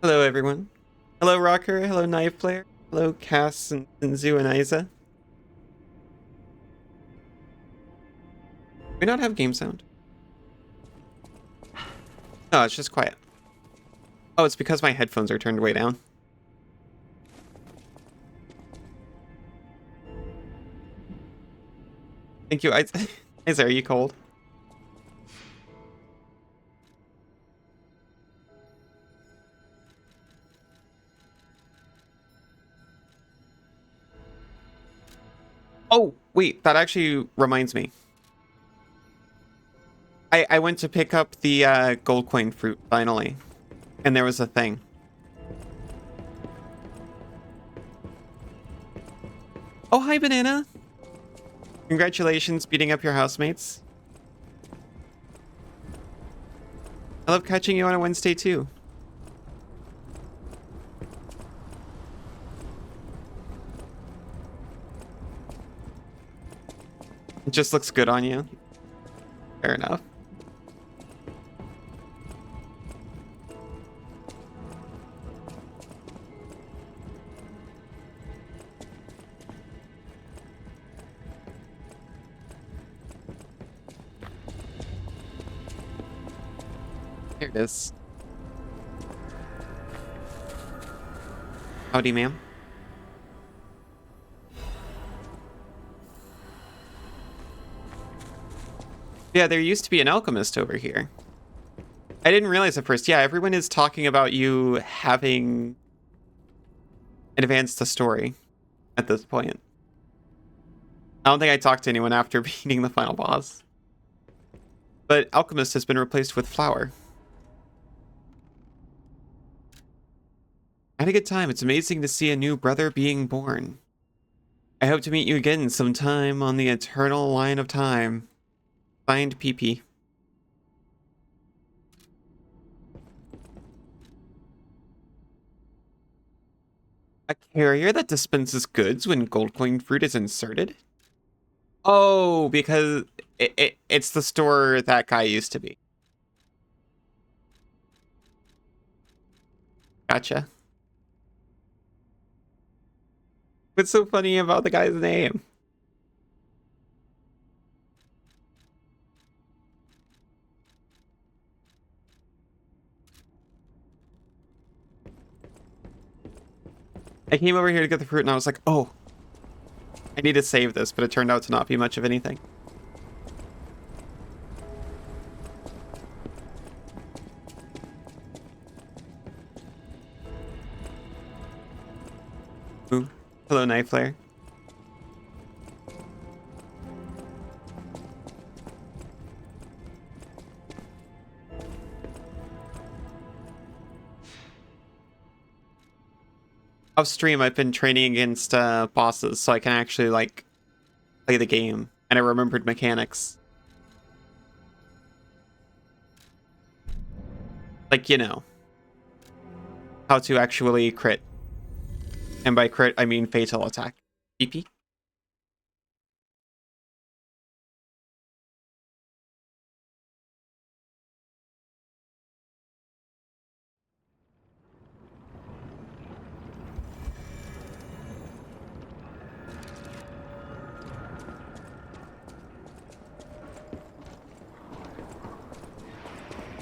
Hello, everyone. Hello, Rocker. Hello, Knife Player. Hello, Cass and Zu and Isa. We not have game sound. No, it's just quiet. Oh, it's because my headphones are turned way down. Thank you, Isa. Isa, are you cold? Oh, wait, that actually reminds me. I went to pick up the gold coin fruit, finally. And there was a thing. Oh, hi, Banana. Congratulations, beating up your housemates. I love catching you on a Wednesday, too. It just looks good on you. Fair enough. Here it is. Howdy, ma'am. Yeah, there used to be an alchemist over here. I didn't realize at first. Yeah, everyone is talking about you having advanced the story at this point. I don't think I talked to anyone after beating the final boss. But alchemist has been replaced with flower. I had a good time. It's amazing to see a new brother being born. I hope to meet you again sometime on the eternal line of time. Signed, PP. A carrier that dispenses goods when gold coin fruit is inserted? Oh, because it's the store that guy used to be. Gotcha. What's so funny about the guy's name? I came over here to get the fruit and I was like, oh, I need to save this, but it turned out to not be much of anything. Ooh. Hello, Knife Player. Off stream, I've been training against bosses so I can actually, like, play the game. And I remembered mechanics. Like, you know, how to actually crit. And by crit, I mean fatal attack. PP?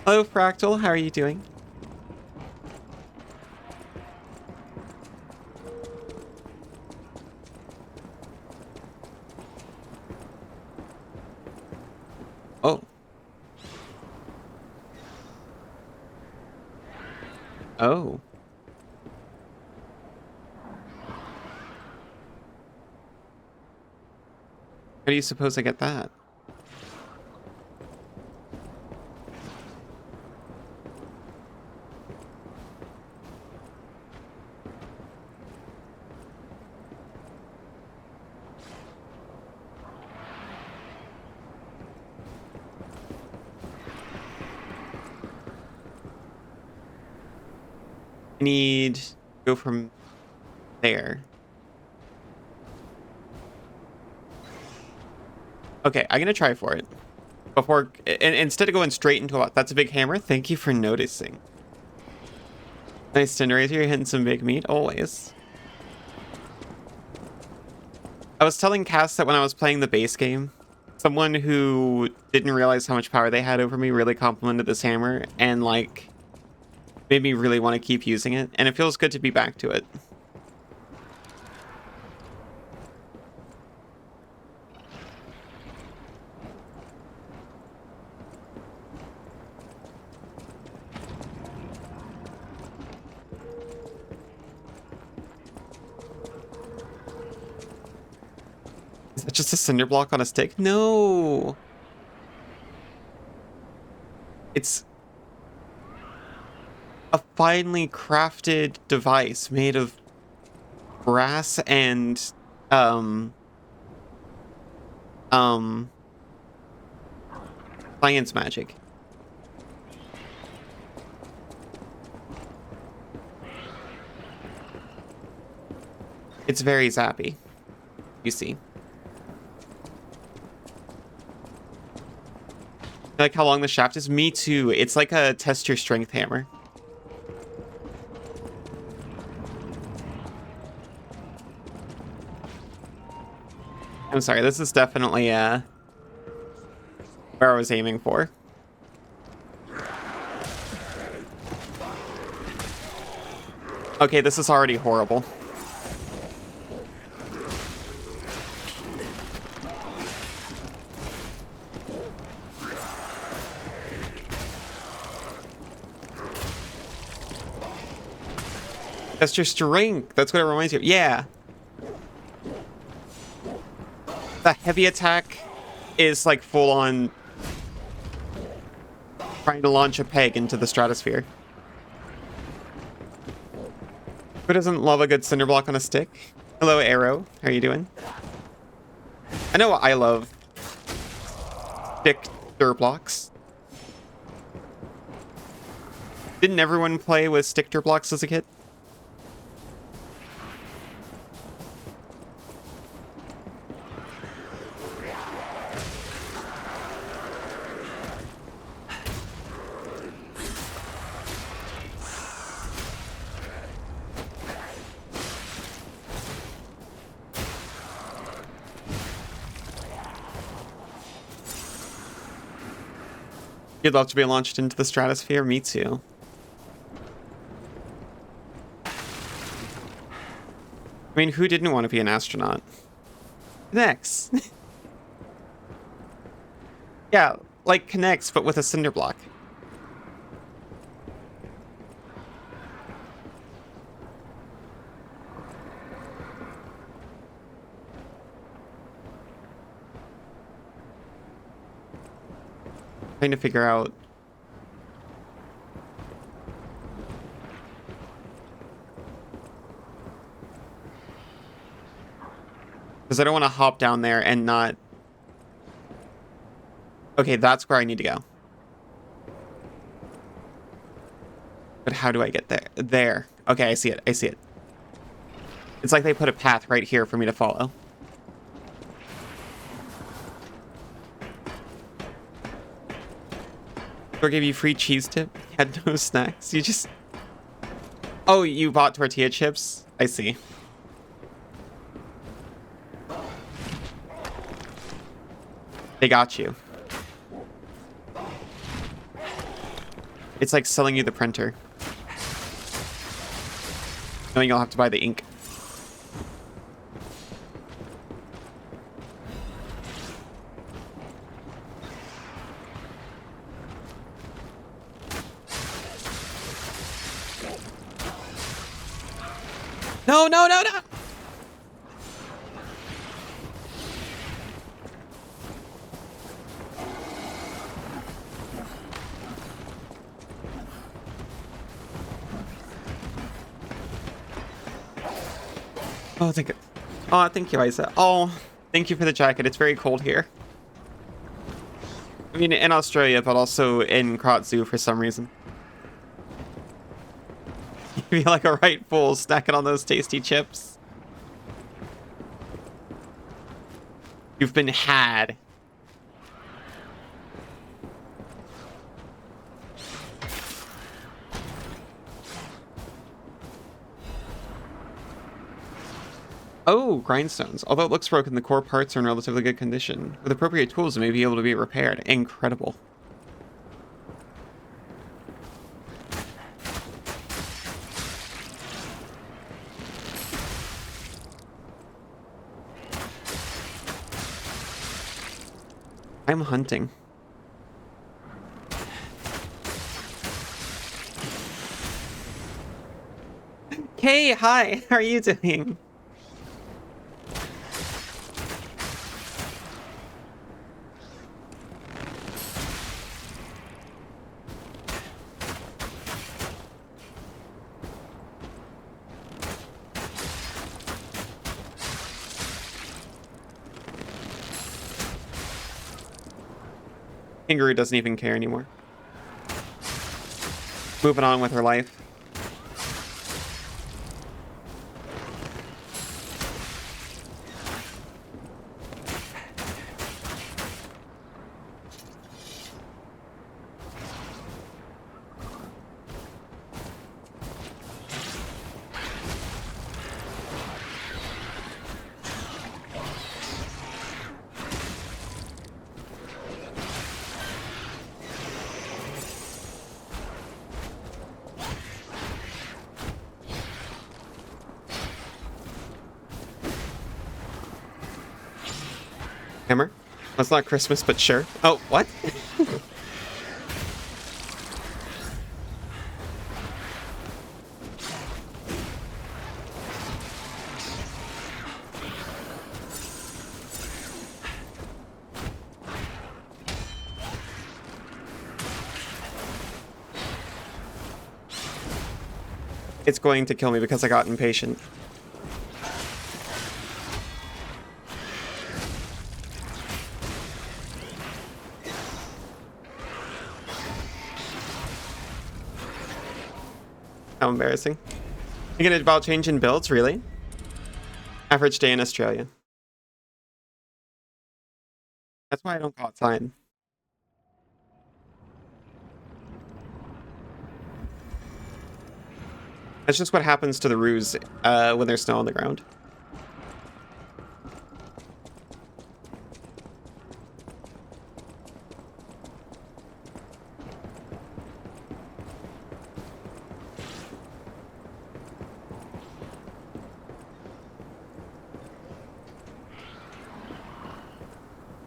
Hello, Fractal. How are you doing? Oh. Oh. How do you suppose I get that? I need to go from there. Okay, I'm gonna try for it. Before, and instead of going straight into a, that's a big hammer. Thank you for noticing. Nice Cinderace, you're hitting some big meat, always. I was telling Cass that when I was playing the base game, someone who didn't realize how much power they had over me really complimented this hammer and, like, made me really want to keep using it, and it feels good to be back to it. Is that just a cinder block on a stick? No! It's a finely crafted device made of brass and, science magic. It's very zappy, you see. I like how long the shaft is? Me too. It's like a test your strength hammer. I'm sorry, this is definitely where I was aiming for. Okay, this is already horrible. That's your strength. That's what it reminds you of. Yeah. The heavy attack is like full on trying to launch a peg into the stratosphere. Who doesn't love a good cinder block on a stick? Hello, Arrow. How are you doing? I know I love stick blocks. Didn't everyone play with stick blocks as a kid? You'd love to be launched into the stratosphere? Me too. I mean, who didn't want to be an astronaut? Connects. Yeah, like Connects, but with a cinder block. Trying to figure out. Because I don't want to hop down there and not. Okay, that's where I need to go. But how do I get there? There. Okay, I see it. I see it. It's like they put a path right here for me to follow. Or give you free cheese tip? Had no snacks. You just... Oh, you bought tortilla chips? I see. They got you. It's like selling you the printer. Knowing you'll have to buy the ink. No, no, no, no! Oh, thank you. Oh, thank you, Isa. Oh, thank you for the jacket. It's very cold here. I mean, in Australia, but also in Krat Zoo for some reason. You feel like a right fool snacking on those tasty chips. You've been had. Oh, grindstones. Although it looks broken, the core parts are in relatively good condition. With appropriate tools, it may be able to be repaired. Incredible. I'm hunting. Hey, hi, how are you doing? Kangaroo doesn't even care anymore. Moving on with her life. Hammer? That's not Christmas, but sure. Oh, what? It's going to kill me because I got impatient. How embarrassing. Thinking about changing builds, really? Average day in Australia. That's why I don't go outside. That's just what happens to the roos when there's snow on the ground.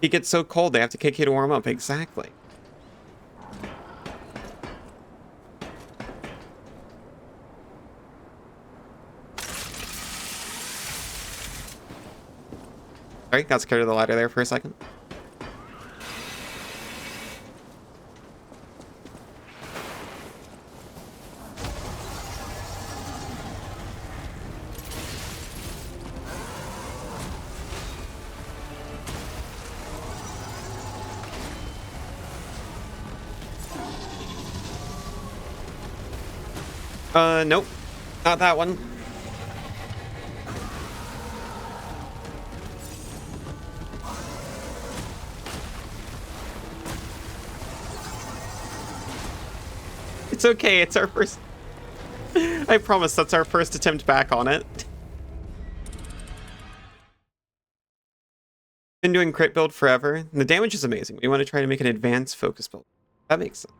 It gets so cold, they have to kick you to warm up. Exactly. Sorry, got scared of the ladder there for a second. Nope. Not that one. It's okay, it's our first... I promise that's our first attempt back on it. Been doing crit build forever, and the damage is amazing. We want to try to make an advanced focus build. That makes sense.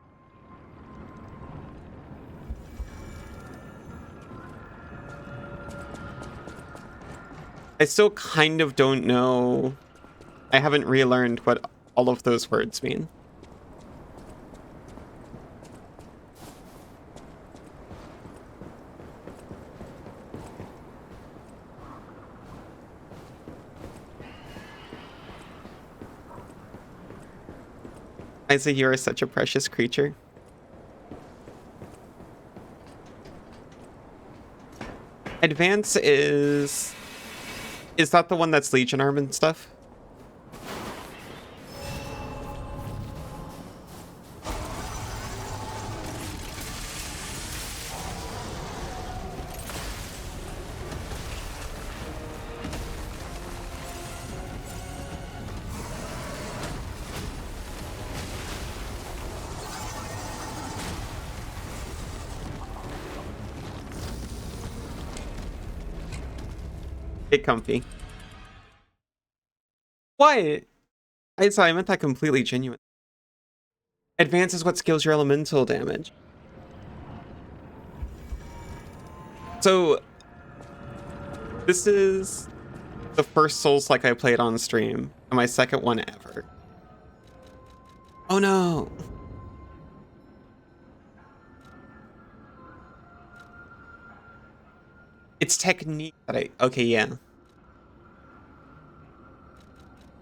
I still kind of don't know. I haven't relearned what all of those words mean. Isa, you are such a precious creature. Advance is... Is that the one that's Legion arm and stuff? Get comfy. What? I meant that completely genuine. Advance is what scales your elemental damage. So, this is the first Souls-like I played on stream, and my second one ever. Oh no! It's technique that okay, yeah.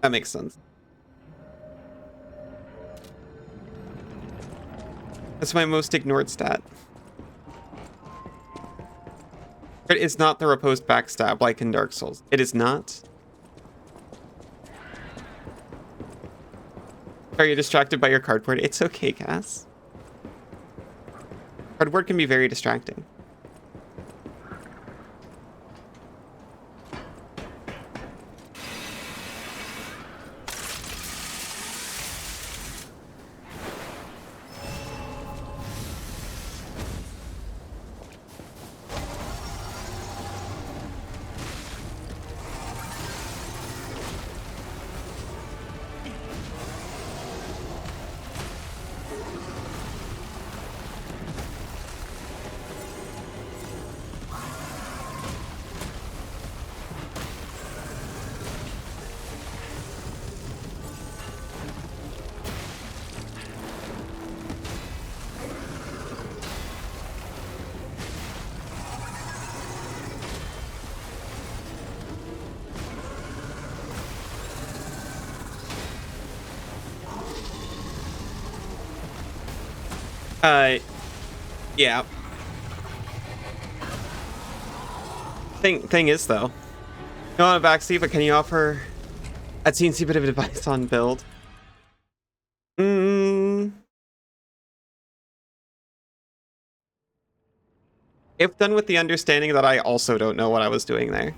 That makes sense. That's my most ignored stat. It is not the riposte backstab like in Dark Souls. It is not. Are you distracted by your cardboard? It's okay, Cass. Cardboard can be very distracting. Yeah. Thing is, though, you want a backseat, but can you offer a teensy bit of advice on build? If done with the understanding that I also don't know what I was doing there.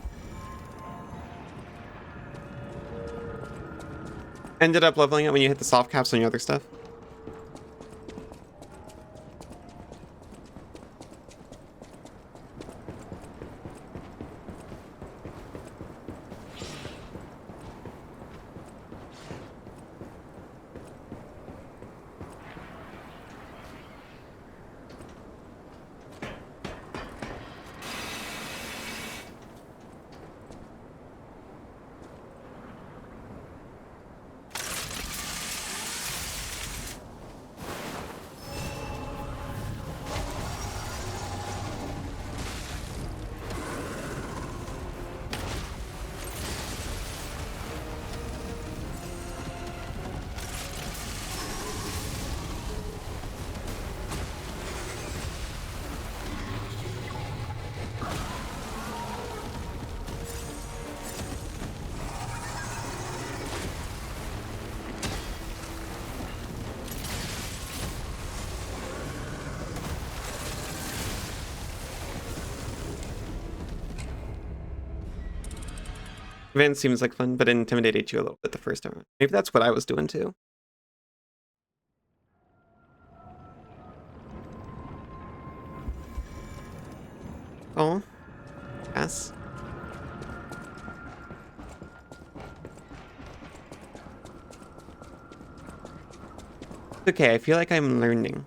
Ended up leveling it when you hit the soft caps on your other stuff. Van seems like fun, but it intimidated you a little bit the first time. Maybe that's what I was doing too. Oh, yes. Okay, I feel like I'm learning.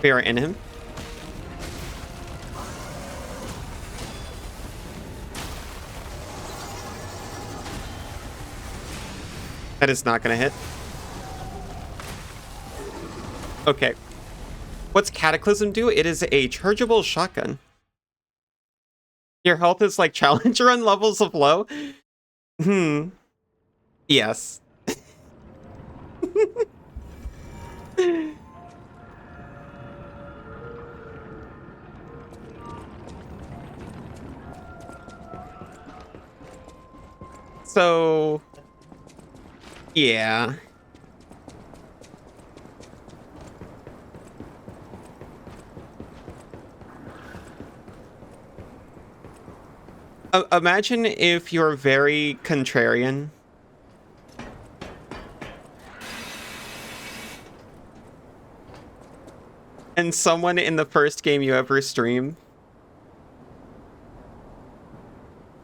We are in him. That is not gonna hit. Okay. What's Cataclysm do? It is a chargeable shotgun. Your health is like Challenger on levels of low? Yes. So Yeah. Imagine if you're very contrarian and someone in the first game you ever stream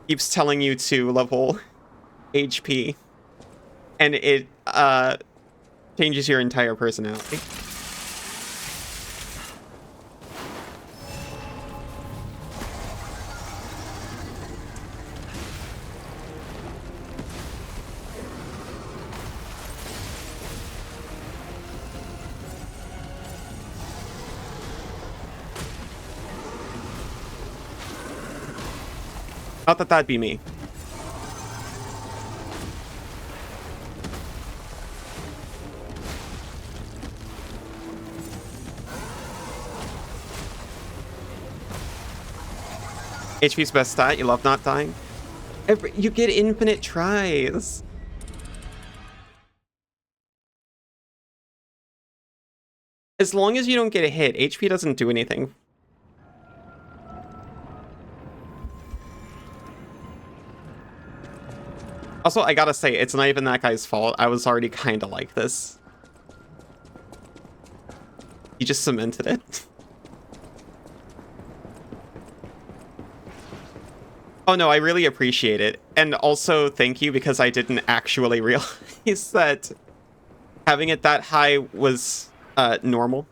keeps telling you to level HP and it changes your entire personality. Not that that'd be me. HP's best stat, you love not dying. You get infinite tries. As long as you don't get a hit, HP doesn't do anything. Also, I gotta say, it's not even that guy's fault. I was already kind of like this. He just cemented it. Oh no, I really appreciate it. And also, thank you, because I didn't actually realize that having it that high was normal.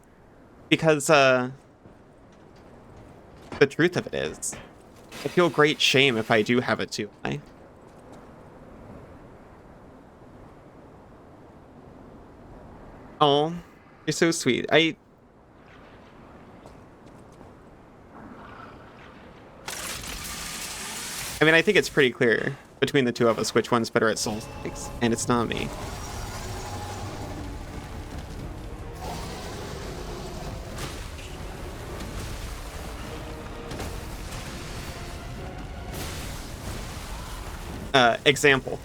Because the truth of it is, I feel great shame if I do have it too high. Oh, you're so sweet. I mean, I think it's pretty clear between the two of us which one's better at soul spikes, and it's not me. Example.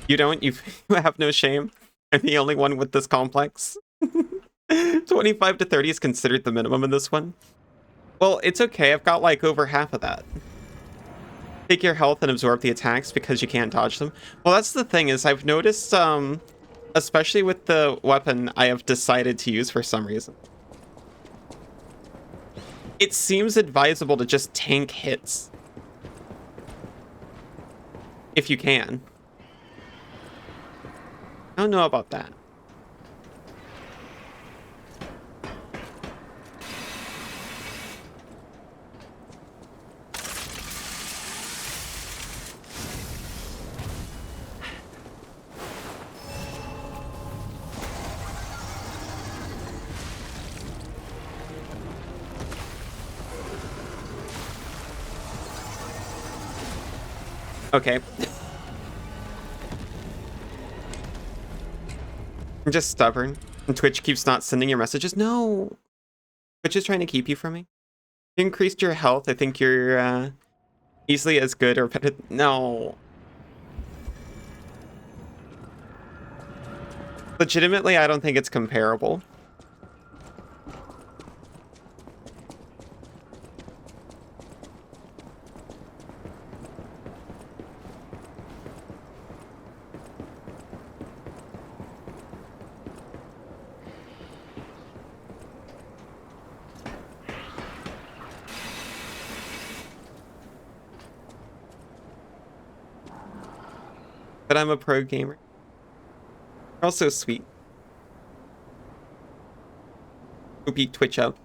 You don't? You have no shame? I'm the only one with this complex? 25 to 30 is considered the minimum in this one. Well, it's okay. I've got like over half of that. Take your health and absorb the attacks because you can't dodge them. Well, that's the thing is I've noticed, especially with the weapon I have decided to use for some reason. It seems advisable to just tank hits. If you can. I don't know about that. Okay. I'm just stubborn. And Twitch keeps not sending your messages. No! Twitch is trying to keep you from me. You increased your health. I think you're easily as good or better. No. Legitimately, I don't think it's comparable. But I'm a pro gamer. You're also sweet. Who beat Twitch up?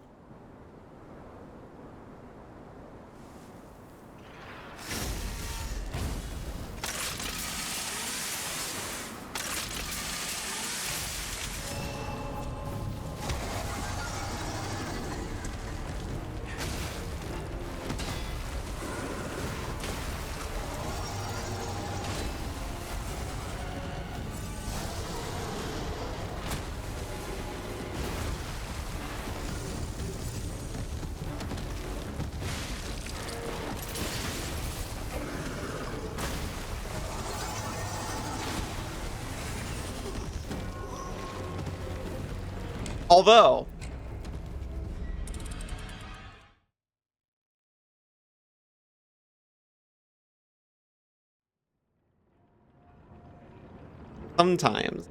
Although, sometimes.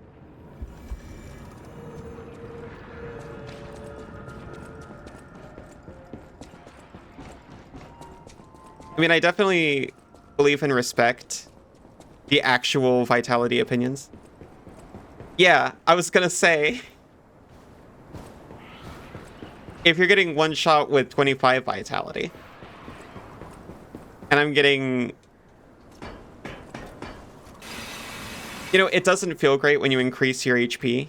I mean, I definitely believe and respect the actual vitality opinions. Yeah, I was gonna say, if you're getting one shot with 25 vitality, and I'm getting... You know, it doesn't feel great when you increase your HP,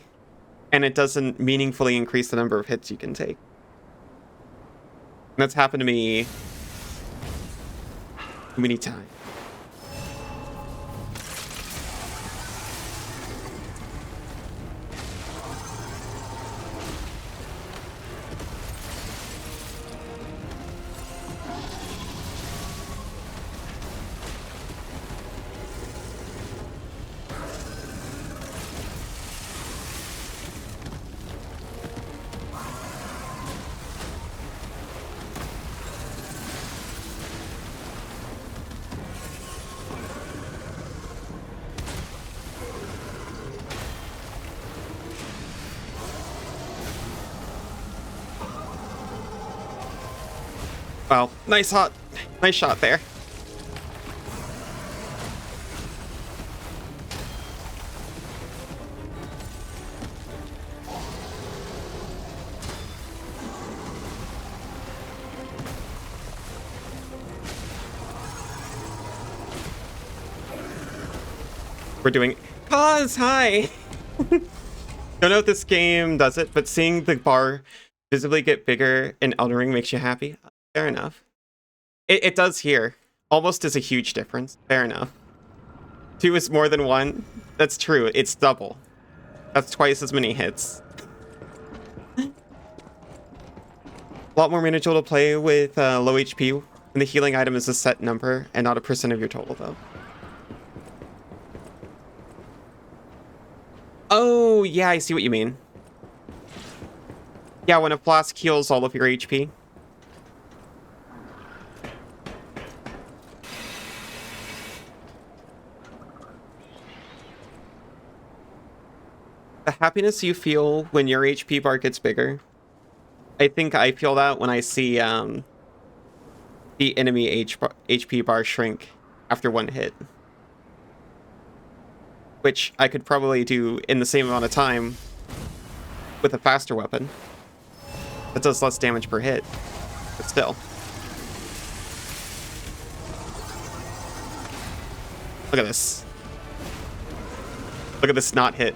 and it doesn't meaningfully increase the number of hits you can take. And that's happened to me many times. Wow, nice shot there. We're doing cause hi. Don't know if this game does it, but seeing the bar visibly get bigger in Elden Ring makes you happy. Fair enough. It does here. Almost is a huge difference. Fair enough. 2 is more than 1. That's true. It's double. That's twice as many hits. A lot more manageable to play with low HP. And the healing item is a set number and not a percent of your total, though. Oh, yeah, I see what you mean. Yeah, when a flask heals all of your HP. The happiness you feel when your HP bar gets bigger. I think I feel that when I see the enemy HP bar shrink after one hit. Which I could probably do in the same amount of time with a faster weapon. That does less damage per hit, but still. Look at this. Look at this not hit.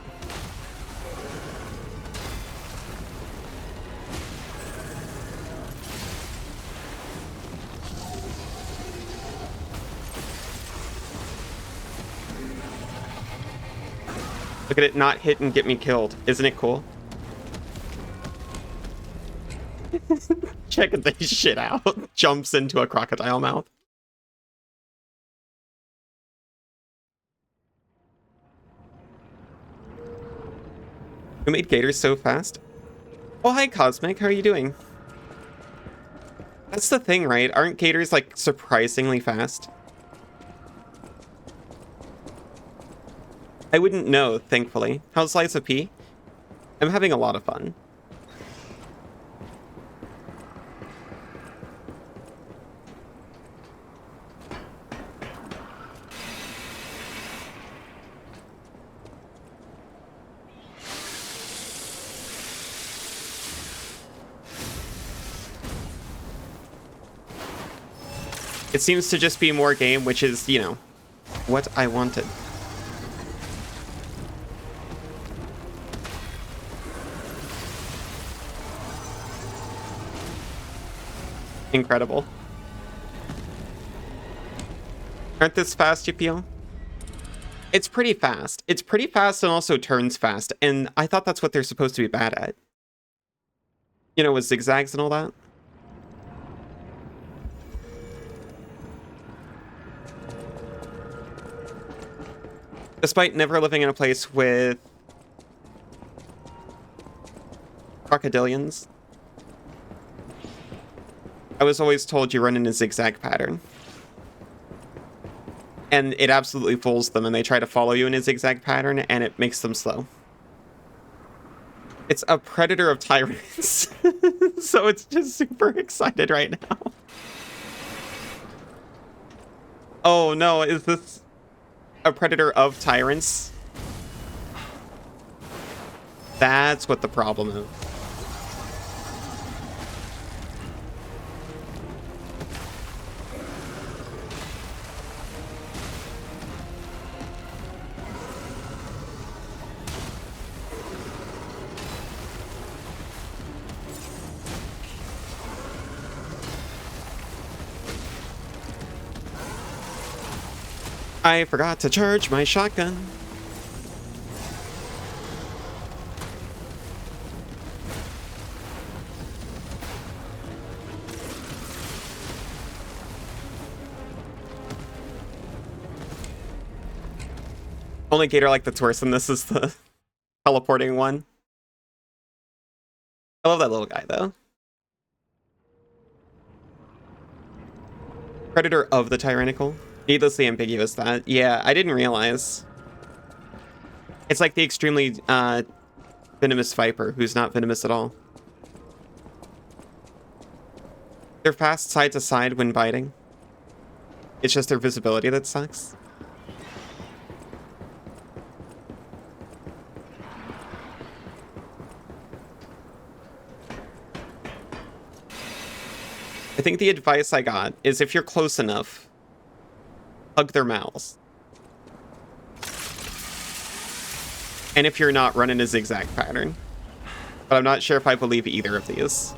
Look at it not hit and get me killed. Isn't it cool? Check this shit out. Jumps into a crocodile mouth. Who made gators so fast? Oh, hi, Cosmic. How are you doing? That's the thing, right? Aren't gators, like, surprisingly fast? I wouldn't know, thankfully. How's Liza P? I'm having a lot of fun. It seems to just be more game, which is, you know, what I wanted. Incredible. Aren't this fast, you feel? It's pretty fast. It's pretty fast and also turns fast, and I thought that's what they're supposed to be bad at. You know, with zigzags and all that. Despite never living in a place with crocodilians, I was always told you run in a zigzag pattern. And it absolutely fools them, and they try to follow you in a zigzag pattern, and it makes them slow. It's a predator of tyrants. So it's just super excited right now. Oh no, is this a predator of tyrants? That's what the problem is. I forgot to charge my shotgun. Only gator like that's worse than this is the teleporting one. I love that little guy though. Predator of the tyrannical. Needlessly ambiguous that. Yeah, I didn't realize. It's like the extremely venomous viper who's not venomous at all. They're fast side to side when biting. It's just their visibility that sucks. I think the advice I got is if you're close enough, hug their mouths. And if you're not, run in a zigzag pattern. But I'm not sure if I believe either of these.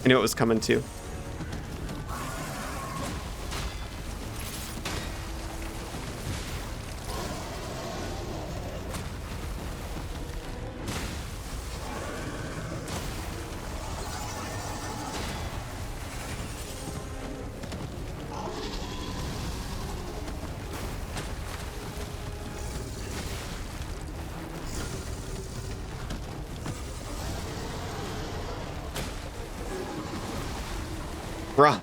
I knew it was coming too. Bruh.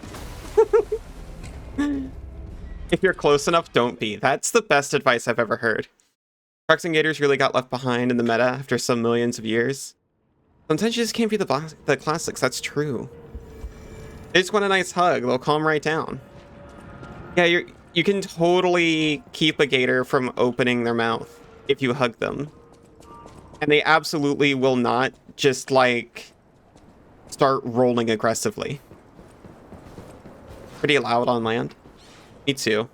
If you're close enough, don't be. That's the best advice I've ever heard. Crocs and Gators really got left behind in the meta after some millions of years. Sometimes you just can't be the classics, that's true. They just want a nice hug, they'll calm right down. Yeah, you can totally keep a gator from opening their mouth if you hug them. And they absolutely will not just, like, start rolling aggressively. Pretty loud on land. Me too.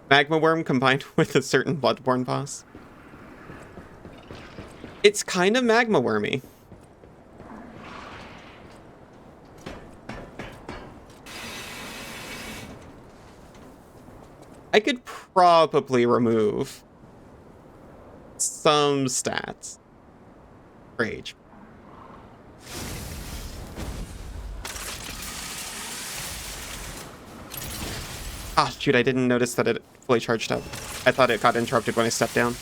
Magma worm combined with a certain bloodborne boss. It's kind of magma wormy. I could probably remove some stats. Rage. Ah, shoot, I didn't notice that it fully charged up. I thought it got interrupted when I stepped down.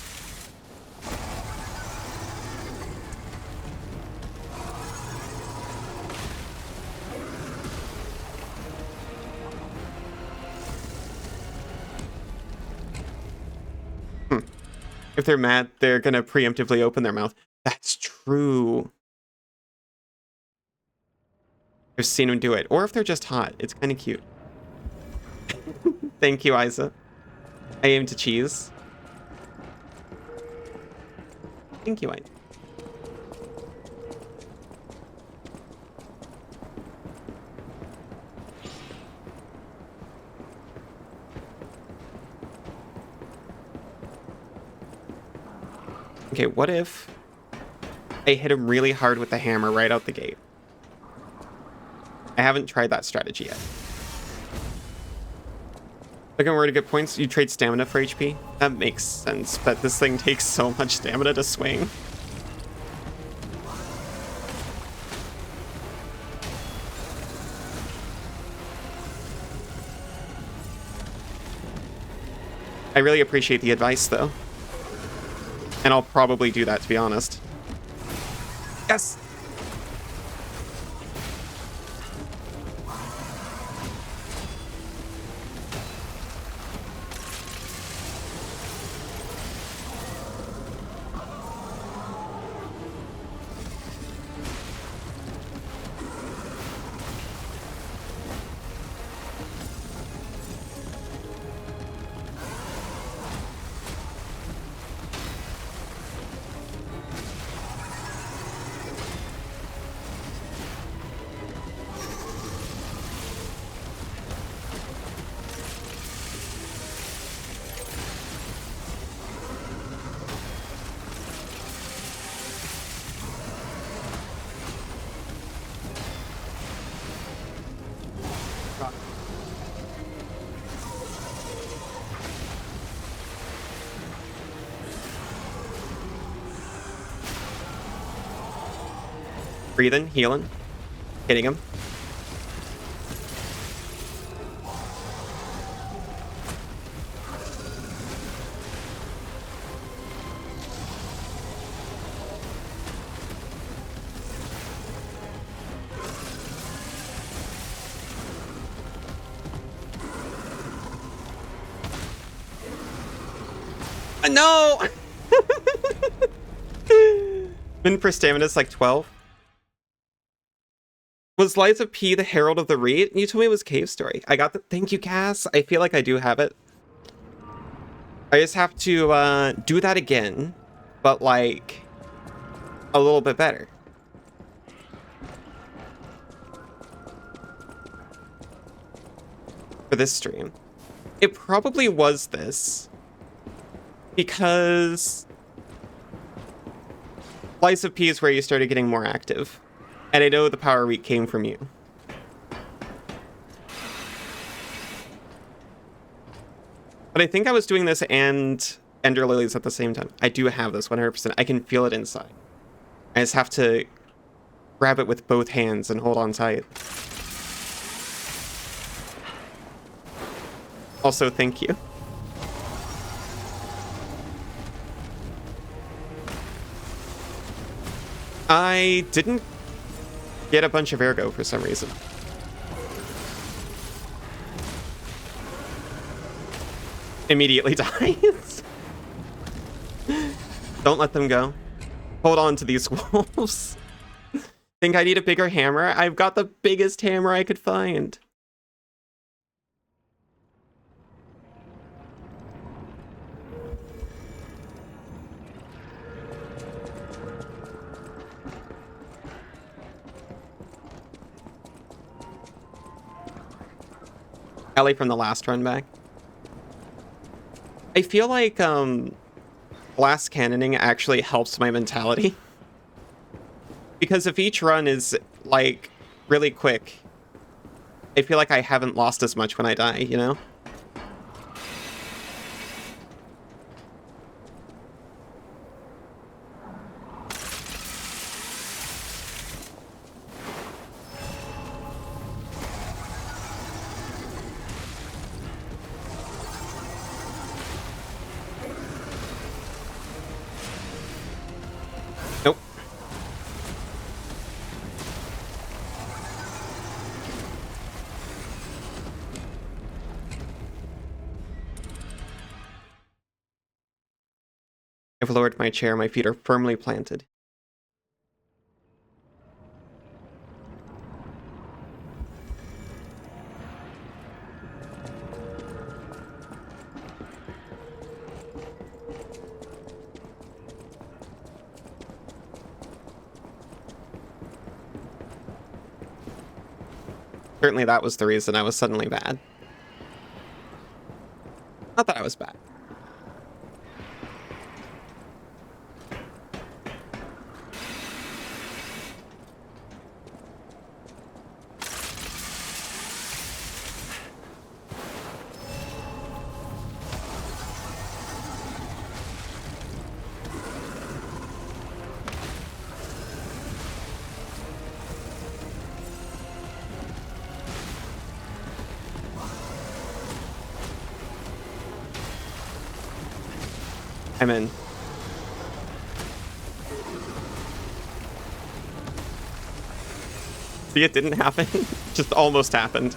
If they're mad, they're gonna preemptively open their mouth. That's true. I've seen them do it. Or if they're just hot. It's kind of cute. Thank you, Isa. I aim to cheese. Thank you, Isa. Okay, what if I hit him really hard with the hammer right out the gate? I haven't tried that strategy yet. Looking where to get points, you trade stamina for HP. That makes sense, but this thing takes so much stamina to swing. I really appreciate the advice, though. And I'll probably do that, to be honest. Yes! Breathing, healing, hitting him. No! Min for stamina is like 12. Was Lies of P the Herald of the Reed? You told me it was Cave Story. I got the... Thank you, Cass. I feel like I do have it. I just have to do that again, but like a little bit better. For this stream. It probably was this. Because Lies of P is where you started getting more active. And I know the power week came from you. But I think I was doing this and Ender Lilies at the same time. I do have this 100%. I can feel it inside. I just have to grab it with both hands and hold on tight. Also, thank you. I didn't get a bunch of ergo for some reason. Immediately dies. Don't let them go. Hold on to these wolves. Think I need a bigger hammer? I've got the biggest hammer I could find. Ellie from the last run back. I feel like blast cannoning actually helps my mentality. Because if each run is like really quick, I feel like I haven't lost as much when I die, you know? Nope. I've lowered my chair, my feet are firmly planted. Certainly that was the reason I was suddenly bad. Not that I was bad. I'm in. See, it didn't happen. Just almost happened.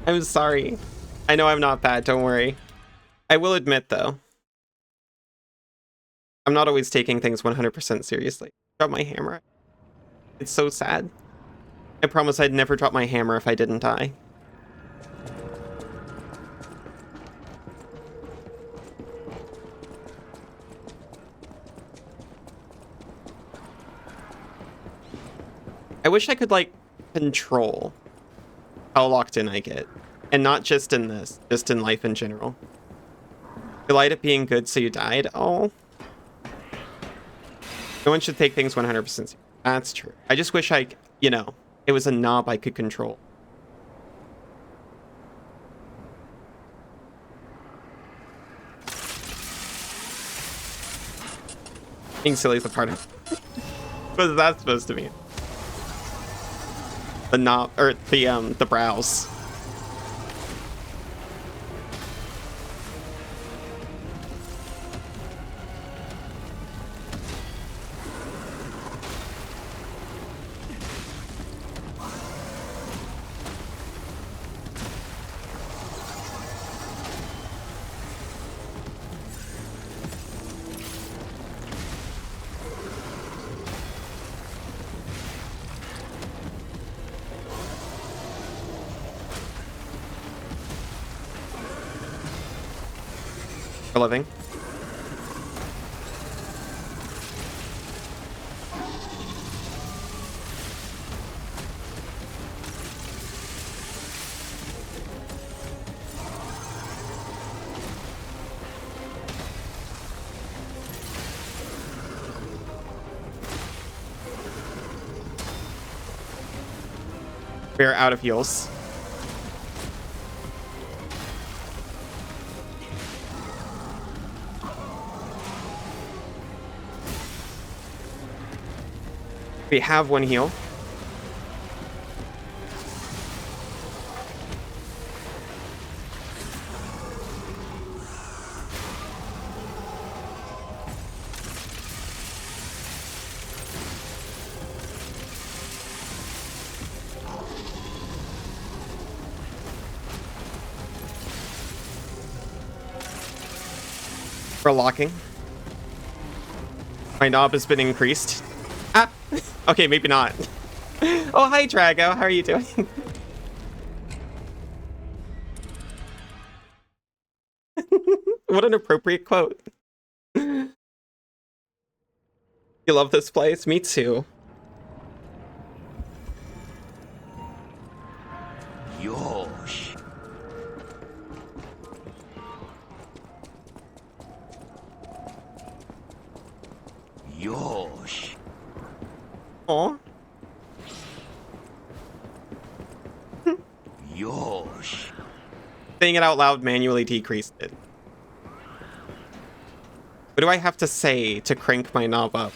I'm sorry. I know I'm not bad, don't worry. I will admit, though, I'm not always taking things 100% seriously. Drop my hammer. It's so sad. I promise I'd never drop my hammer if I didn't die. I wish I could, like, control how locked in I get. And not just in this, just in life in general. You lied at being good, so you died? Oh. No one should take things 100% seriously. That's true. I just wish I, you know, it was a knob I could control. Being silly is a part of it. What is that supposed to mean? The knob, or the brows. For living. We're out of heals. We have one heal. We're locking. My knob has been increased. Ah! Okay, maybe not. Oh, hi, Drago. How are you doing? What an appropriate quote. You love this place? Me too. Yosh. Yosh. Aw. Yosh. Saying it out loud manually decreased it. What do I have to say to crank my knob up?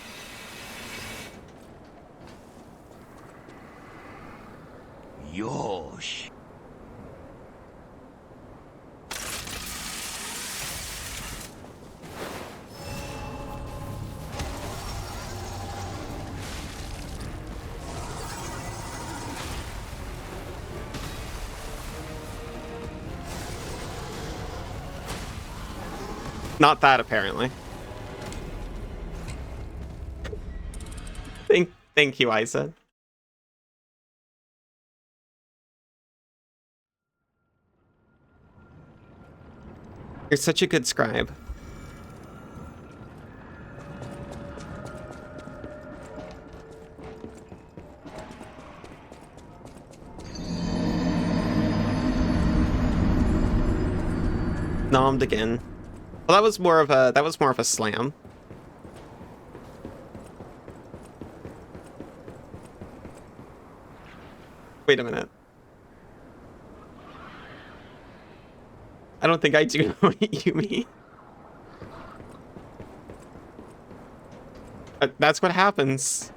Yosh. Not that, apparently. Thank you, Isa. You're such a good scribe. Nommed again. Well, that was more of a slam. Wait a minute. I don't think I do know what you mean. That's what happens.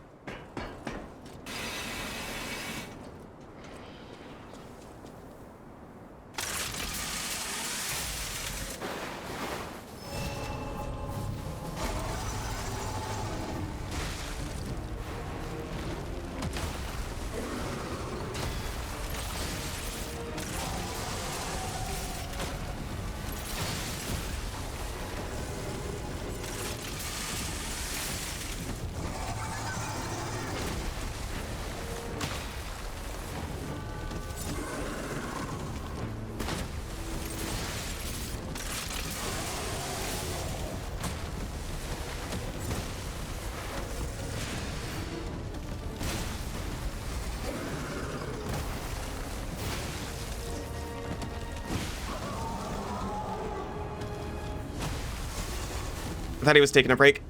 I thought he was taking a break.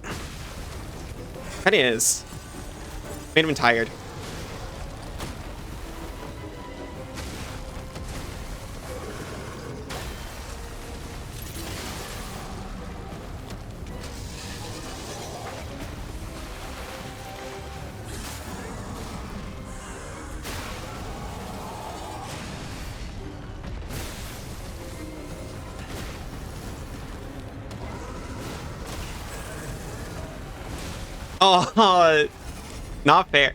That is. Made him tired. Oh, not fair.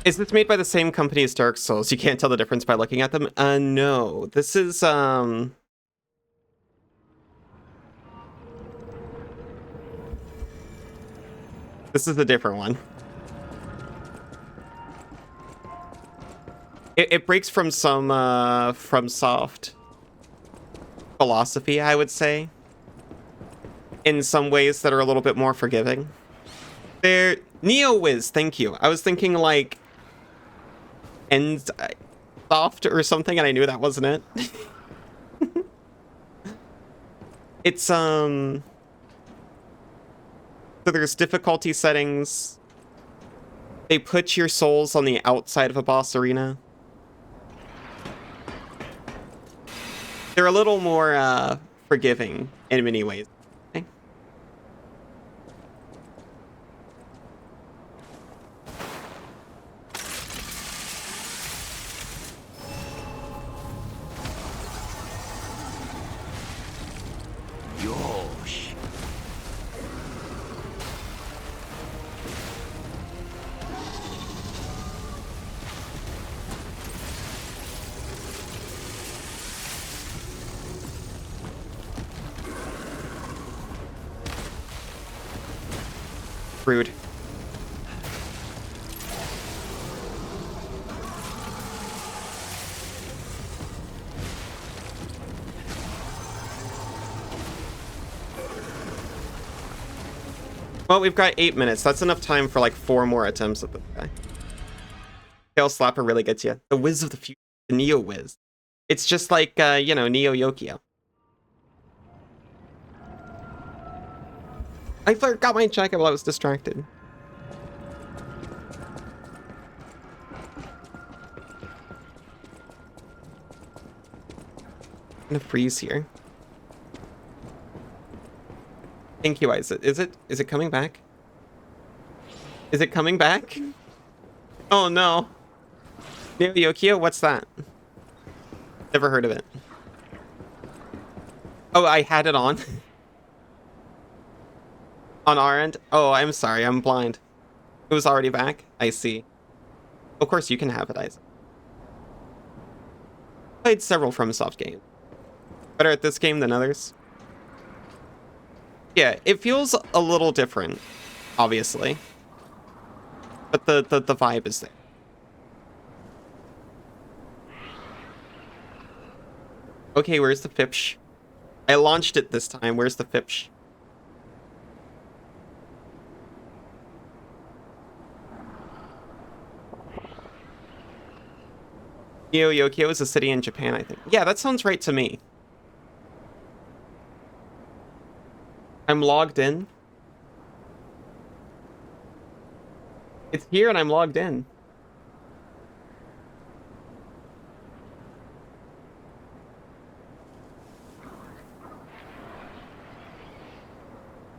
Is this made by the same company as Dark Souls? You can't tell the difference by looking at them? No. This is, this is a different one. It breaks from some, FromSoft philosophy, I would say. In some ways that are a little bit more forgiving. They're... Neo-Wiz, thank you. I was thinking, like... End... Soft or something, and I knew that wasn't it. It's, So there's difficulty settings. They put your souls on the outside of a boss arena. They're a little more, forgiving in many ways. Okay. Yosh. Rude. Well, we've got 8 minutes. That's enough time for like 4 more attempts at this guy. Tail Slapper really gets you. The Wiz of the future. The Neo-Wiz. It's just like, you know, Neo Yokio. I forgot my jacket while I was distracted. I'm gonna freeze here. Thank you, Isaac. Is it coming back? Is it coming back? Oh no. Neo Yokio, what's that? Never heard of it. Oh, I had it on. On our end? Oh, I'm sorry, I'm blind. It was already back? I see. Of course you can have it, Isaac. Played several FromSoft games. Better at this game than others. Yeah, it feels a little different, obviously. But the vibe is there. Okay, where's the Fipsh? I launched it this time. Where's the Fipsh? Neo Yokio is a city in Japan, I think. Yeah, that sounds right to me. I'm logged in. It's here and I'm logged in.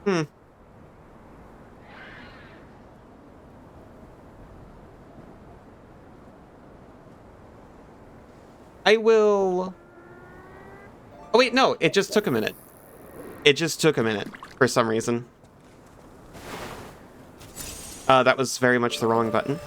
Hmm. I will... Oh wait, no, it just took a minute. It just took a minute for some reason. That was very much the wrong button.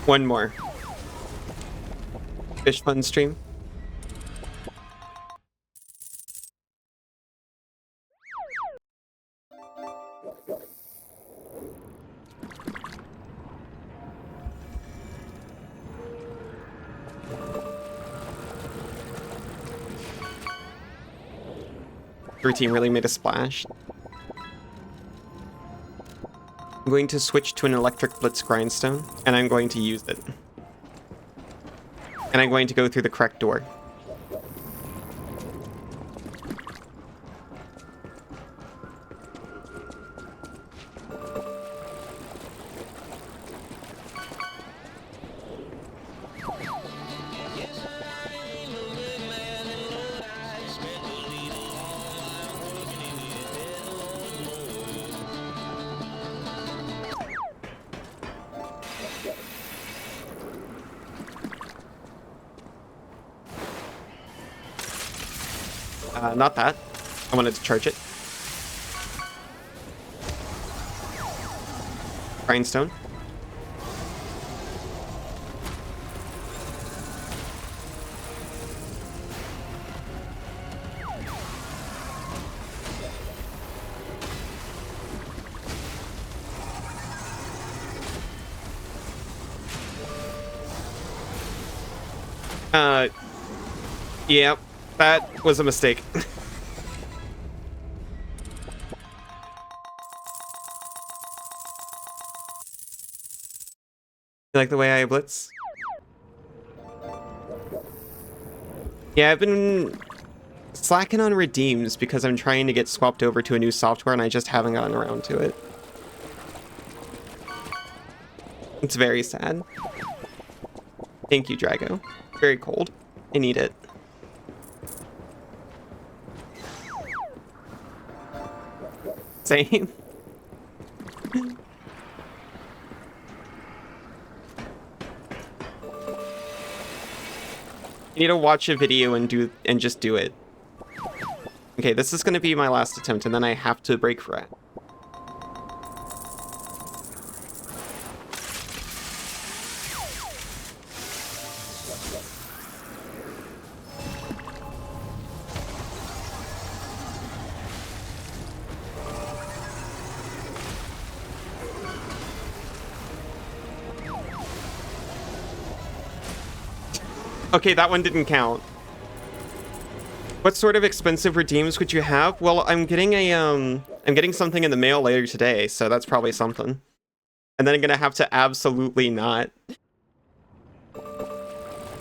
One more. Fish fun stream. Your team really made a splash. I'm going to switch to an electric blitz grindstone, and I'm going to use it. And I'm going to go through the correct door. Not that. I wanted to charge it. Grindstone. Yeah, that was a mistake. You like the way I blitz? Yeah, I've been slacking on redeems because I'm trying to get swapped over to a new software and I just haven't gotten around to it. It's very sad. Thank you, Drago. Very cold. I need it. Same. You need to watch a video and just do it. Okay, this is gonna be my last attempt, and then I have to break for it. Okay, that one didn't count. What sort of expensive redeems would you have? Well, I'm getting something in the mail later today, so that's probably something. And then I'm gonna have to absolutely not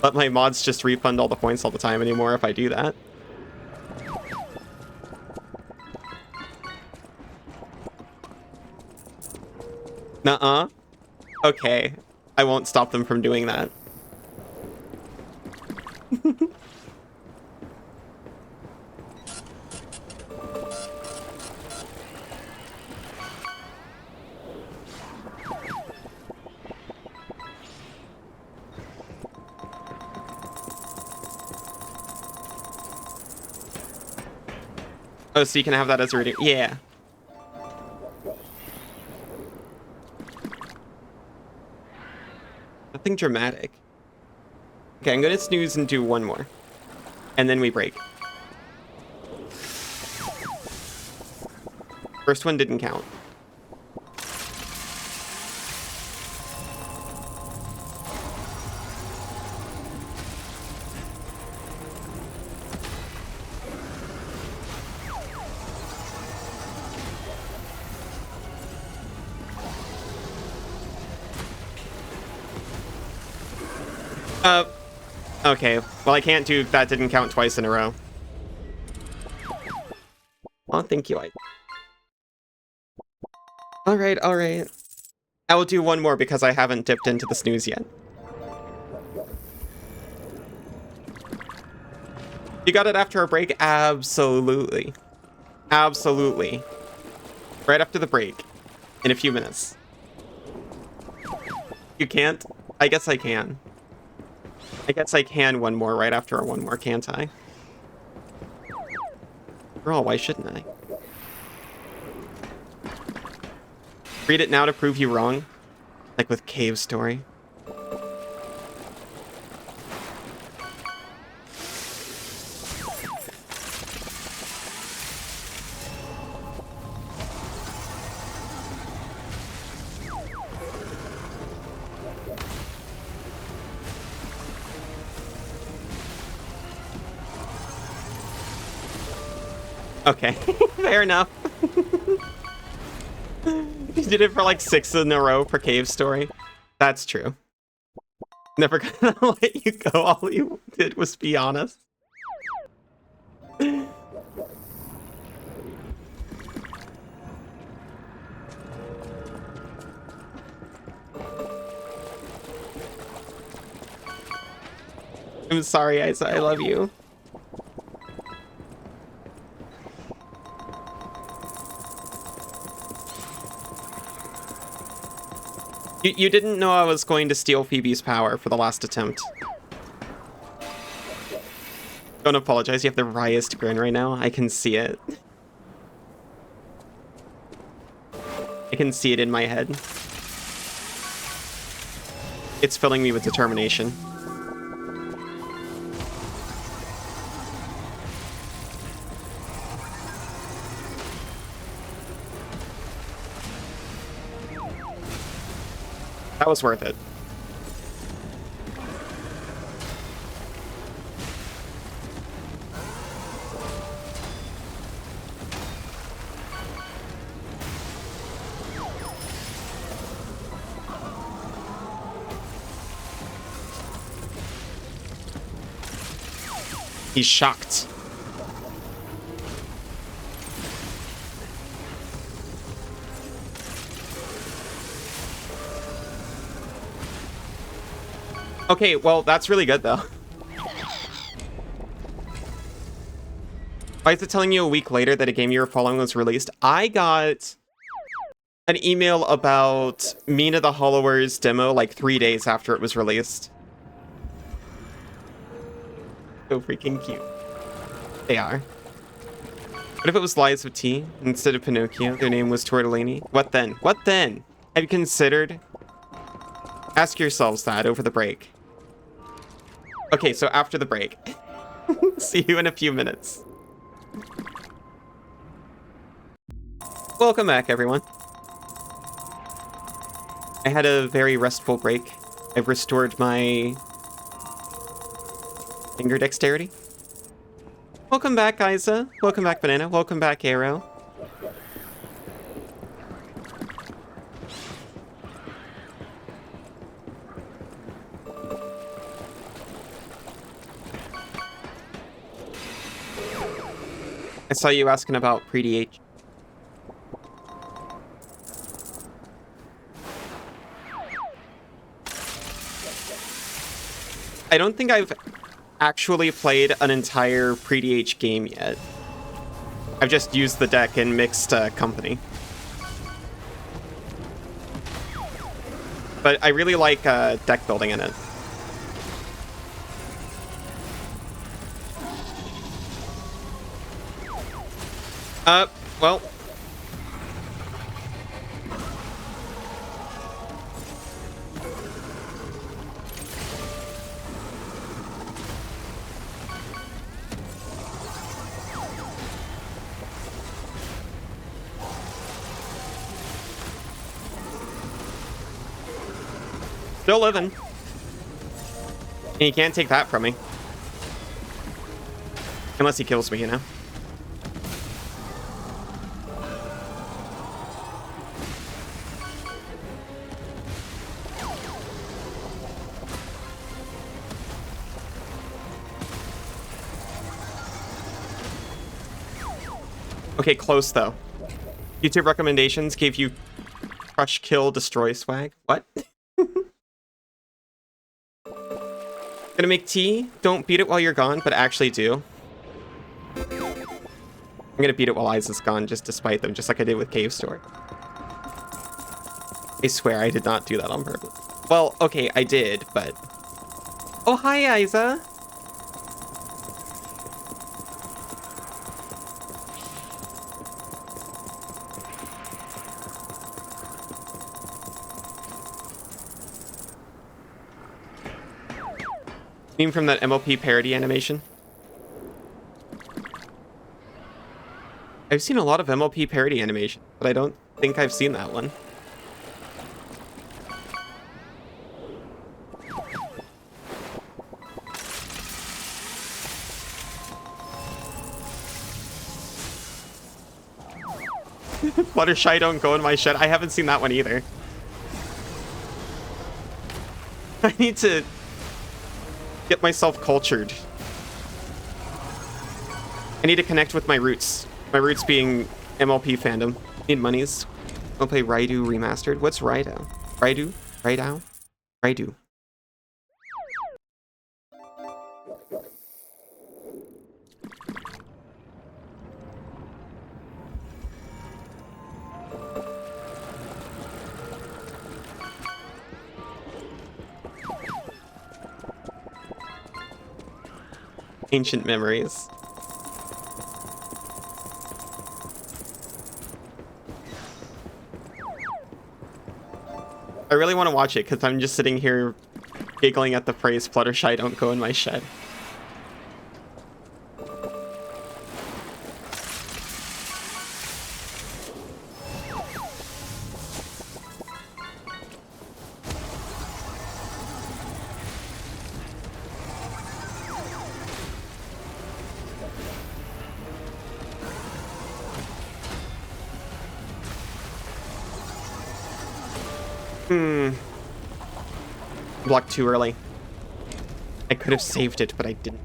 let my mods just refund all the points all the time anymore if I do that. Nuh-uh. Okay, I won't stop them from doing that. Oh, so you can have that as a redeem. Yeah. Nothing dramatic. Okay, I'm gonna snooze and do one more. And then we break. First one didn't count. Uh, okay. Well, I can't do that. Didn't count twice in a row. Oh, thank you. All right, all right. I will do one more because I haven't dipped into the snooze yet. You got it after a break? Absolutely. Absolutely. Right after the break. In a few minutes. You can't? I guess I can. I guess I can one more right after a one more, can't I? Girl, why shouldn't I? Read it now to prove you wrong. Like with Cave Story. Okay, fair enough. You did it for like 6 in a row for Cave Story. That's true. Never gonna let you go. All you did was be honest. I'm sorry, Isa. I love you. You didn't know I was going to steal Phoebe's power for the last attempt. Don't apologize, you have the wryest grin right now. I can see it. I can see it in my head. It's filling me with determination. That was worth it. He's shocked. Okay, well, that's really good, though. Why is it telling you a week later that a game you were following was released? I got an email about Mina the Hollower's demo like 3 days after it was released. So freaking cute. They are. What if it was Lies of T instead of Pinocchio? Their name was Tortellini. What then? What then? Have you considered? Ask yourselves that over the break. Okay, so after the break. See you in a few minutes. Welcome back, everyone. I had a very restful break. I've restored my finger dexterity. Welcome back, Isa. Welcome back, Banana. Welcome back, Arrow. I saw you asking about pre-DH. I don't think I've actually played an entire pre-DH game yet. I've just used the deck in mixed company. But I really like deck building in it. Well. Still living. And he can't take that from me. Unless he kills me, you know? Okay, close though. YouTube recommendations gave you crush, kill, destroy swag. What? Gonna make tea. Don't beat it while you're gone, but actually do. I'm gonna beat it while Isa's gone, just to spite them, just like I did with Cave Story. I swear I did not do that on purpose. Well, okay, I did, but... Oh, hi, Isa! Meme from that MLP parody animation. I've seen a lot of MLP parody animation, but I don't think I've seen that one. Fluttershy don't go in my shed. I haven't seen that one either. I need to get myself cultured. I need to connect with my roots. My roots being MLP fandom. Need monies. I'll play Raidu Remastered. What's Raidu? Raidu? Raidu? Raidu. Ancient memories. I really want to watch it because I'm just sitting here giggling at the phrase Fluttershy don't go in my shed. Blocked too early. I could have saved it, but I didn't.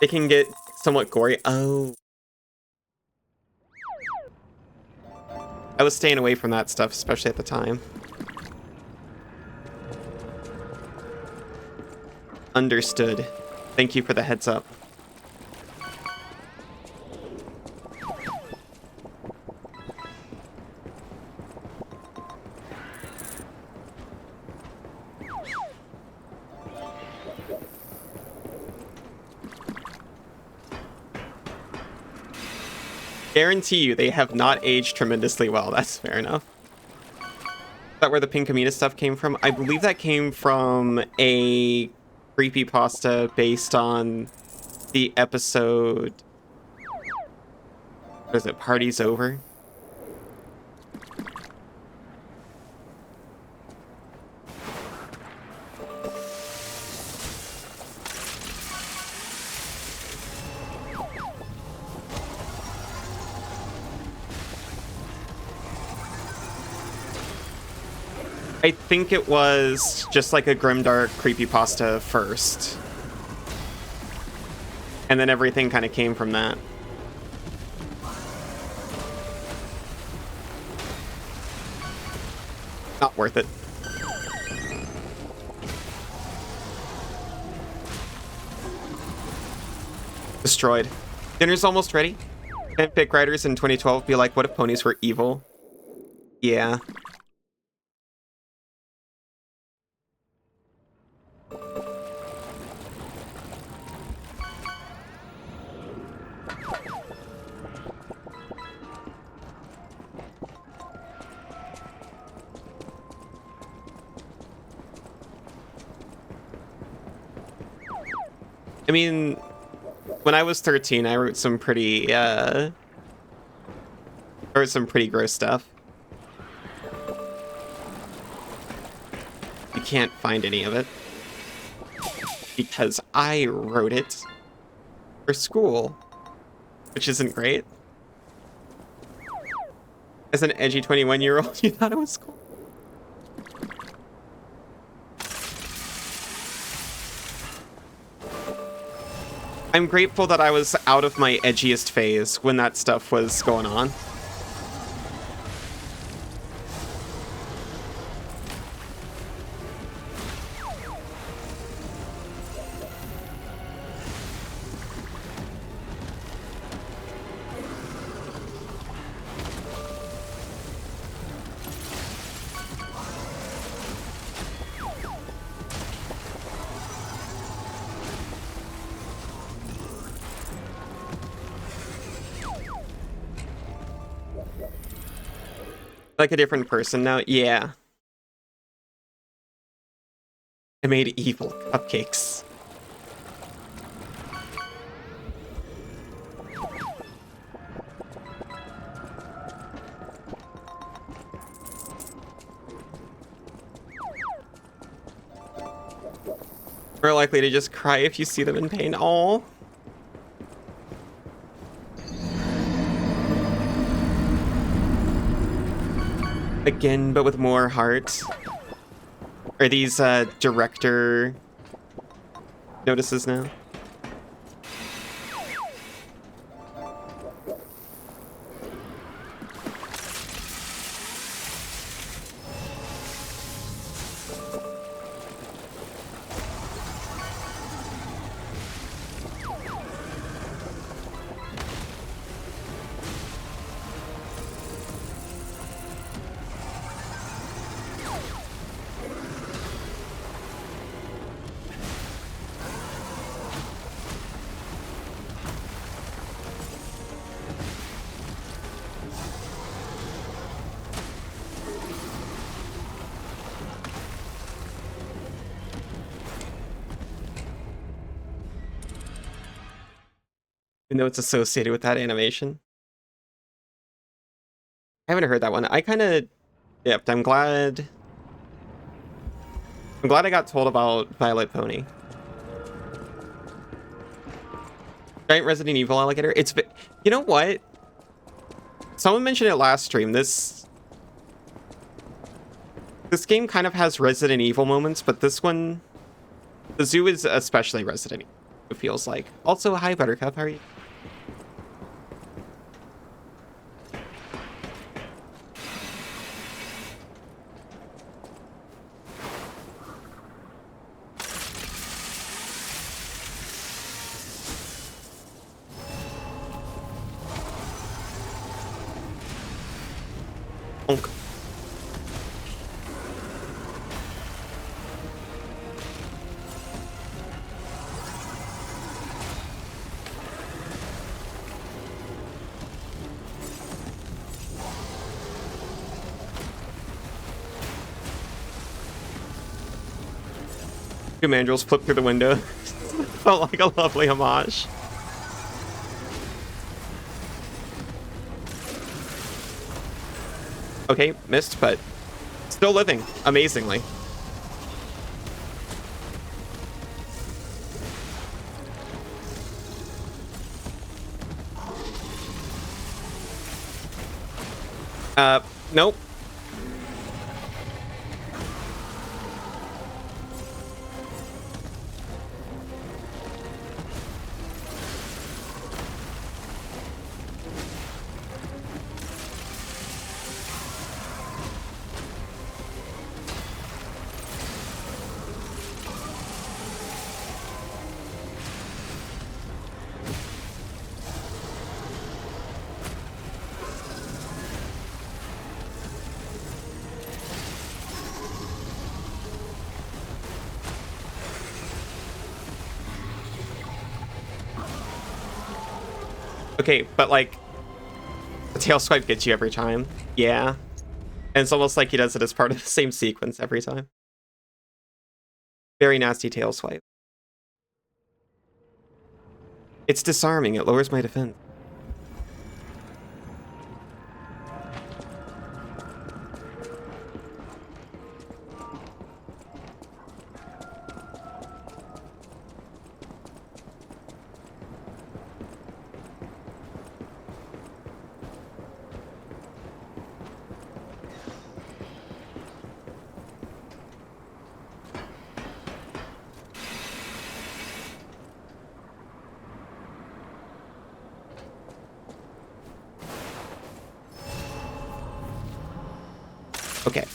It can get somewhat gory. Oh. I was staying away from that stuff, especially at the time. Understood. Thank you for the heads up. Guarantee you they have not aged tremendously well. That's fair enough. Is that where the Pinkamena stuff came from? I believe that came from a creepypasta based on the episode... What is it? Party's Over? I think it was just like a grimdark creepypasta first. And then everything kind of came from that. Not worth it. Destroyed. Dinner's almost ready. Fanfic writers in 2012 be like, what if ponies were evil? Yeah. I mean, when I was 13, I wrote some pretty gross stuff. You can't find any of it. Because I wrote it for school, which isn't great. As an edgy 21-year-old, you thought it was cool. I'm grateful that I was out of my edgiest phase when that stuff was going on. Like a different person now? Yeah. I made evil cupcakes. More likely to just cry if you see them in pain. Aww. Again, but with more heart. Are these director notices now? Even though it's associated with that animation. I haven't heard that one. I kind of dipped. I'm glad I got told about Violet Pony. Giant Resident Evil alligator. You know what? Someone mentioned it last stream. This game kind of has Resident Evil moments, but this one, the zoo is especially Resident Evil, it feels like. Also, hi Buttercup, how are you? Bonk. Two mandrills flip through the window. Felt like a lovely homage. Okay, missed, but still living amazingly. Nope. Okay, but like, the tail swipe gets you every time. Yeah. And it's almost like he does it as part of the same sequence every time. Very nasty tail swipe. It's disarming, it lowers my defense. Okay.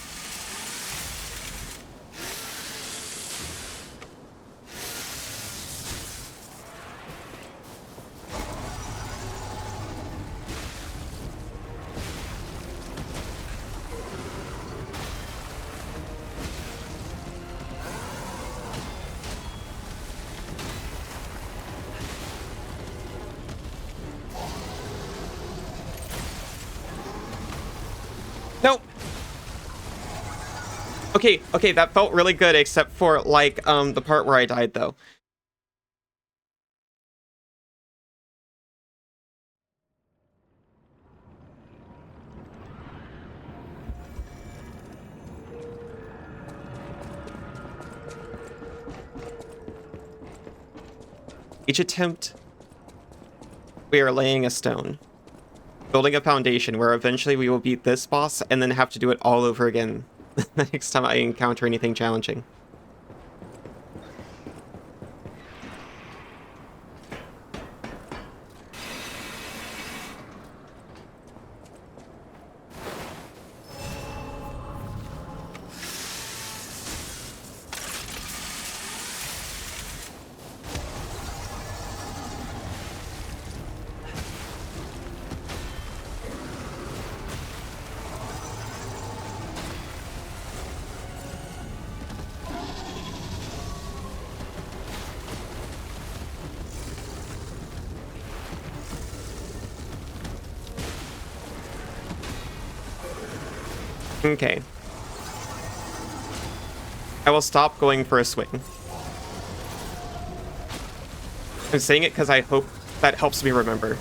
Nope. Okay, okay, that felt really good, except for, like, the part where I died, though. Each attempt, we are laying a stone, building a foundation where eventually we will beat this boss and then have to do it all over again the next time I encounter anything challenging. Okay. I will stop going for a swing. I'm saying it because I hope that helps me remember.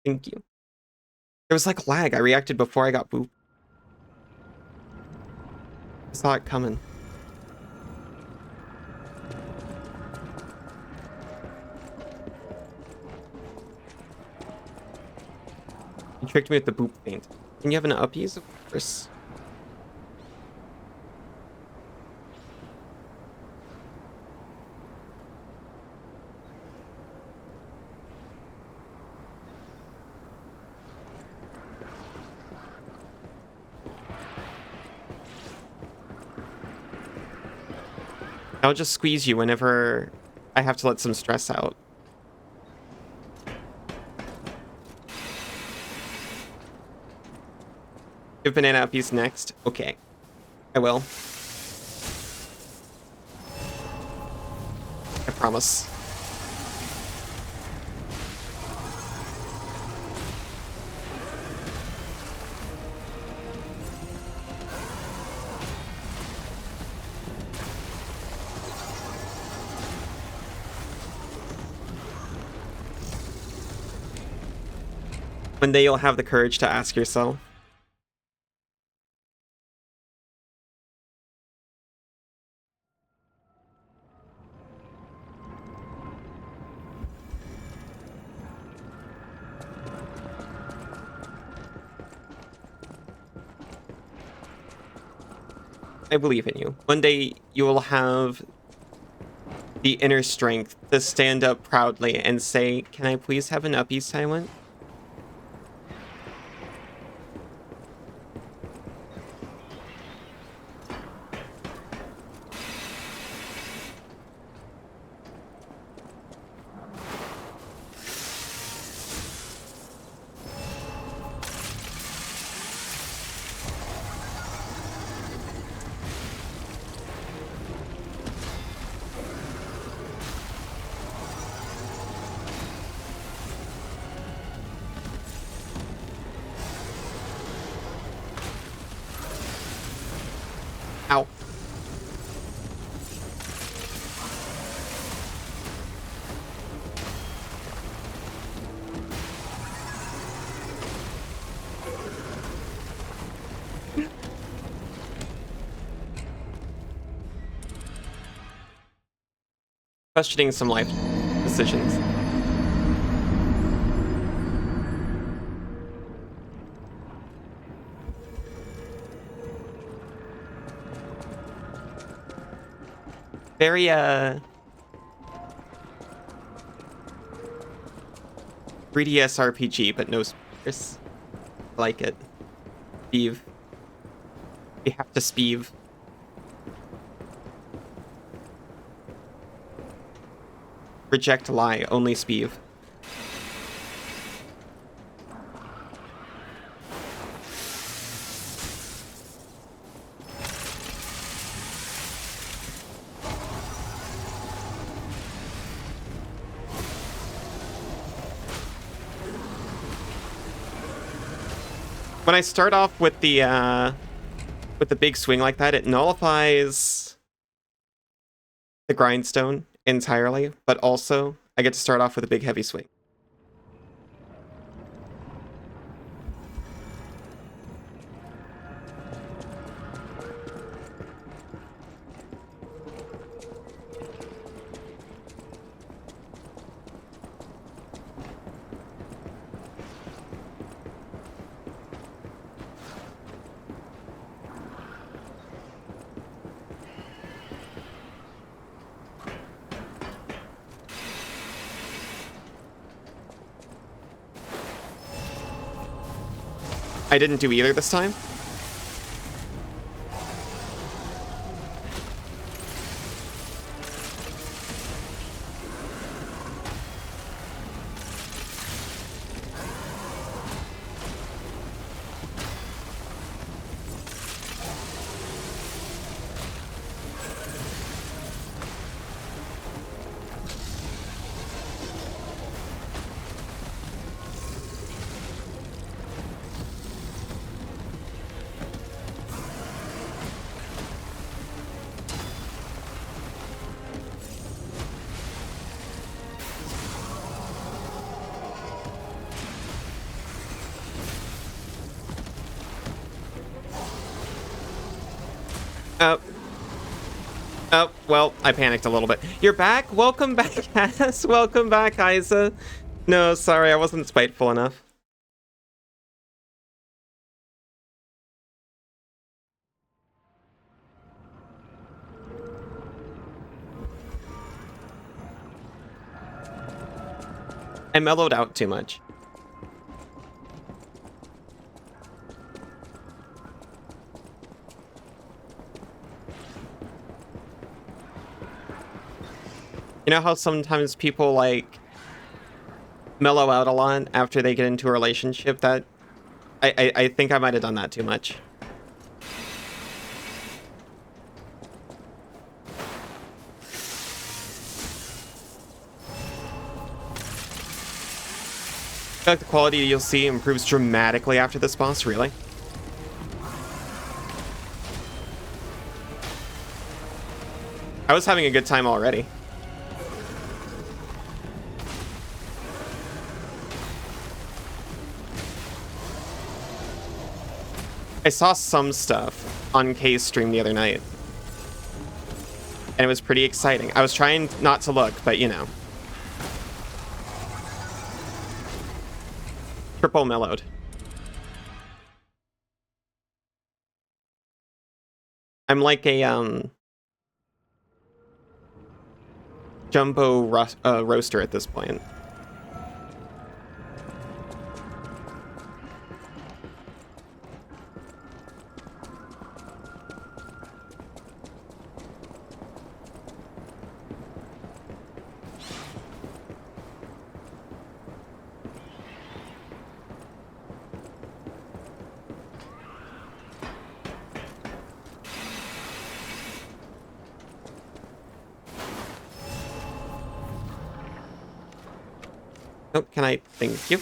Thank you. There was like lag. I reacted before I got booped. I saw it coming. You tricked me with the boop paint. Can you have an uppies? Of course. I'll just squeeze you whenever I have to let some stress out. Give banana uppies next. Okay. I will. I promise. One day you'll have the courage to ask yourself. I believe in you. One day you will have the inner strength to stand up proudly and say, "Can I please have an uppies silent?" Ow. Questioning some life decisions. Very 3DS RPG, but no speakers. I like it. Speeve. We have to speeve. Reject lie, only speeve. When I start off with the big swing like that, it nullifies the grindstone entirely, but also I get to start off with a big heavy swing. I didn't do either this time. Oh, well, I panicked a little bit. You're back? Welcome back, Cass. Welcome back, Isa. No, sorry, I wasn't spiteful enough. I mellowed out too much. You know how sometimes people, like, mellow out a lot after they get into a relationship? That I think I might have done that too much. I feel like the quality you'll see improves dramatically after this boss, really. I was having a good time already. I saw some stuff on Kay's stream the other night, and it was pretty exciting. I was trying not to look, but you know. Triple mellowed. I'm like a jumbo roaster at this point. Oh, can I? Thank you.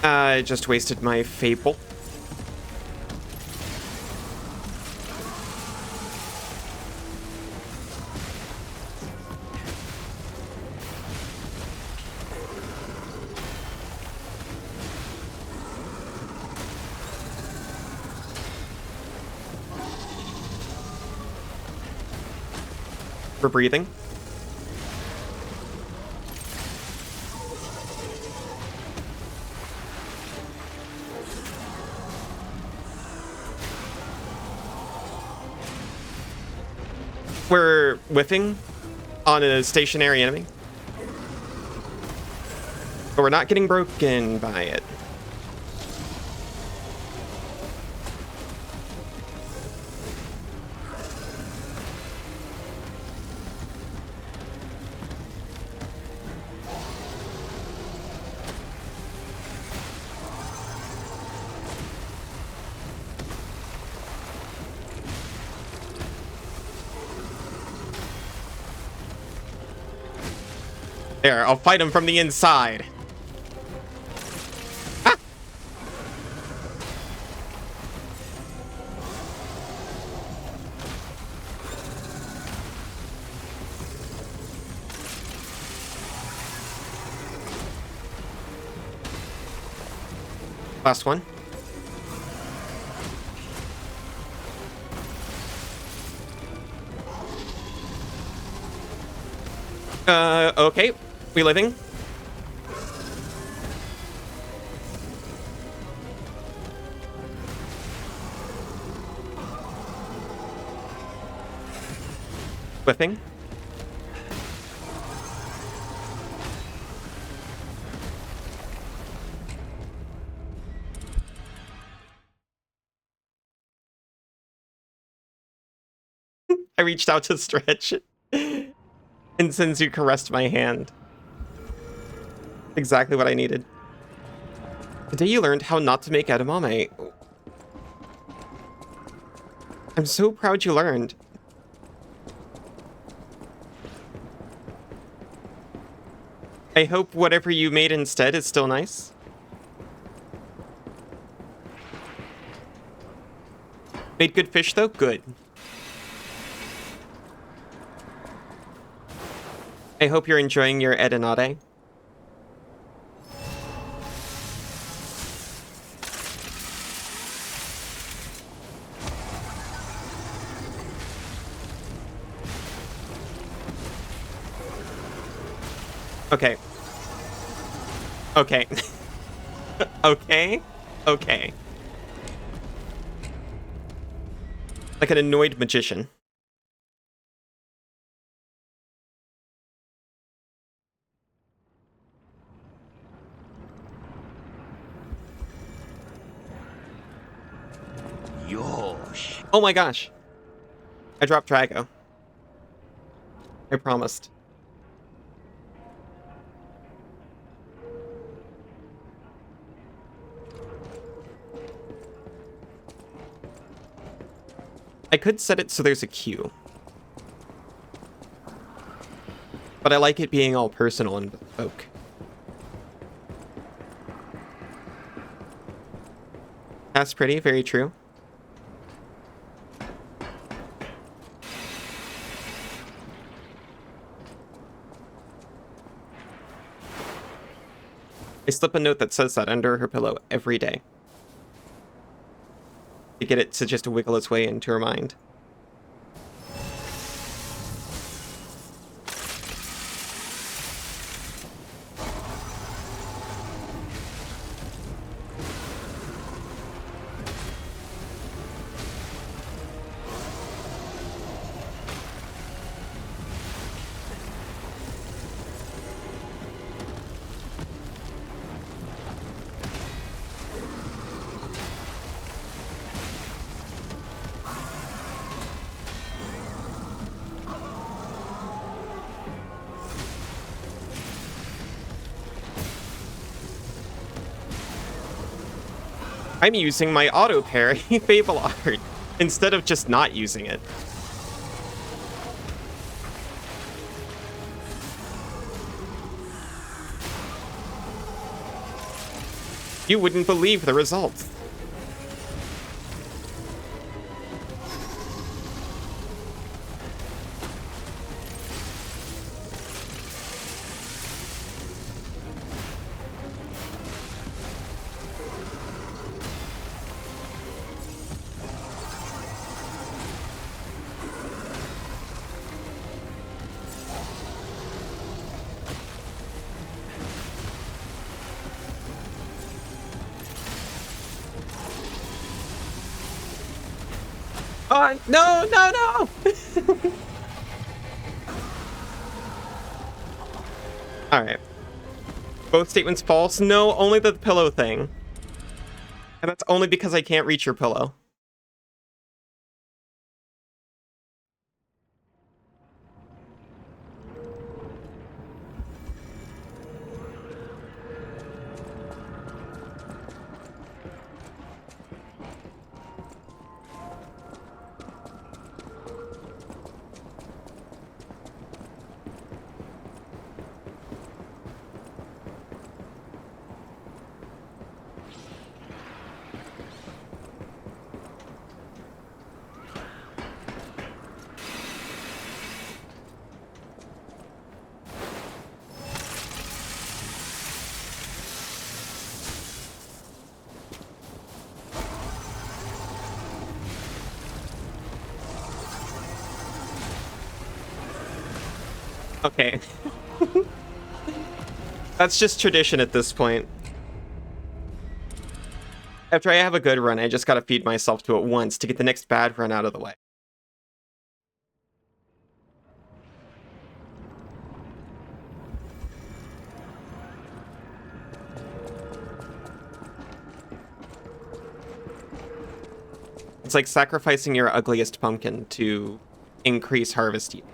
I just wasted my Fable. for breathing. We're whiffing on a stationary enemy, but we're not getting broken by it. There, I'll fight him from the inside. Ah! Last one. Okay. We living? Whiffing? I reached out to stretch, and Senzu caressed my hand. Exactly what I needed. Today you learned how not to make edamame. I'm so proud you learned. I hope whatever you made instead is still nice. Made good fish though? Good. I hope you're enjoying your edinade. Okay. Okay. Okay. Okay. Like an annoyed magician. Yosh. Oh my gosh. I dropped Drago. I promised. I could set it so there's a queue. But I like it being all personal and bespoke. That's pretty, very true. I slip a note that says that under her pillow every day. To get it to just wiggle its way into her mind. I'm using my auto parry Fable Art instead of just not using it. You wouldn't believe the results. on. No, no, no. All right. Both statements false. No, only the pillow thing. And that's only because I can't reach your pillow. Okay. That's just tradition at this point. After I have a good run, I just gotta feed myself to it once to get the next bad run out of the way. It's like sacrificing your ugliest pumpkin to increase harvest yield.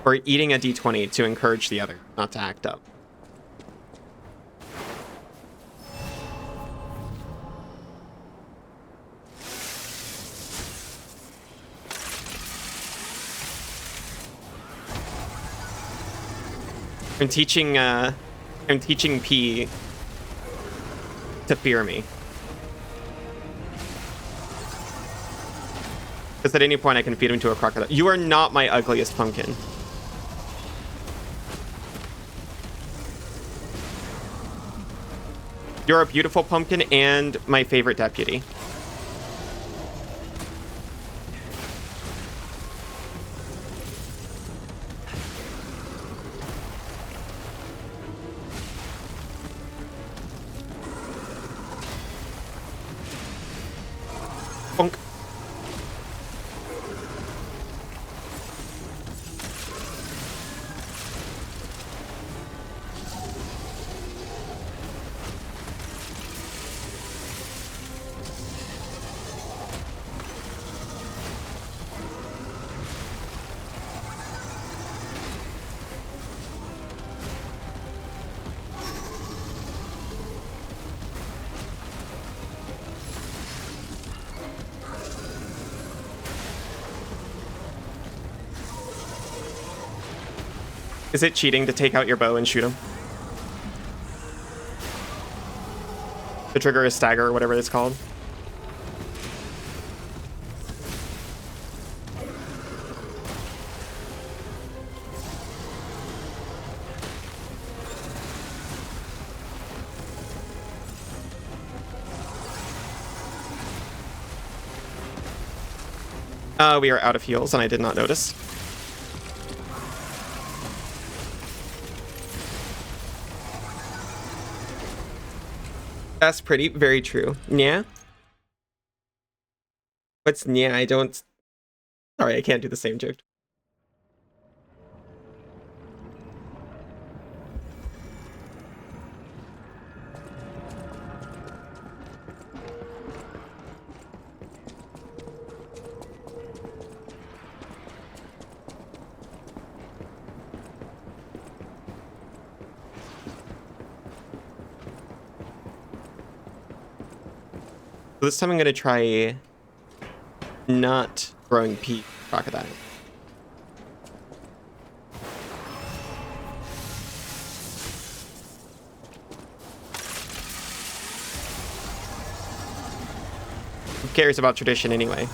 Or eating a d20 to encourage the other not to act up. I'm teaching P to fear me. Because at any point I can feed him to a crocodile. You are not my ugliest pumpkin. You're a beautiful pumpkin and my favorite deputy. Bonk. Is it cheating to take out your bow and shoot him? To trigger a stagger or whatever it's called? We are out of heals and I did not notice. That's pretty. Very true. Yeah? What's yeah? I don't... Sorry, I can't do the same joke. This time I'm gonna try not throwing P crocodile. Who cares about tradition anyway?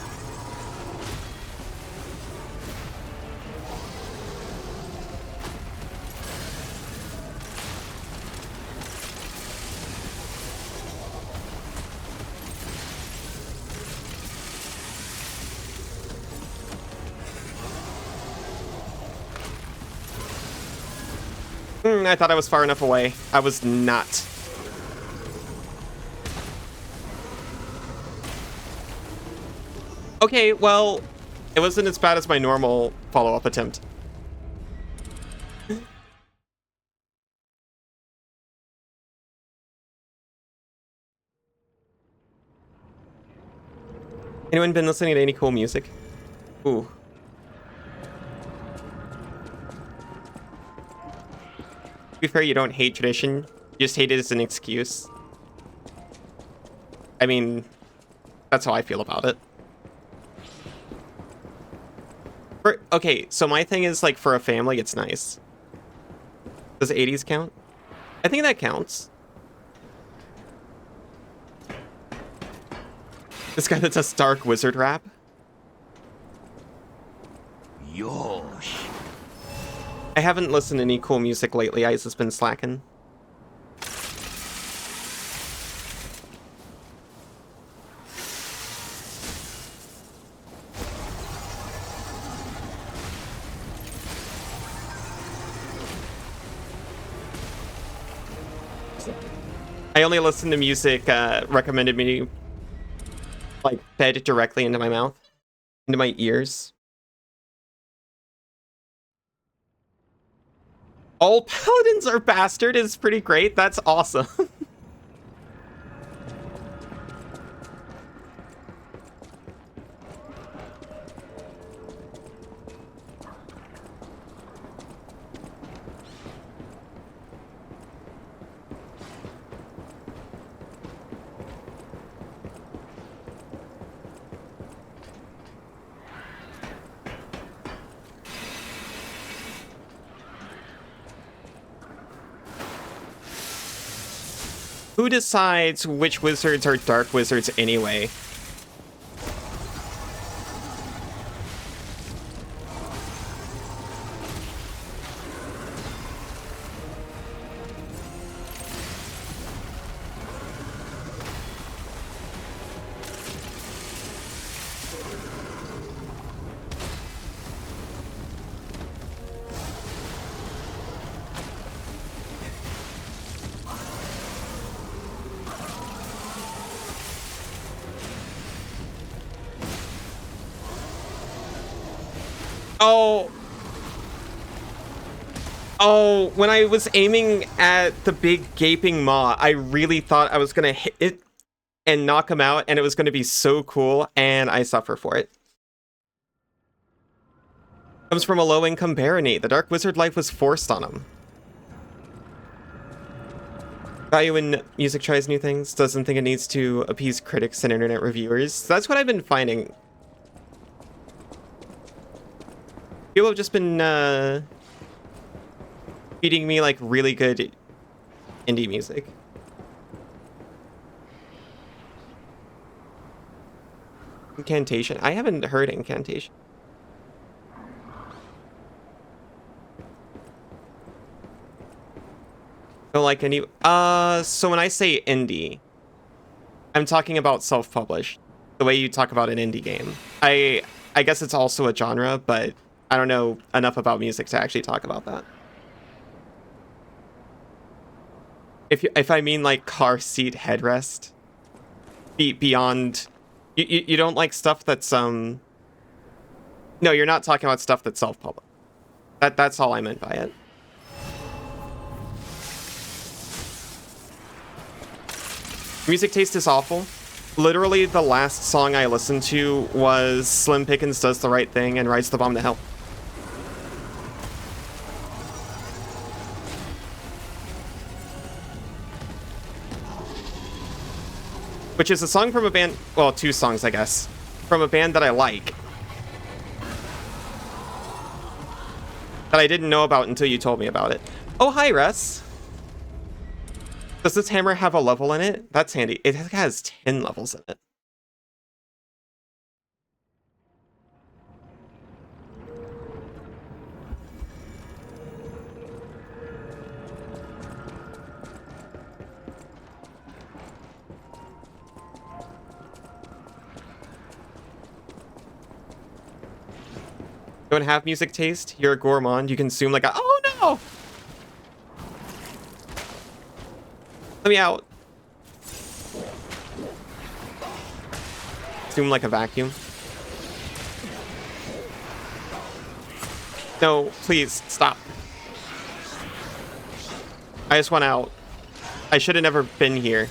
I thought I was far enough away. I was not. Okay, well, it wasn't as bad as my normal follow-up attempt. Anyone been listening to any cool music? Ooh. To be fair, you don't hate tradition. You just hate it as an excuse. I mean, that's how I feel about it. Okay, so my thing is, like, for a family, it's nice. Does 80s count? I think that counts. This guy that does dark wizard rap. Yosh. I haven't listened to any cool music lately. Ice has been slacking. I only listen to music recommended me, like, fed directly into my mouth, into my ears. All paladins are bastard is pretty great. That's awesome. Who decides which wizards are dark wizards anyway? Oh, when I was aiming at the big gaping maw, I really thought I was gonna hit it and knock him out, and it was gonna be so cool, and I suffer for it. Comes from a low-income baronet. The dark wizard life was forced on him. Value when music tries new things, doesn't think it needs to appease critics and internet reviewers. That's what I've been finding. People have just been feeding me, like, really good indie music. Incantation? I haven't heard Incantation. Don't like any... so when I say indie, I'm talking about self-published. The way you talk about an indie game. I guess it's also a genre, but I don't know enough about music to actually talk about that. If I mean, like, car seat headrest, beyond, you don't like stuff that's no, you're not talking about stuff that's self-published. That's all I meant by it. Music taste is awful. Literally, the last song I listened to was Slim Pickens Does the Right Thing and Rides the Bomb to Hell. Which is a song from a band, well, two songs, I guess, from a band that I like. That I didn't know about until you told me about it. Oh, hi, Russ. Does this hammer have a level in it? That's handy. It has 10 levels in it. Don't have music taste? You're a gourmand. You consume like a... Oh, no! Let me out. Zoom like a vacuum. No, please, stop. I just want out. I should have never been here.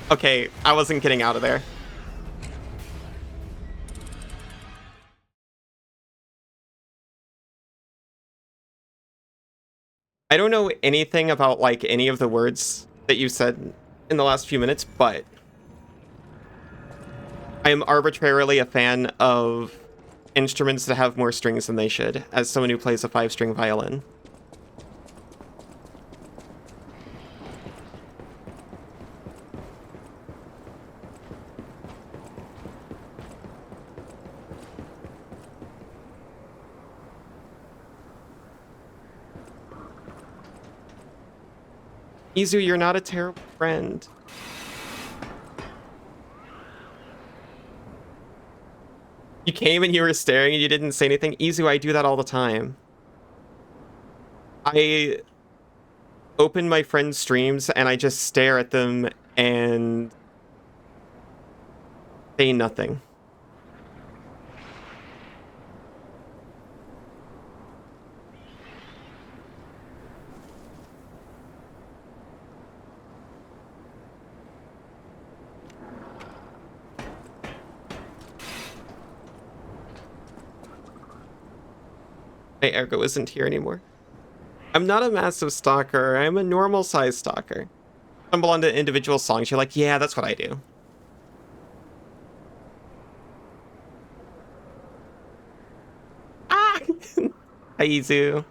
Okay, I wasn't getting out of there. I don't know anything about, like, any of the words that you said in the last few minutes, but I am arbitrarily a fan of instruments that have more strings than they should, as someone who plays a 5-string violin. Izu, you're not a terrible friend. You came and you were staring and you didn't say anything. Izu, I do that all the time. I open my friends' streams and I just stare at them and say nothing. My ergo isn't here anymore. I'm not a massive stalker. I'm a normal size stalker. Stumble onto individual songs. You're like, yeah, that's what I do. Ah! Hi, Izu.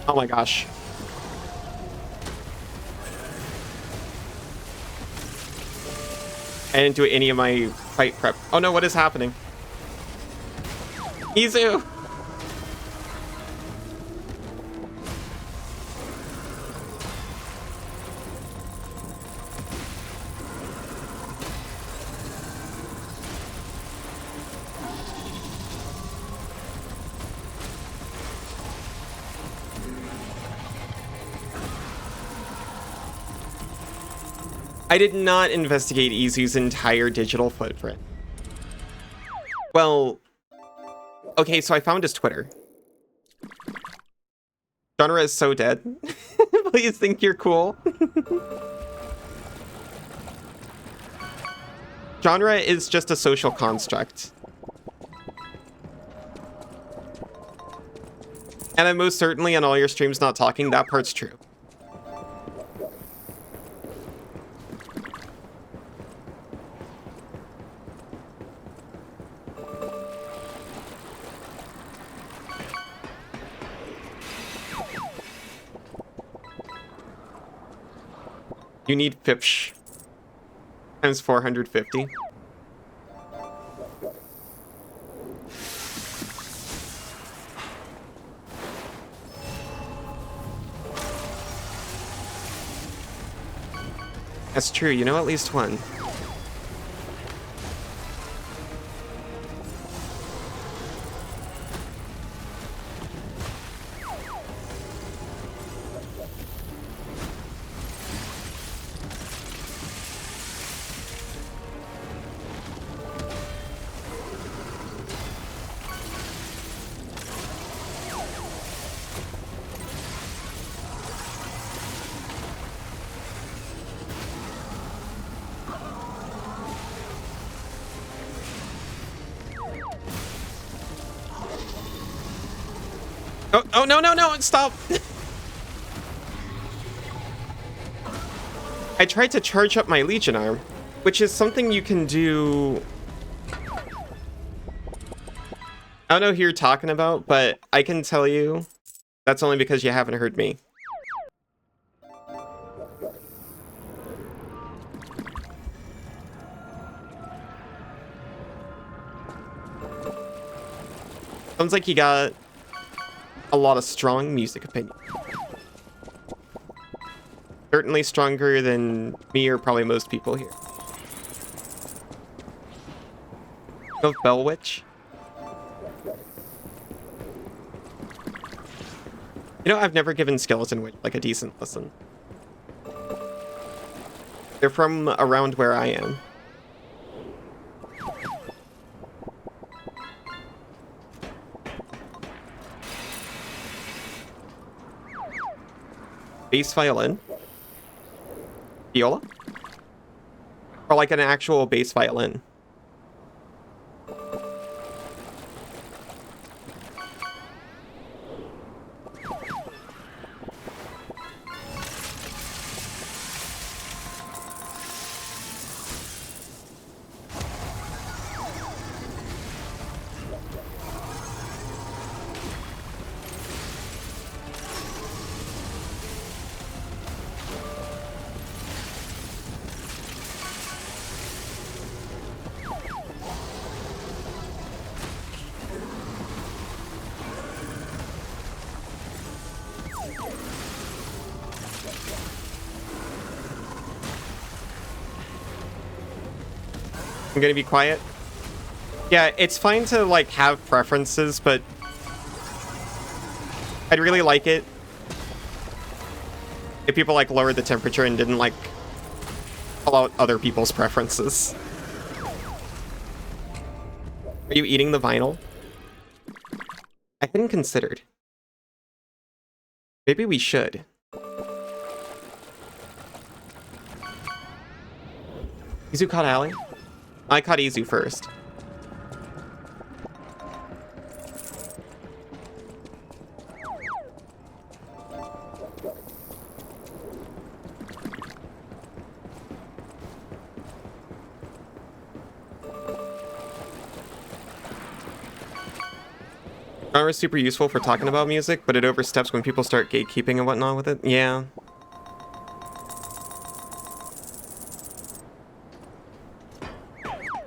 Oh my gosh. I didn't do any of my fight prep. Oh no, what is happening? Izu! I did not investigate Izu's entire digital footprint. Well, okay, so I found his Twitter. Genre is so dead. Please think you're cool. Genre is just a social construct. And I'm most certainly on all your streams not talking, that part's true. You need Fipsh times 450. That's true, you know at least one. Oh, no, no, no, stop! I tried to charge up my Legion arm, which is something you can do... I don't know who you're talking about, but I can tell you that's only because you haven't heard me. Sounds like you got a lot of strong music opinion. Certainly stronger than me or probably most people here. Of Bell Witch. You know, I've never given Skeleton Witch like a decent listen. They're from around where I am. Bass violin? Viola? Or like an actual bass violin? I'm gonna be quiet. Yeah, it's fine to, like, have preferences, but I'd really like it if people, like, lowered the temperature and didn't, like, call out other people's preferences. Are you eating the vinyl? I hadn't considered. Maybe we should. Izu caught Allie? I caught Izu first. Genre is super useful for talking about music, but it oversteps when people start gatekeeping and whatnot with it. Yeah.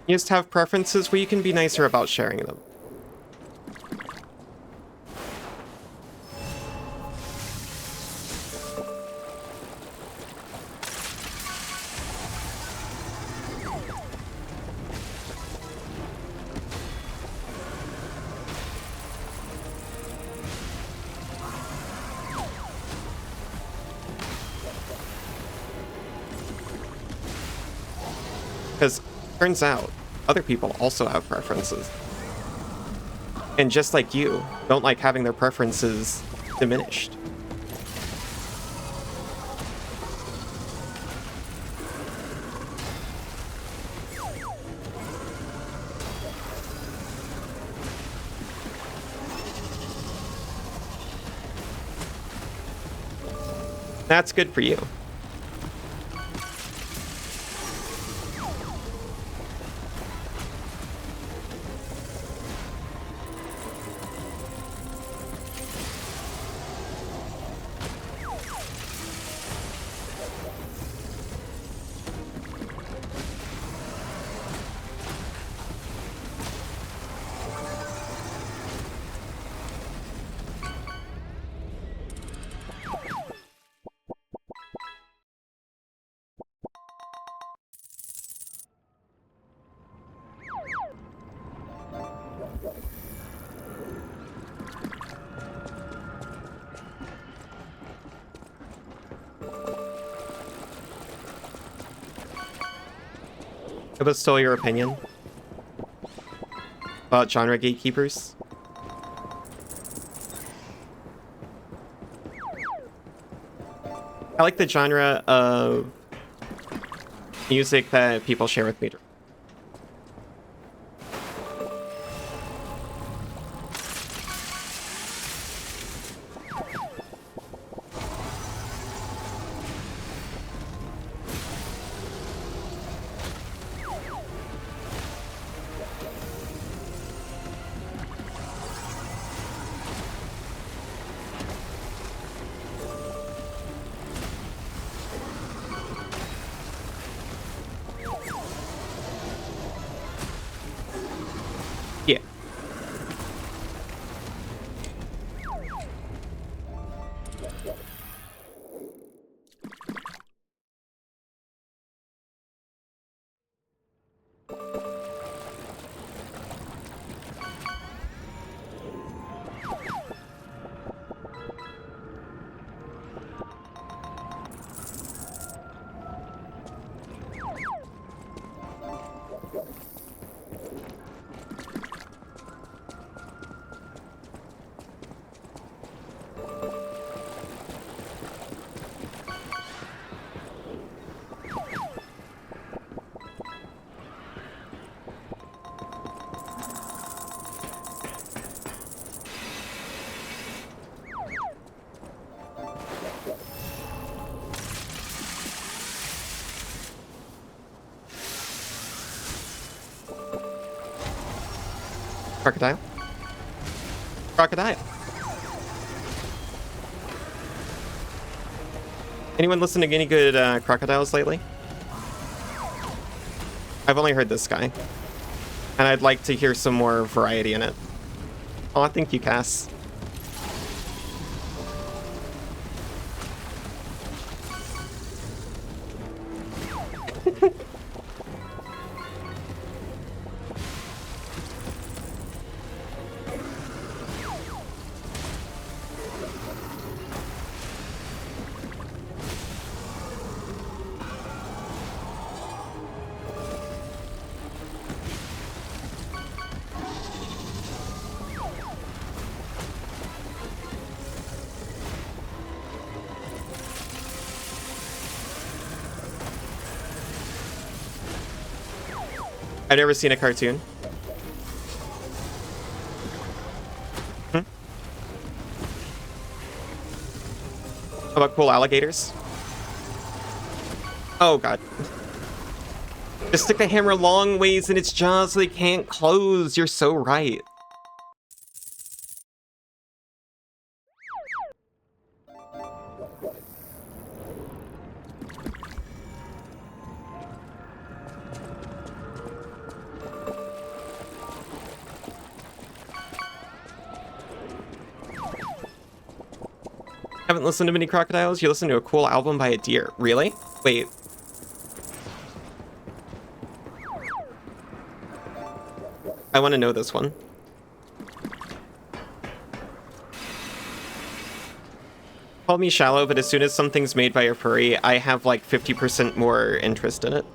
You just have preferences where you can be nicer about sharing them. Because turns out other people also have preferences. And just like you, don't like having their preferences diminished. That's good for you. But still your opinion about genre gatekeepers? I like the genre of music that people share with me. Crocodile. Crocodile. Anyone listening to any good crocodiles lately? I've only heard this guy. And I'd like to hear some more variety in it. Oh, thank you, Cass. I've never seen a cartoon. Hmm? How about cool alligators? Oh god. Just stick the hammer long ways in its jaw so they can't close. You're so right. Haven't listened to many crocodiles? You listen to a cool album by a deer. Really? Wait. I want to know this one. Call me shallow, but as soon as something's made by a furry, I have like 50% more interest in it.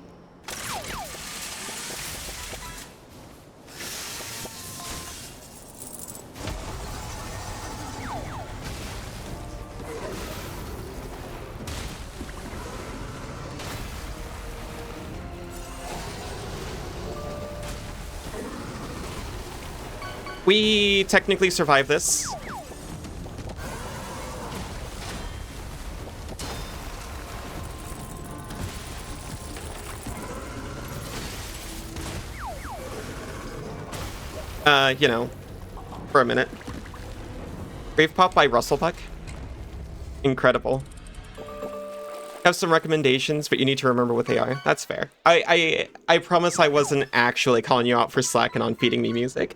We technically survived this. You know, for a minute. Grave Pop by Russellbuck. Incredible. Have some recommendations, but you need to remember what they are. That's fair. I promise I wasn't actually calling you out for slacking on feeding me music.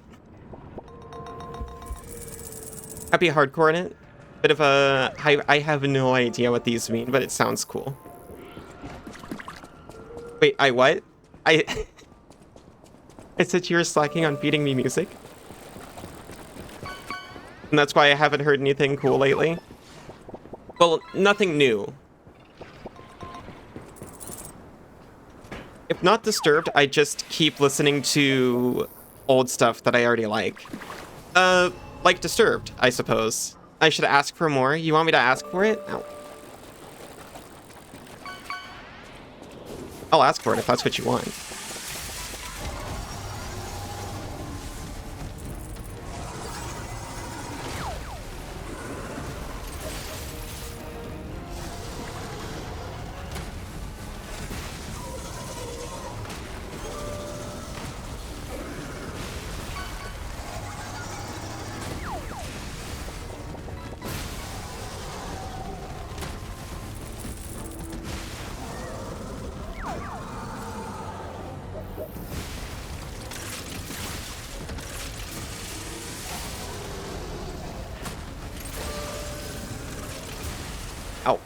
Happy hardcore in it. Bit of a... I have no idea what these mean, but it sounds cool. Wait, I what? I said you were slacking on feeding me music? And that's why I haven't heard anything cool lately? Well, nothing new. If not disturbed, I just keep listening to old stuff that I already like. Like Disturbed, I suppose. I should ask for more. You want me to ask for it? No. I'll ask for it if that's what you want. Ow.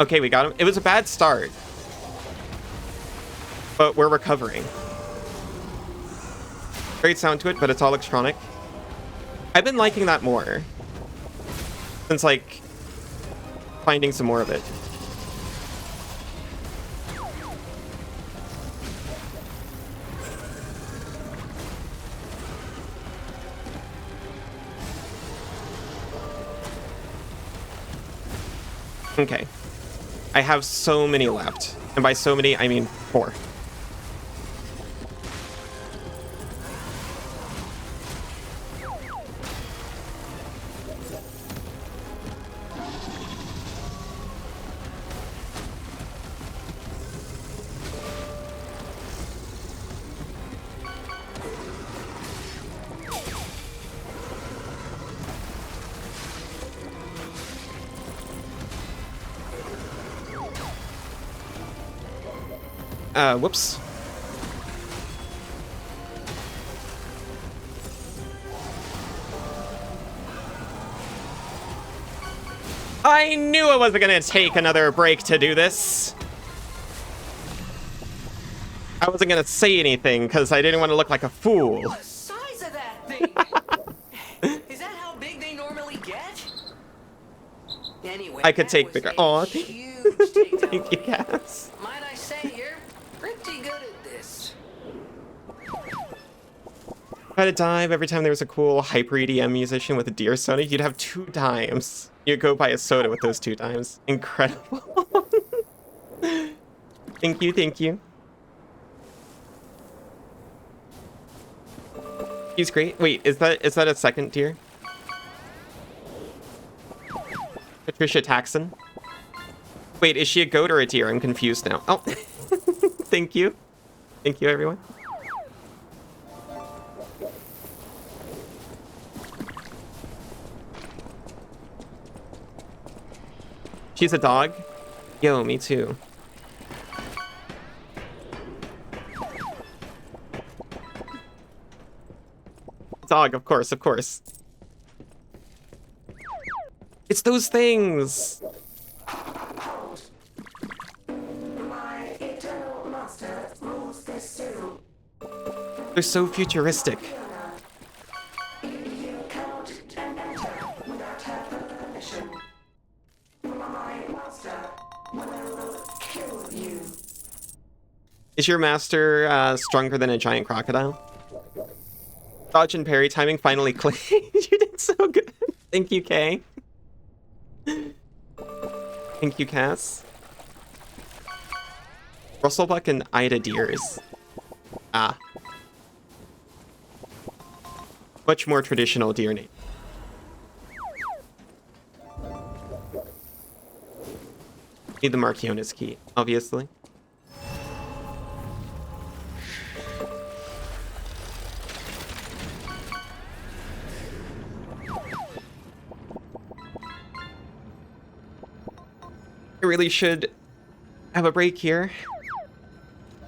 Okay, we got him. It was a bad start, but we're recovering. Great sound to it, but it's all electronic. I've been liking that more since, like, finding some more of it. Okay. I have so many left. And by so many, I mean 4. Whoops. I knew I wasn't gonna take another break to do this. I wasn't gonna say anything because I didn't want to look like a fool. The size of that thing! Is that how big they normally get? Anyway, I could that take was bigger. a Aw, huge takedown. thank you, Cass. Might I say, you're pretty good at this. If I had a dive every time there was a cool hyper EDM musician with a deer soda, you'd have 2 dimes. You'd go buy a soda with those 2 dimes. Incredible. Thank you, thank you. He's great. Wait, is that a second tier? Patricia Taxon? Wait, is she a goat or a deer? I'm confused now. Oh, thank you. Thank you, everyone. She's a dog? Yo, me too. Dog, of course, of course. It's those things! My eternal master rules this zoo. They're so futuristic. You cannot enter without her permission. My master will kill you. Is your master stronger than a giant crocodile? Dodge and parry timing finally clicked. You did so good. Thank you, Kay. Thank you, Cass. Russellbuck and Ida Deers. Ah. Much more traditional deer name. Need the Marchionus key, obviously. I really should have a break here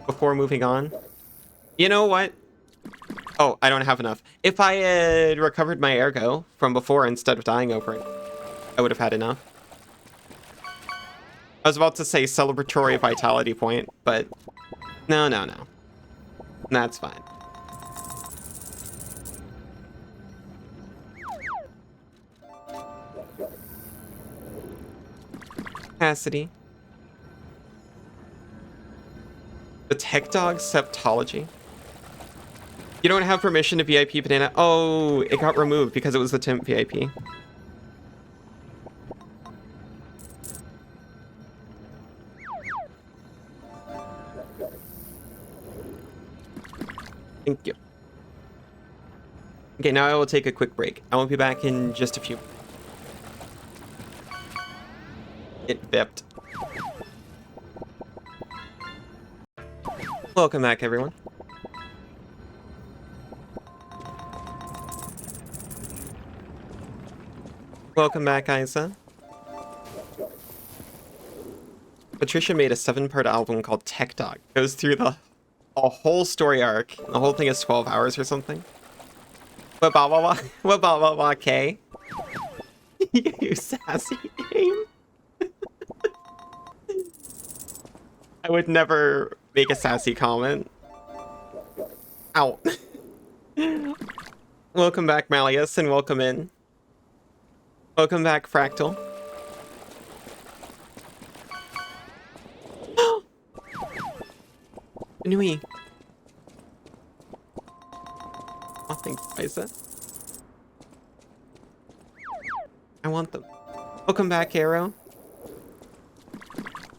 before moving on. You know what? Oh, I don't have enough. If I had recovered my ergo from before instead of dying over it, I would have had enough. I was about to say celebratory vitality point, but no. That's fine. Capacity. The Tech Dog Septology. You don't have permission to VIP banana. Oh, it got removed because it was the temp VIP. Thank you. Okay, now I will take a quick break. I will be back in just a few. It bipped. Welcome back, everyone. Welcome back, Isa. Patricia made a 7-part album called Tech Dog. Goes through a whole story arc. The whole thing is 12 hours or something. What ba ba ba? What ba ba ba? K. You sassy game. I would never make a sassy comment. Ow. Welcome back, Malleus, and welcome in. Welcome back, Fractal. Nui. Oh, thanks, Isa. I want them. Welcome back, Arrow.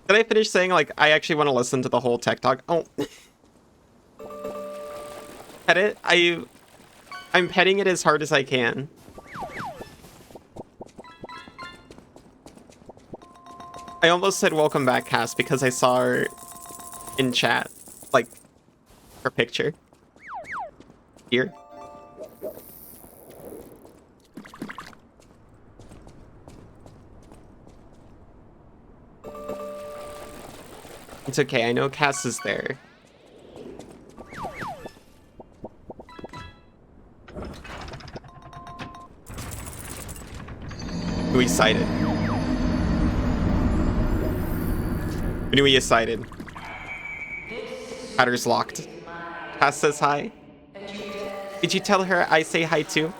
Did I finish saying, like, I actually want to listen to the whole Tech Talk? Oh. Pet it? I'm petting it as hard as I can. I almost said welcome back, Cass, because I saw her in chat. Like, her picture. Here. It's okay, I know Cass is there. Who we sighted? Who we sighted? Patter's locked. Cass says hi. Did you tell her I say hi too?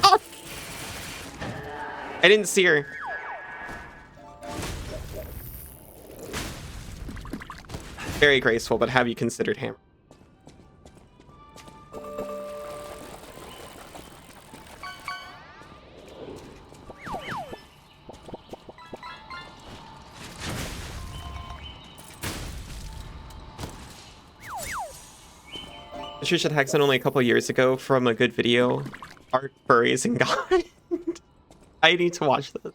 Oh! I didn't see her. Very graceful, but have you considered hammer? Patricia Hexon only a couple years ago from a good video. Art furries and God. I need to watch this.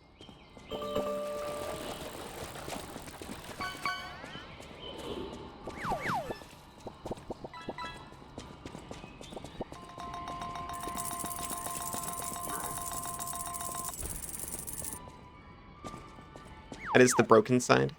That is the broken side.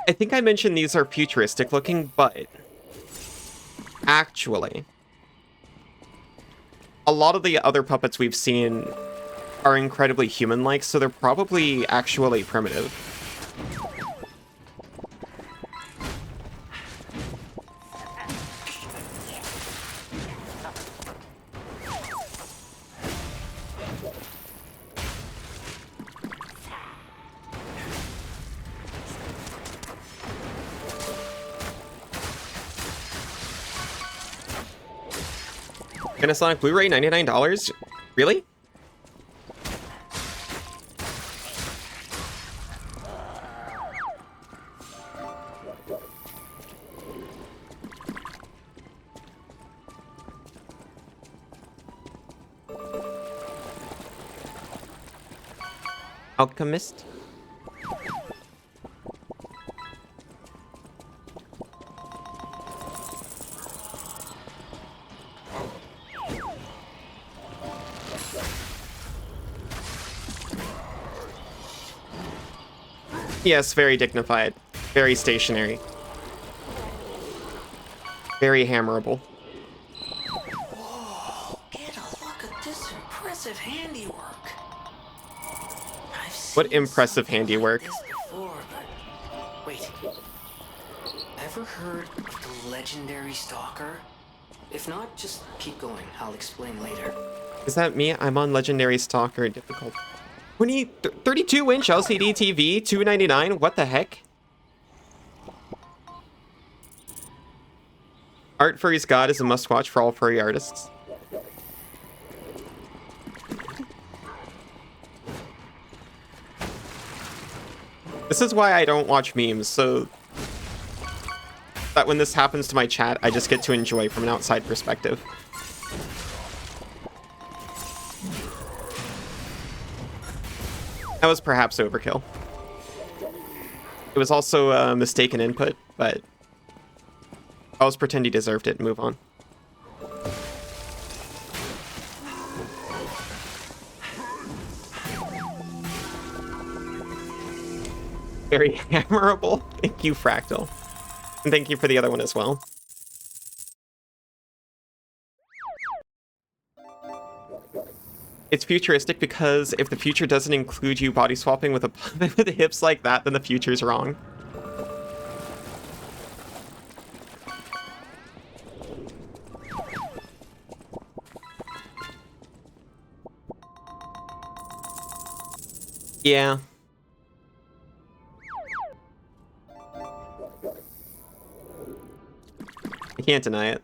I think I mentioned these are futuristic looking, but actually, a lot of the other puppets we've seen are incredibly human-like, so they're probably actually primitive. Panasonic Blu-ray, $99? Really? Alchemist? Yes, very dignified. Very stationary. Very hammerable. Whoa, get a look at this impressive handiwork. What impressive handiwork. Like this before, but wait. Ever heard of the legendary stalker? If not, just keep going. I'll explain later. Is that me? I'm on Legendary Stalker difficult. 32-inch LCD TV, $299. What the heck? Art Furry's God is a must-watch for all furry artists. This is why I don't watch memes, so that when this happens to my chat, I just get to enjoy from an outside perspective. That was perhaps overkill. It was also a mistaken input, but I'll just pretend he deserved it and move on. Very hammerable. Thank you, Fractal. And thank you for the other one as well. It's futuristic because if the future doesn't include you body swapping with a puppet with hips like that, then the future's wrong. Yeah. I can't deny it.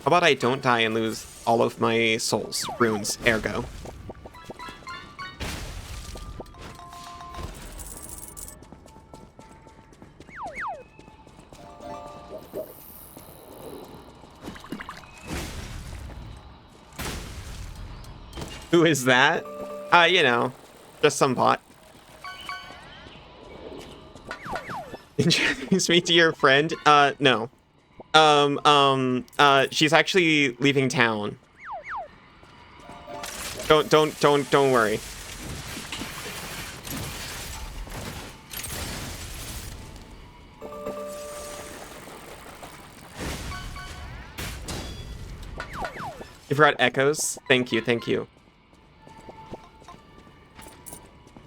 How about I don't die and lose all of my souls, runes, ergo? Who is that? You know, just some bot. Introduce me to your friend? No. She's actually leaving town. Don't worry. You forgot echoes? Thank you, thank you.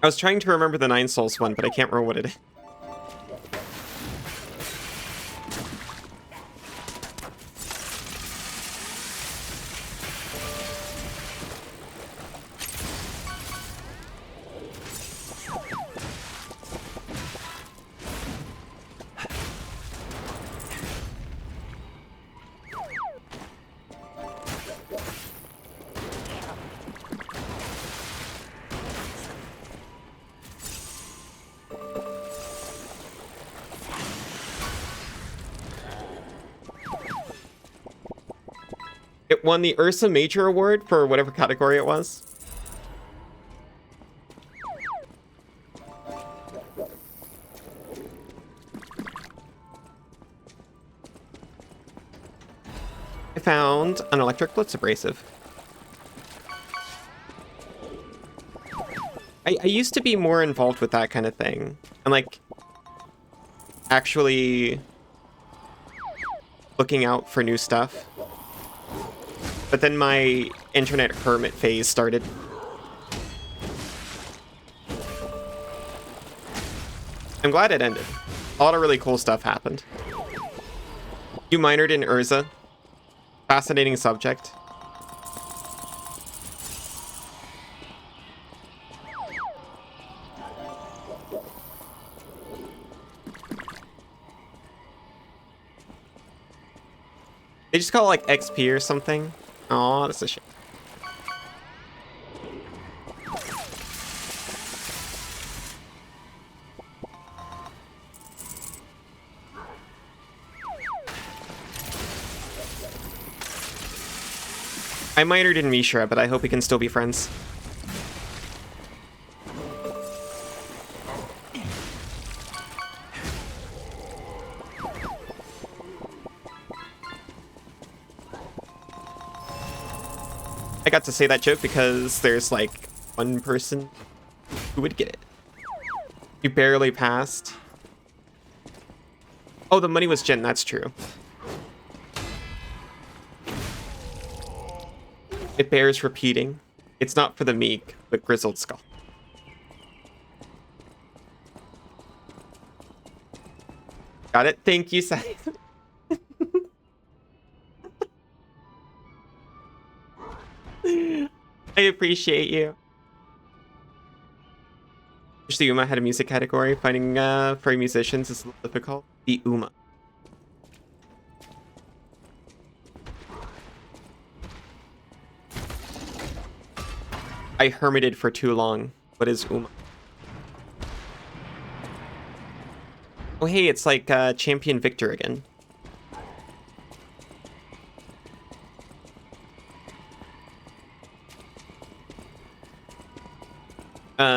I was trying to remember the Nine Souls one, but I can't remember what it is. It won the Ursa Major Award for whatever category it was. I found an electric blitz abrasive. I used to be more involved with that kind of thing. And like actually looking out for new stuff. But then my internet hermit phase started. I'm glad it ended. A lot of really cool stuff happened. You minored in Urza. Fascinating subject. They just call it like XP or something. Oh, that's a shame. I minored in Mishra, but I hope we can still be friends. I got to say that joke because there's like one person who would get it. You barely passed. Oh, the money was Jin, that's true. It bears repeating. It's not for the meek, but grizzled skull. Got it? Thank you, Sai. I appreciate you. Wish the Uma had a music category. Finding for musicians is a little difficult. The Uma. I hermited for too long. What is Uma? Oh hey, it's like Champion Victor again.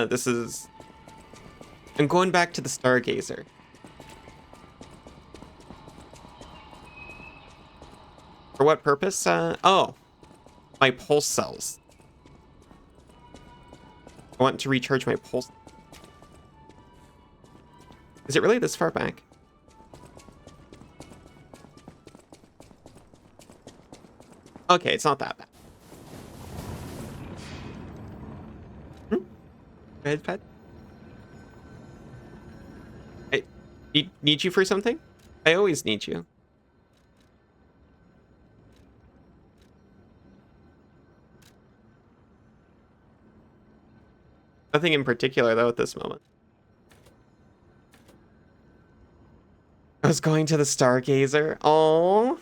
This is... I'm going back to the Stargazer. For what purpose? Oh. My pulse cells. I want to recharge my pulse. Is it really this far back? Okay, it's not that bad. Go ahead, pet. I need you for something? I always need you. Nothing in particular, though, at this moment. I was going to the Stargazer. Oh.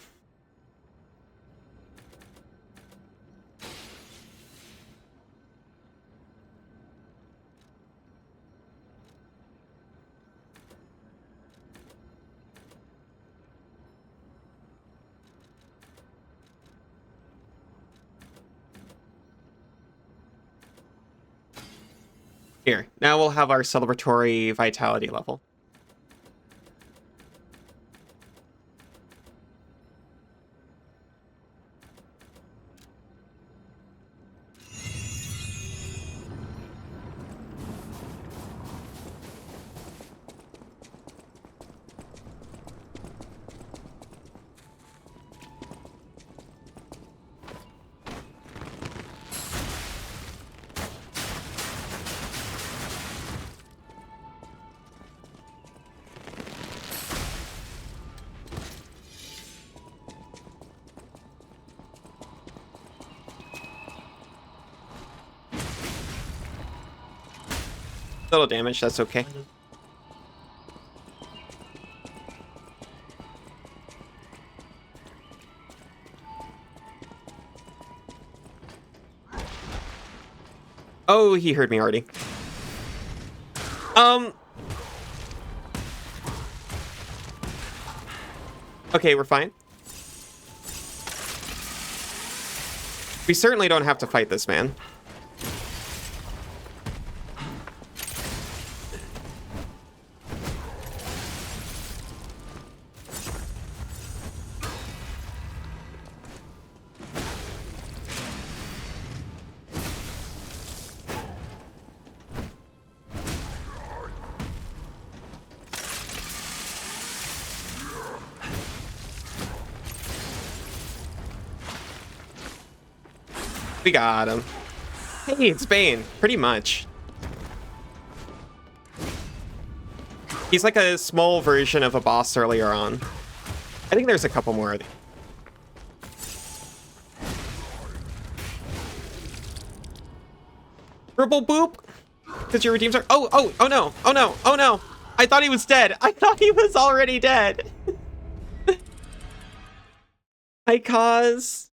Here, now we'll have our celebratory vitality level. Little damage, that's okay. Oh, he heard me already. Okay, we're fine. We certainly don't have to fight this man. We got him. Hey, it's Bane. Pretty much. He's like a small version of a boss earlier on. I think there's a couple more of these. Ribble boop! Because your redeems are... Oh no. Oh no. Oh no. I thought he was dead. I thought he was already dead. Hi, Kaz.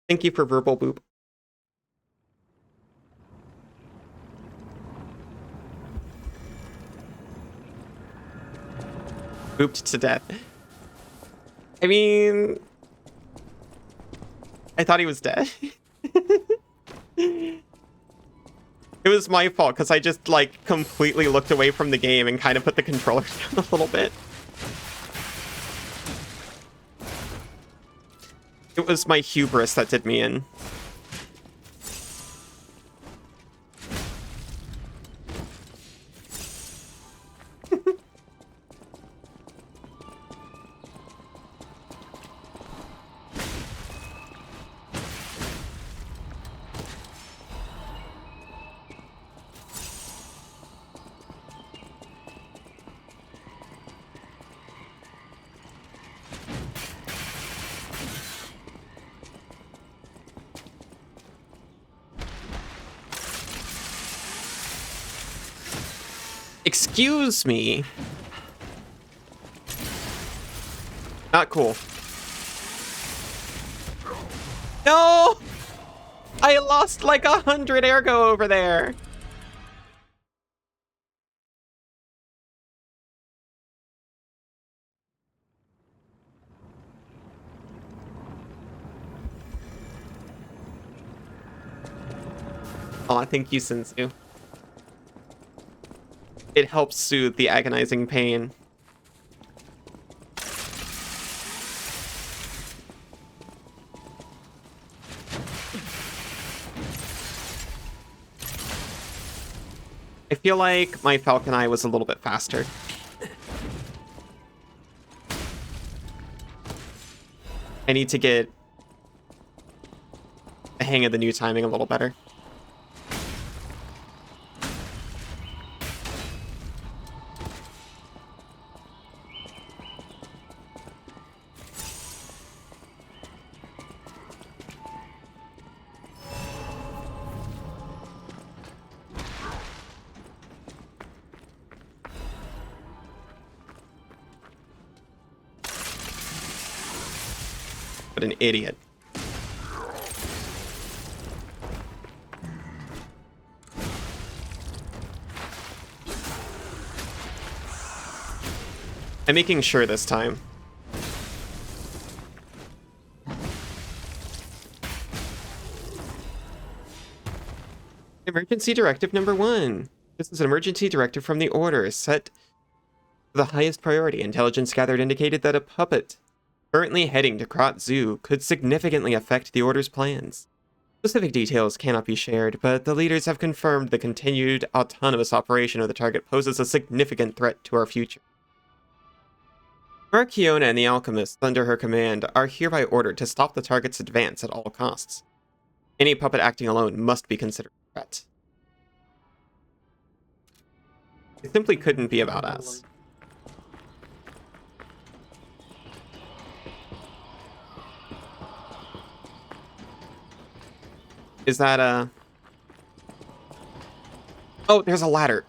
Thank you for verbal boop. Booped to death. I mean... I thought he was dead. It was my fault, because I just, like, completely looked away from the game and kind of put the controller down a little bit. It was my hubris that did me in. Excuse me. Not cool. No! I lost like 100 ergo over there. Aw, thank you, Senzu. It helps soothe the agonizing pain. I feel like my Falcon Eye was a little bit faster. I need to get the hang of the new timing a little better. What an idiot. I'm making sure this time. Emergency Directive number 1. This is an emergency directive from the Order, set to the highest priority. Intelligence gathered indicated that a puppet currently heading to Krat Zoo could significantly affect the Order's plans. Specific details cannot be shared, but the leaders have confirmed the continued autonomous operation of the target poses a significant threat to our future. Marchiona and the alchemists under her command are hereby ordered to stop the target's advance at all costs. Any puppet acting alone must be considered a threat. It simply couldn't be about us. Is that a... Oh, there's a ladder.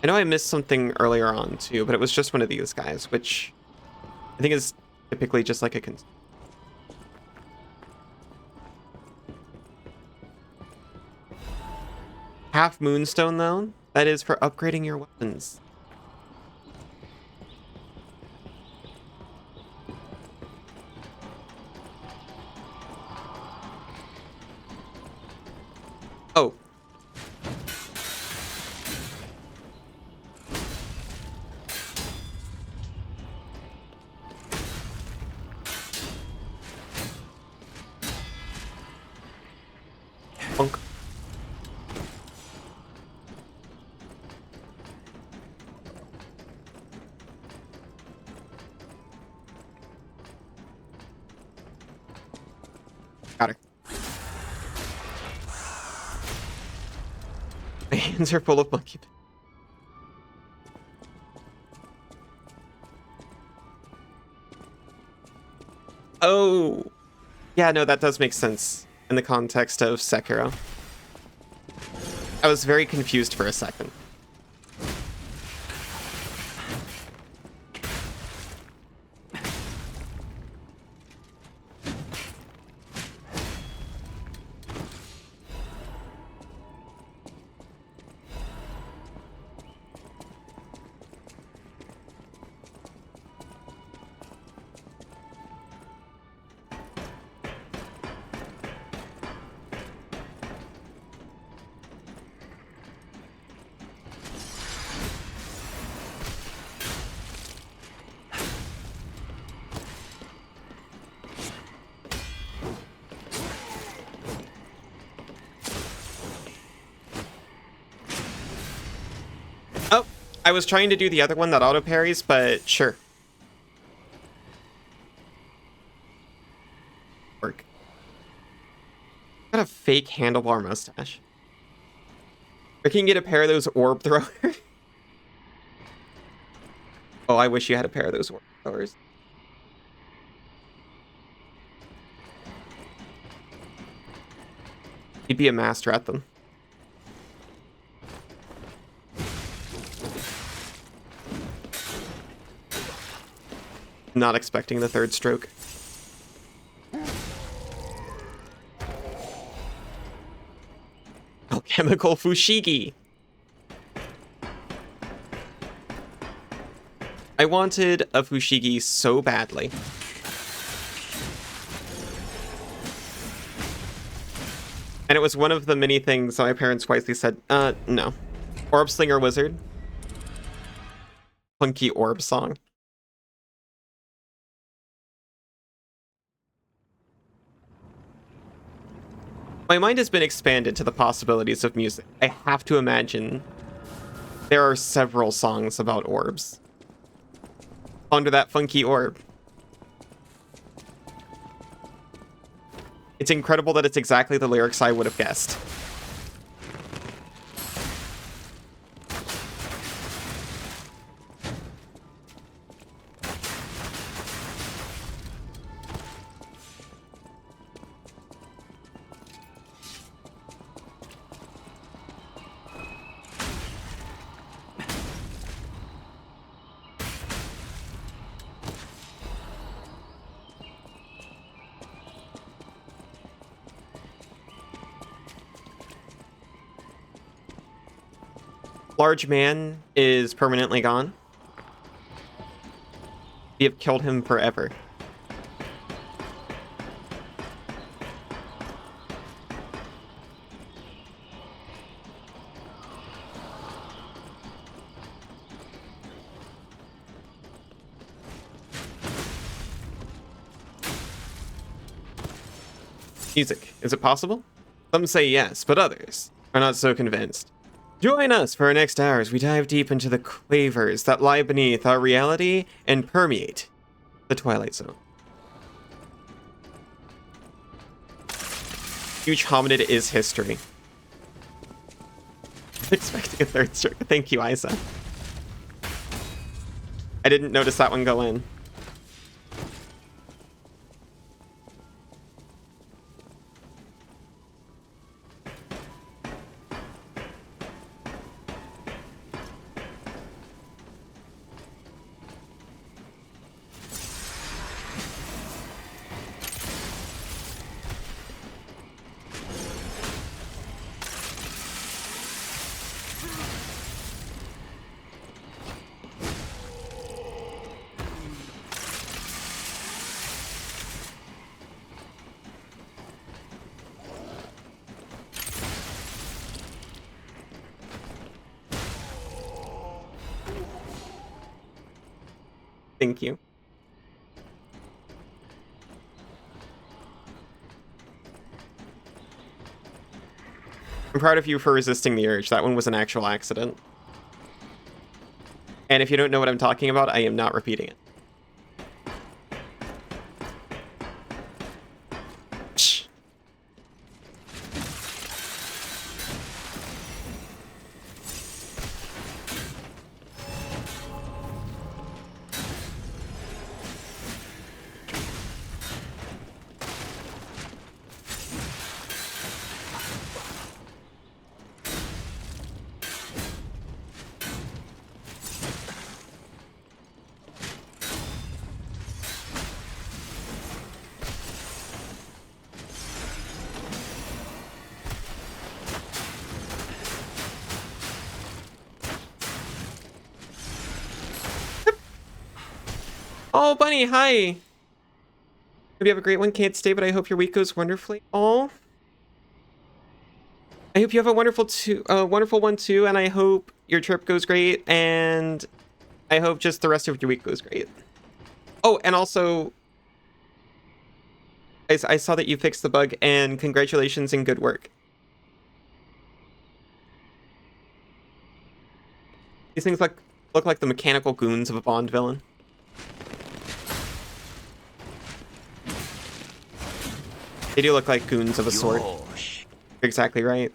I know I missed something earlier on too, but it was just one of these guys, which I think is typically just like a... Half moonstone though? That is for upgrading your weapons. Oh. Bonk. Got her. My hands are full of monkey. Oh. Yeah, no, that does make sense in the context of Sekiro. I was very confused for a second. Oh, I was trying to do the other one that auto parries, but sure. Work. Got a fake handlebar mustache. I can get a pair of those orb throwers. Oh, I wish you had a pair of those orb throwers. You'd be a master at them. Not expecting the third stroke. Alchemical Fushigi. I wanted a Fushigi so badly. And it was one of the many things my parents wisely said, no. Orb Slinger Wizard. Funky orb song. My mind has been expanded to the possibilities of music. I have to imagine there are several songs about orbs. Under that funky orb. It's incredible that it's exactly the lyrics I would have guessed. Large man is permanently gone. We have killed him forever. Music. Is it possible? Some say yes, but others are not so convinced. Join us for our next hour as we dive deep into the quavers that lie beneath our reality and permeate the Twilight Zone. Huge hominid is history. Expecting a third stroke. Thank you, Isa. I didn't notice that one go in. Thank you. I'm proud of you for resisting the urge. That one was an actual accident. And if you don't know what I'm talking about, I am not repeating it. Shh. Oh, Bunny, hi. Hope you have a great one. Can't stay, but I hope your week goes wonderfully. Oh. I hope you have a wonderful one too, and I hope your trip goes great, and I hope just the rest of your week goes great. Oh, and also, I saw that you fixed the bug, and congratulations and good work. These things look like the mechanical goons of a Bond villain. They do look like goons of a sort. You're exactly right.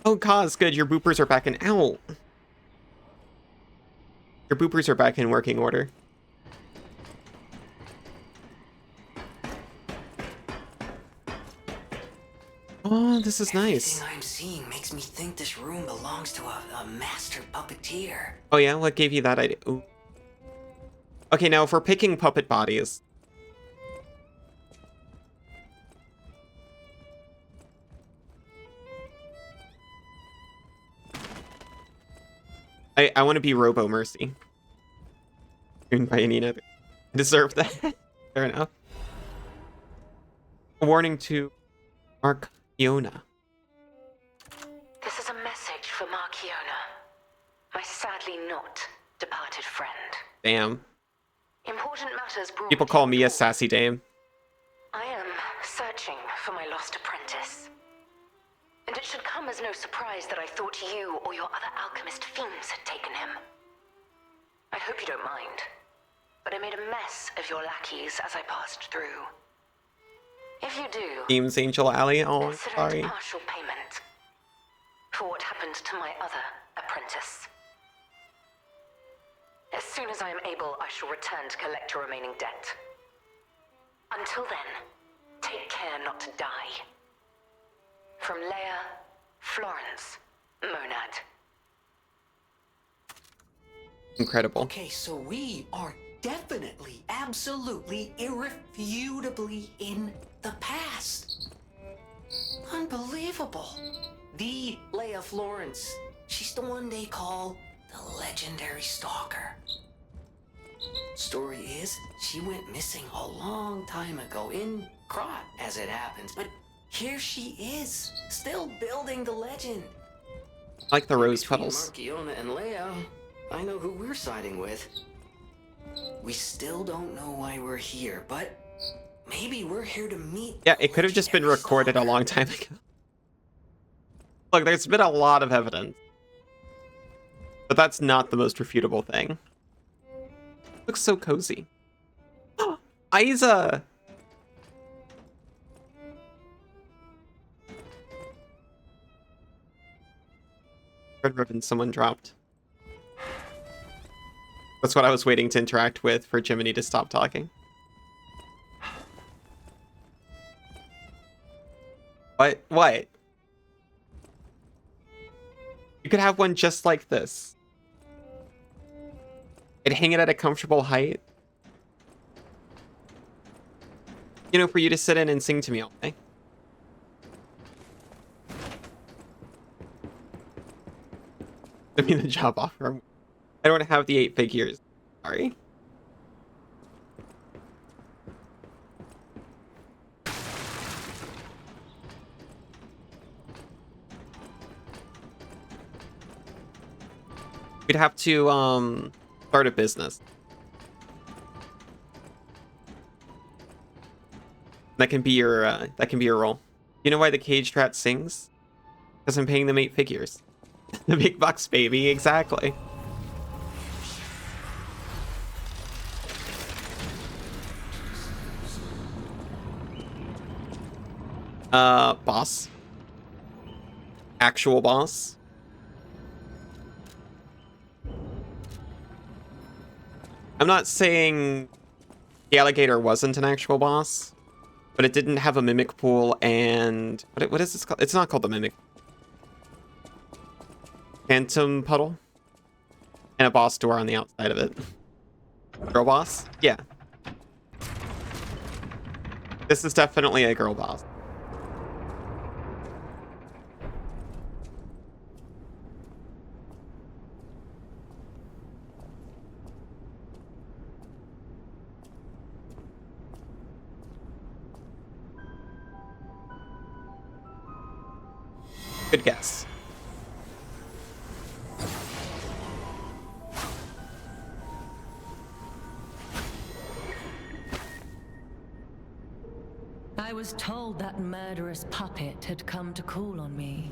Oh, Kaz, good. Your boopers are back in. Ow! Your boopers are back in working order. Oh, this is nice. Everything I'm seeing makes me think this room belongs to a master puppeteer. Oh yeah, what gave you that idea? Ooh. Okay, now if we're picking puppet bodies, I want to be Robo Mercy. By any other. I deserve that. Fair enough. A warning to Markiona. This is a message for Markiona, my sadly not departed friend. Damn. Important matters brought People call me a sassy dame. I am searching for my lost apprentice. And it should come as no surprise that I thought you or your other alchemist fiends had taken him. I hope you don't mind, but I made a mess of your lackeys as I passed through. If you do, Teams Angel Alley. Oh, consider sorry. it partial payment for what happened to my other apprentice. As soon as I am able, I shall return to collect your remaining debt. Until then, take care not to die. From Leia, Florence, Monad. Incredible. Okay, so we are definitely, absolutely, irrefutably in the past. Unbelievable. The Leia Florence. She's the one they call the legendary stalker. Story is, she went missing a long time ago, in Krot, as it happens, but here she is, still building the legend. I like the rose Between petals. Markiona and Leia, I know who we're siding with. We still don't know why we're here, but maybe we're here to meet. Yeah, it could have just been legendary recorded a stalker. long time ago. Look, there's been a lot of evidence. But that's not the most refutable thing. Looks so cozy. Aiza! Red ribbon someone dropped. That's what I was waiting to interact with for Jiminy to stop talking. What? What? You could have one just like this. And hang it at a comfortable height. You know, for you to sit in and sing to me all day. Give me the job offer. I don't have the 8 figures. Sorry. We'd have to start a business. That can be your role. You know why the caged rat sings? Because I'm paying them 8 figures. The big bucks, baby, exactly. Boss. Actual boss. I'm not saying the alligator wasn't an actual boss, but it didn't have a mimic pool and... What is this called? It's not called the mimic. Phantom puddle? And a boss door on the outside of it. Girl boss? Yeah. This is definitely a girl boss. Good guess. I was told that murderous puppet had come to call on me.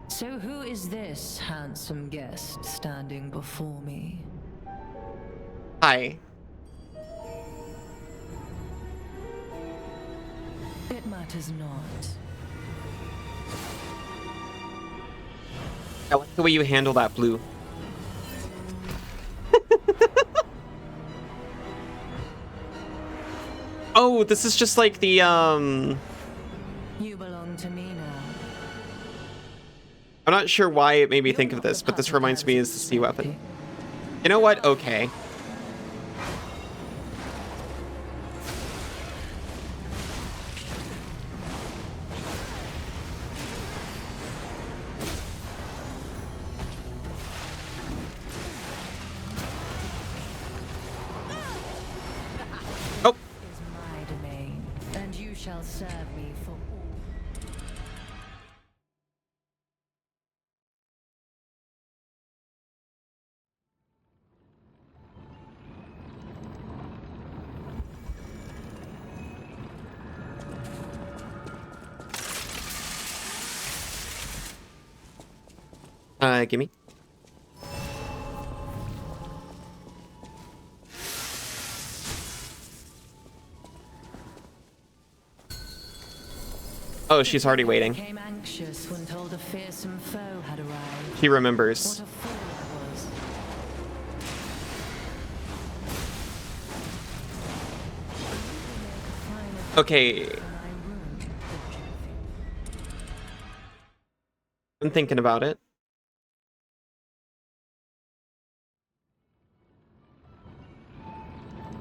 So who is this handsome guest standing before me? Hi. It matters not. I like the way you handle that blue. Oh, this is just like the, You belong to me now. I'm not sure why it made me think of this, but this reminds me of the sea weapon. You know what? Okay. Oh. Is my domain, and you shall serve me for all. Gimme. Oh, she's already waiting. Became anxious when told a fearsome foe had arrived. She remembers. What a fool I was. Okay, I'm thinking about it.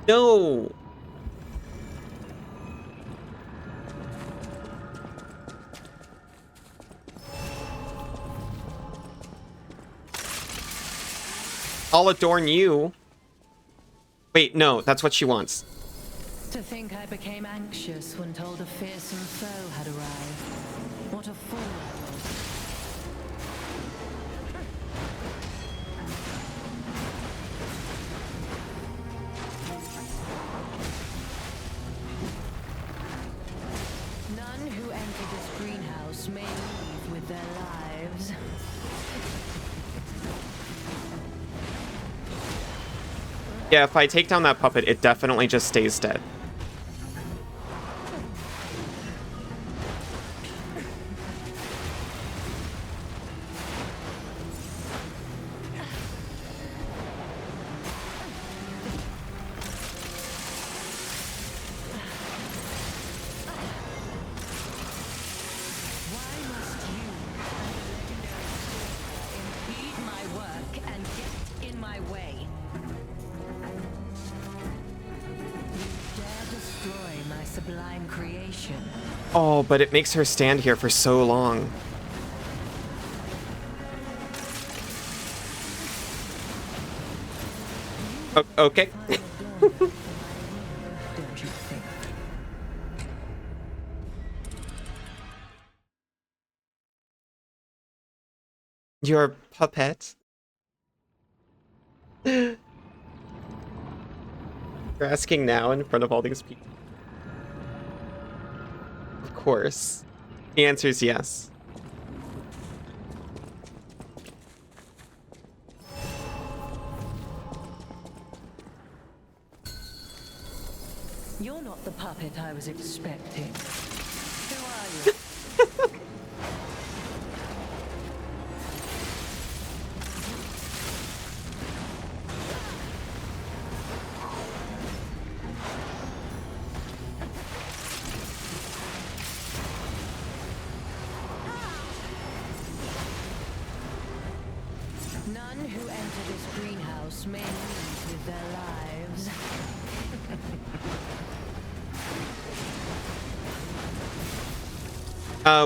No! I'll adorn you. Wait, no, that's what she wants. To think I became anxious when told a fearsome foe had arrived. What a fool I was. None who enter this greenhouse may leave with their lives. Yeah, if I take down that puppet, it definitely just stays dead. Why must you and the legendary stalker impede my work and get in my way? You dare destroy my sublime creation. Oh, but it makes her stand here for so long. Okay. Don't you think? Your puppet. You're asking now in front of all these people. Of course. The answer is yes. You're not the puppet I was expecting. Who are you? None who enter this greenhouse may leave with their lives.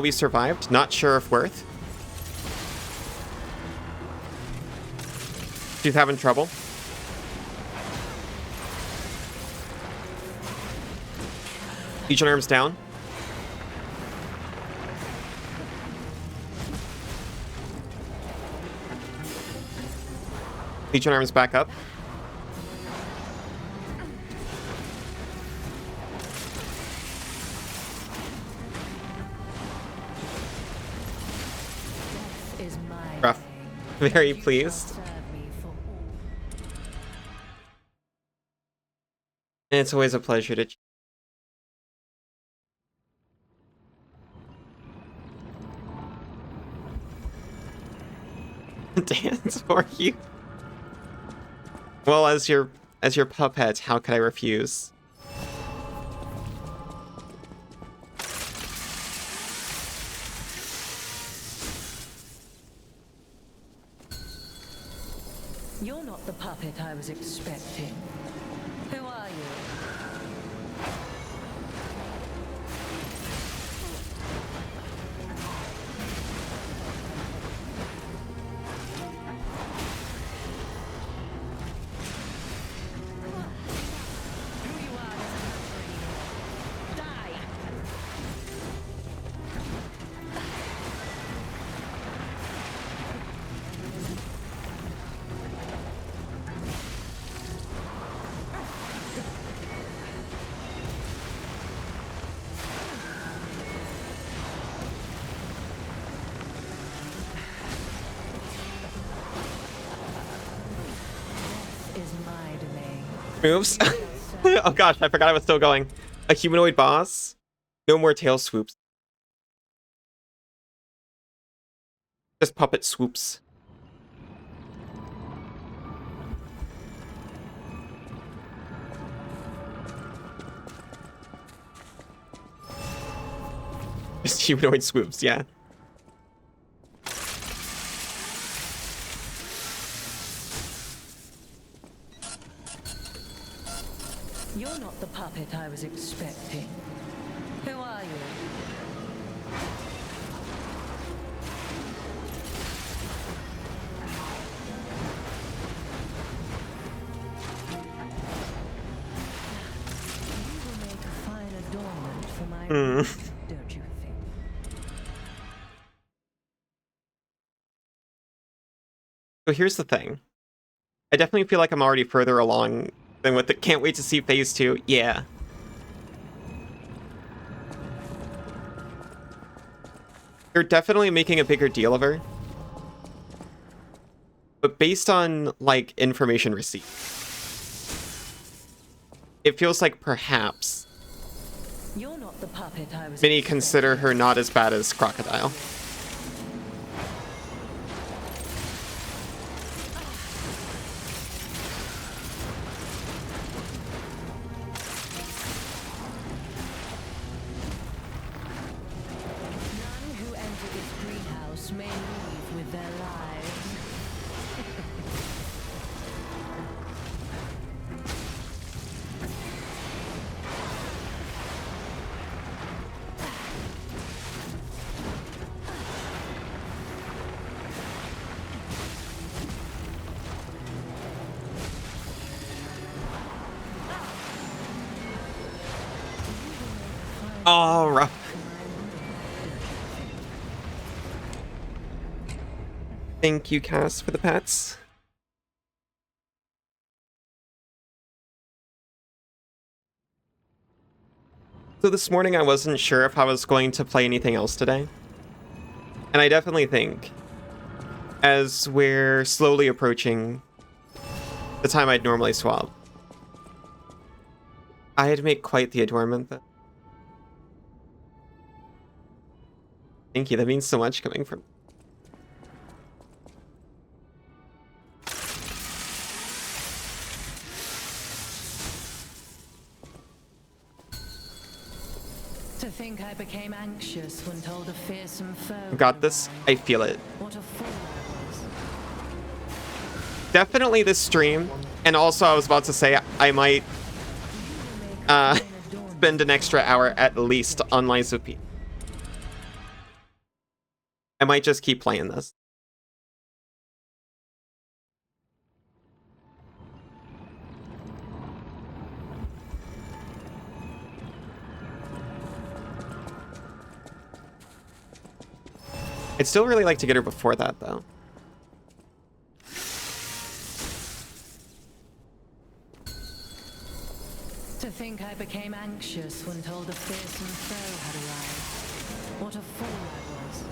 We survived. Not sure if worth. She's having trouble. Legion arms down. Legion arms back up. Is my Rough. way. Very You shall pleased. serve me for all. And it's always a pleasure to dance for you. Well, as your puppet, how could I refuse? You're not the puppet I was expecting. Who are you? Who you are doesn't matter anymore. Die! Is my domain. Moves. Oh gosh, I forgot I was still going. A humanoid boss. No more tail swoops. Just puppet swoops. Just humanoid swoops, yeah. You're not the puppet I was expecting. Who are you? You will make a fine adornment for my room, don't you think? So here's the thing. I definitely feel like I'm already further along than with the can't wait to see phase 2. Yeah. They're definitely making a bigger deal of her. But based on, like, information received, it feels like perhaps You're not the puppet I was many consider her not as bad as Crocodile. None who enter this greenhouse may leave with their lives. Oh, rough. Thank you, Cass, for the pets. So this morning I wasn't sure if I was going to play anything else today. And I definitely think, as we're slowly approaching the time I'd normally swap, I had to make quite the adornment though. Thank you, that means so much coming from... To think I became anxious when told a fearsome foe. Got this? I feel it. What a fool I was. Definitely this stream, and also I was about to say I might spend an extra hour at least on Lies of P. I might just keep playing this. I'd still really like to get her before that, though. To think I became anxious when told a fearsome foe had arrived. What a fool I was.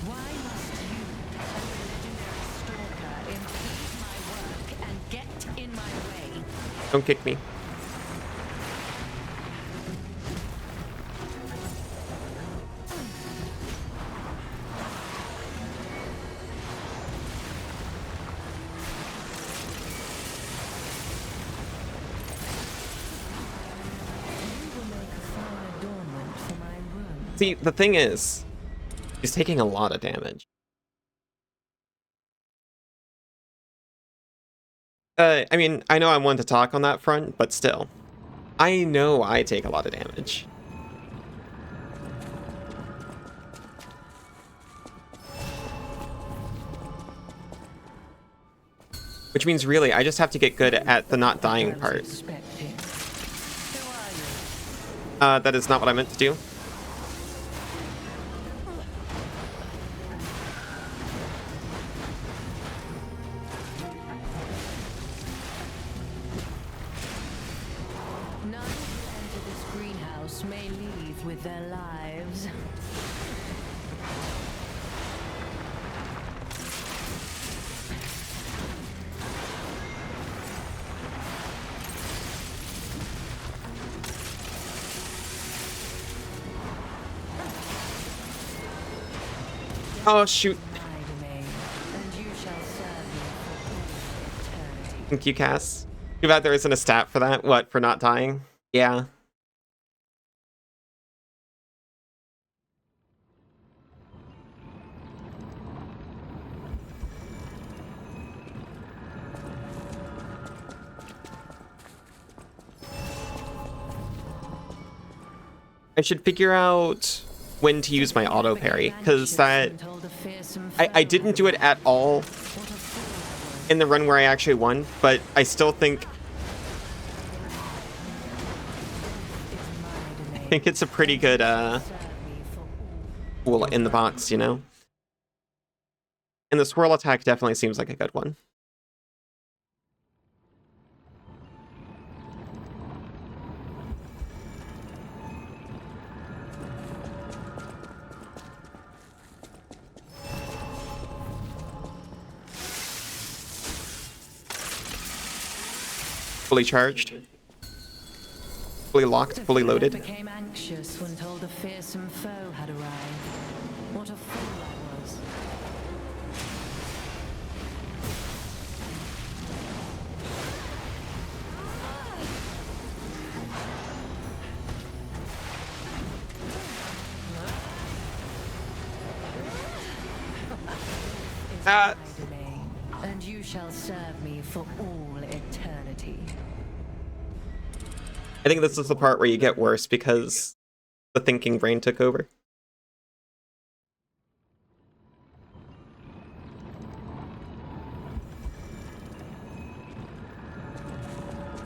Why must you, a legendary stalker, impede my work and get in my way? Don't kick me. See, the thing is, he's taking a lot of damage. I mean, I know I'm one to talk on that front, but still. I know I take a lot of damage. Which means really, I just have to get good at the not dying part. That is not what I meant to do. None who enter this greenhouse may leave with their lives. Oh, shoot. My domain, and you shall serve me for all eternity. Thank you, Cass. Too bad there isn't a stat for that. What, for not dying? Yeah. I should figure out when to use my auto parry, because I didn't do it at all in the run where I actually won, but I still think it's a pretty good tool in the box, you know? And the swirl attack definitely seems like a good one. Fully charged. Fully locked, fully loaded. Became anxious when told a fearsome foe had arrived. What a fool I was. Ah. My domain, and you shall serve me for all eternity. I think this is the part where you get worse because the thinking brain took over.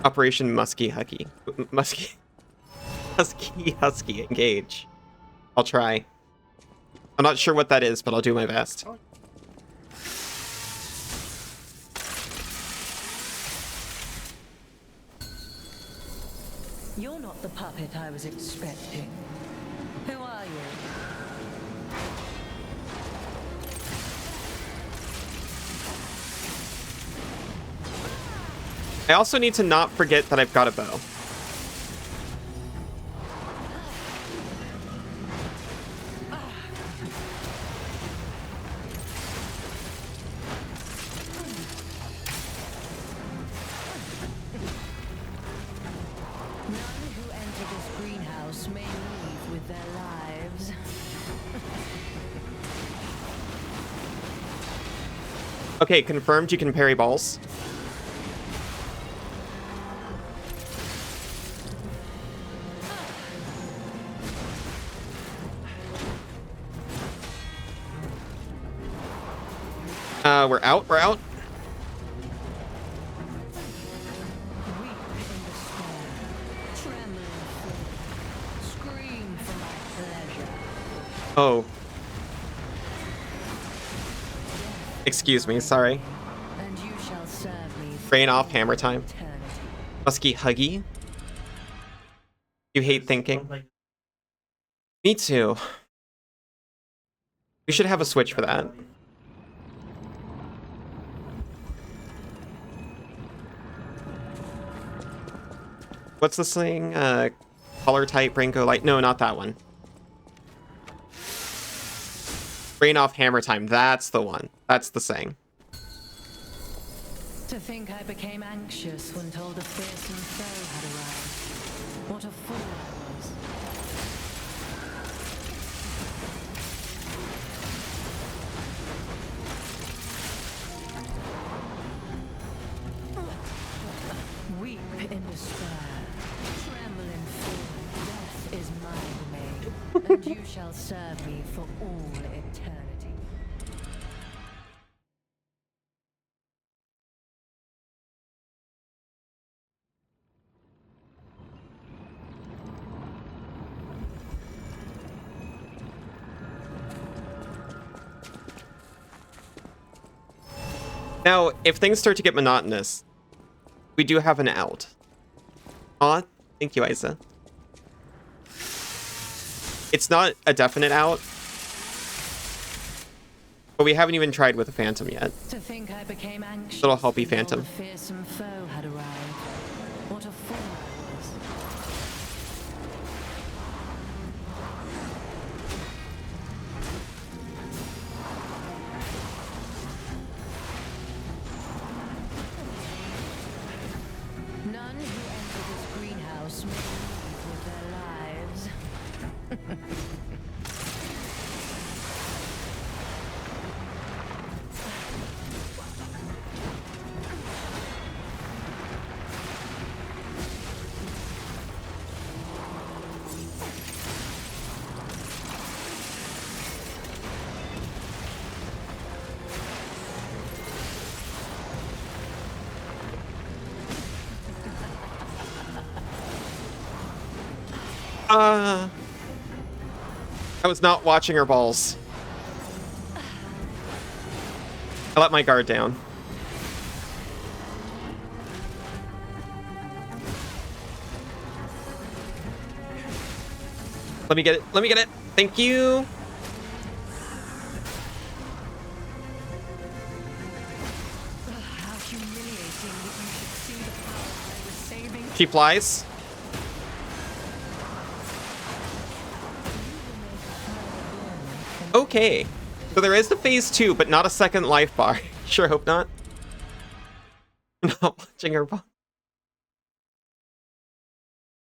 Operation Musky Husky. Husky, engage. I'll try. I'm not sure what that is, but I'll do my best. You're not the puppet I was expecting. Who are you? I also need to not forget that I've got a bow. Okay, confirmed you can parry balls. We're out, we're out. Oh. Excuse me, sorry. And you shall serve me. Rain off hammer time. Musky Huggy. You hate thinking. Me too. We should have a switch for that. What's this thing? Color type, Branko light. No, not that one. Rain off hammer time. That's the one. That's the saying. To think I became anxious when told a fearsome foe had arrived. What a fool I was. Weep in despair. Tremble in fear. Death is my domain, and you shall serve me for all eternity. Now, if things start to get monotonous, we do have an out. Aw, thank you, Isa. It's not a definite out, but we haven't even tried with a phantom yet. To think I became anxious. Little helpy phantom. A fearsome foe had arrived. What a fool I was. None who enter this greenhouse may leave with their lives. I was not watching her balls. I let my guard down. Let me get it. Let me get it. Thank you. How humiliating that you should see the power I was saving. She flies. Okay. So there is the phase 2, but not a second life bar. Sure hope not. I'm not watching her ball.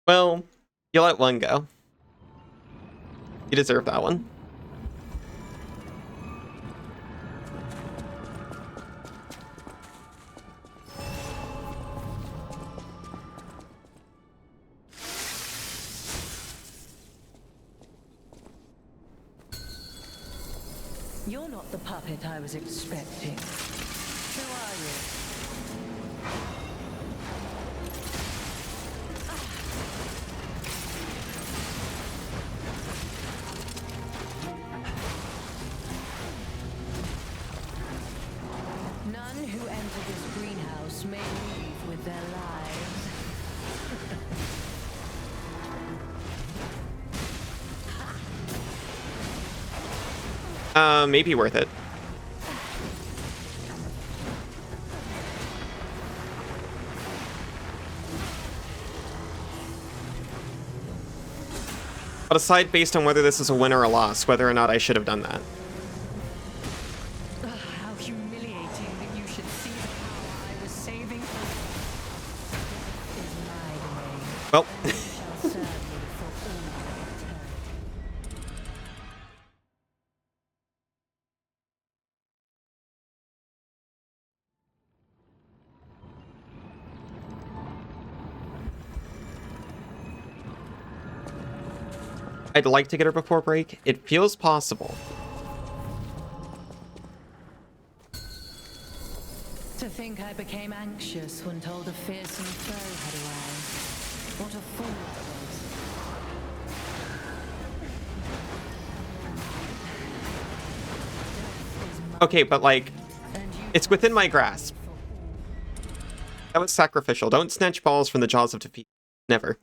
Well, you let one go. You deserve that one. You're not the puppet I was expecting. Who are you? None who enter this greenhouse may leave with their lives. Maybe worth it. But aside based on whether this is a win or a loss, whether or not I should have done that. How humiliating that you should see the power I was saving for. Is my domain. Well, Shall serve you for all eternity. I'd like to get her before break. It feels possible. To think I became anxious when told a fearsome foe had arrived. What a fool I was. Okay, but like, And you it's within my grasp. That was sacrificial. Don't snatch balls from the jaws of defeat. Never.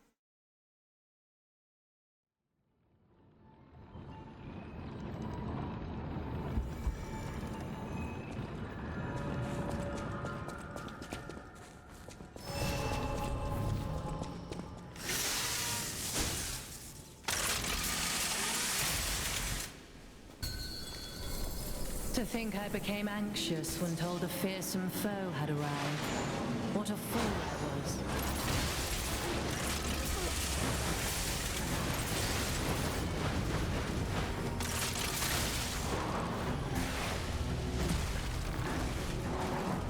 To think I became anxious when told a fearsome foe had arrived. What a fool I was.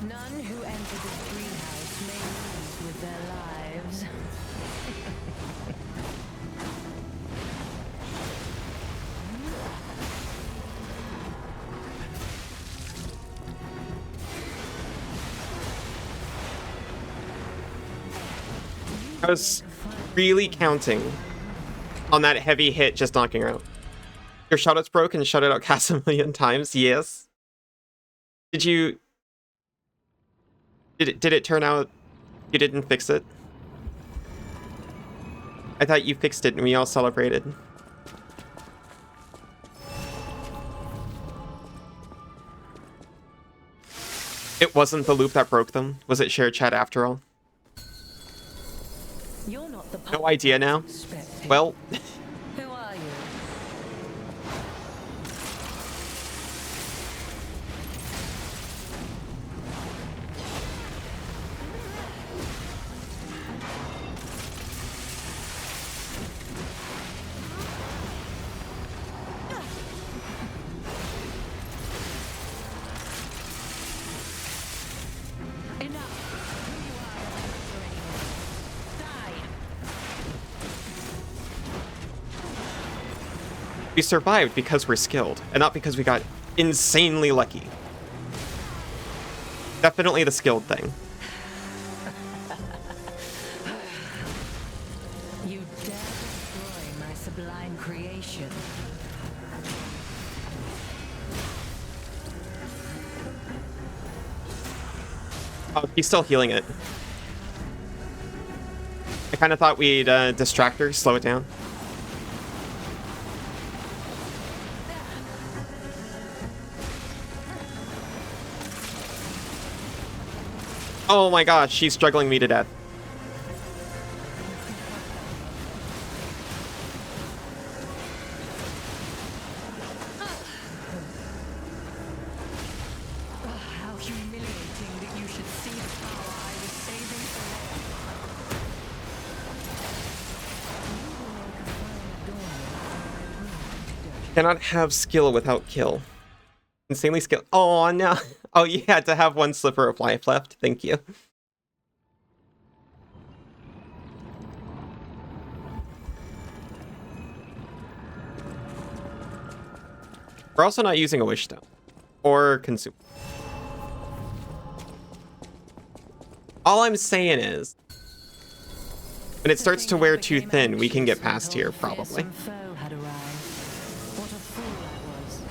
None who enter this greenhouse may leave with their lives. I was really counting on that heavy hit just knocking her out. Your shoutouts broke and shouted out Cass a million times. Yes. Did you... Did it turn out you didn't fix it? I thought you fixed it and we all celebrated. It wasn't the loop that broke them. Was it shared chat after all? You're not the No idea now. expecting. Well, Who are you? Enough. Who you are doesn't matter anymore. Die. we survived because we're skilled, and not because we got insanely lucky. Definitely the skilled thing. You dare destroy sublime creation. Oh, he's still healing it. I kind of thought we'd distract her, slow it down. Oh my gosh, she's struggling me to death. How humiliating that you should see the power I was saving for. Cannot have skill without kill. Insanely skill. Oh no. Oh, you had to have one sliver of life left. Thank you. We're also not using a wish stone or consume. All I'm saying is, when it starts to wear too thin, we can get past here probably. What a fool I was.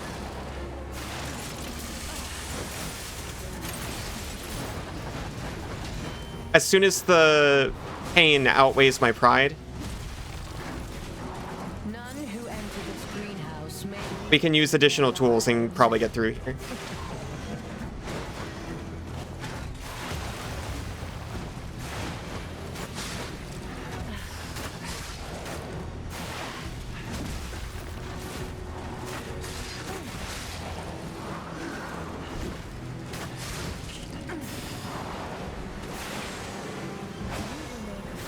As soon as the pain outweighs my pride, None who enter this greenhouse may we can use additional tools and probably get through here.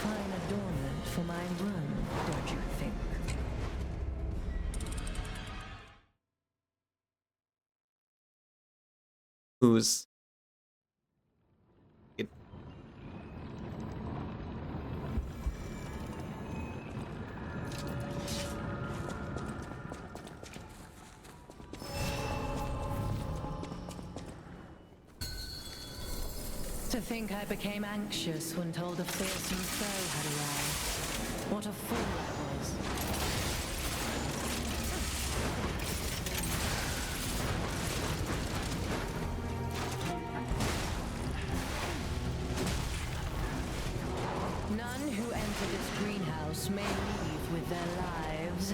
fine adornment for my room, don't you think? Who's To think I became anxious when told a fearsome foe had arrived. What a fool I was. None who enter this greenhouse may leave with their lives.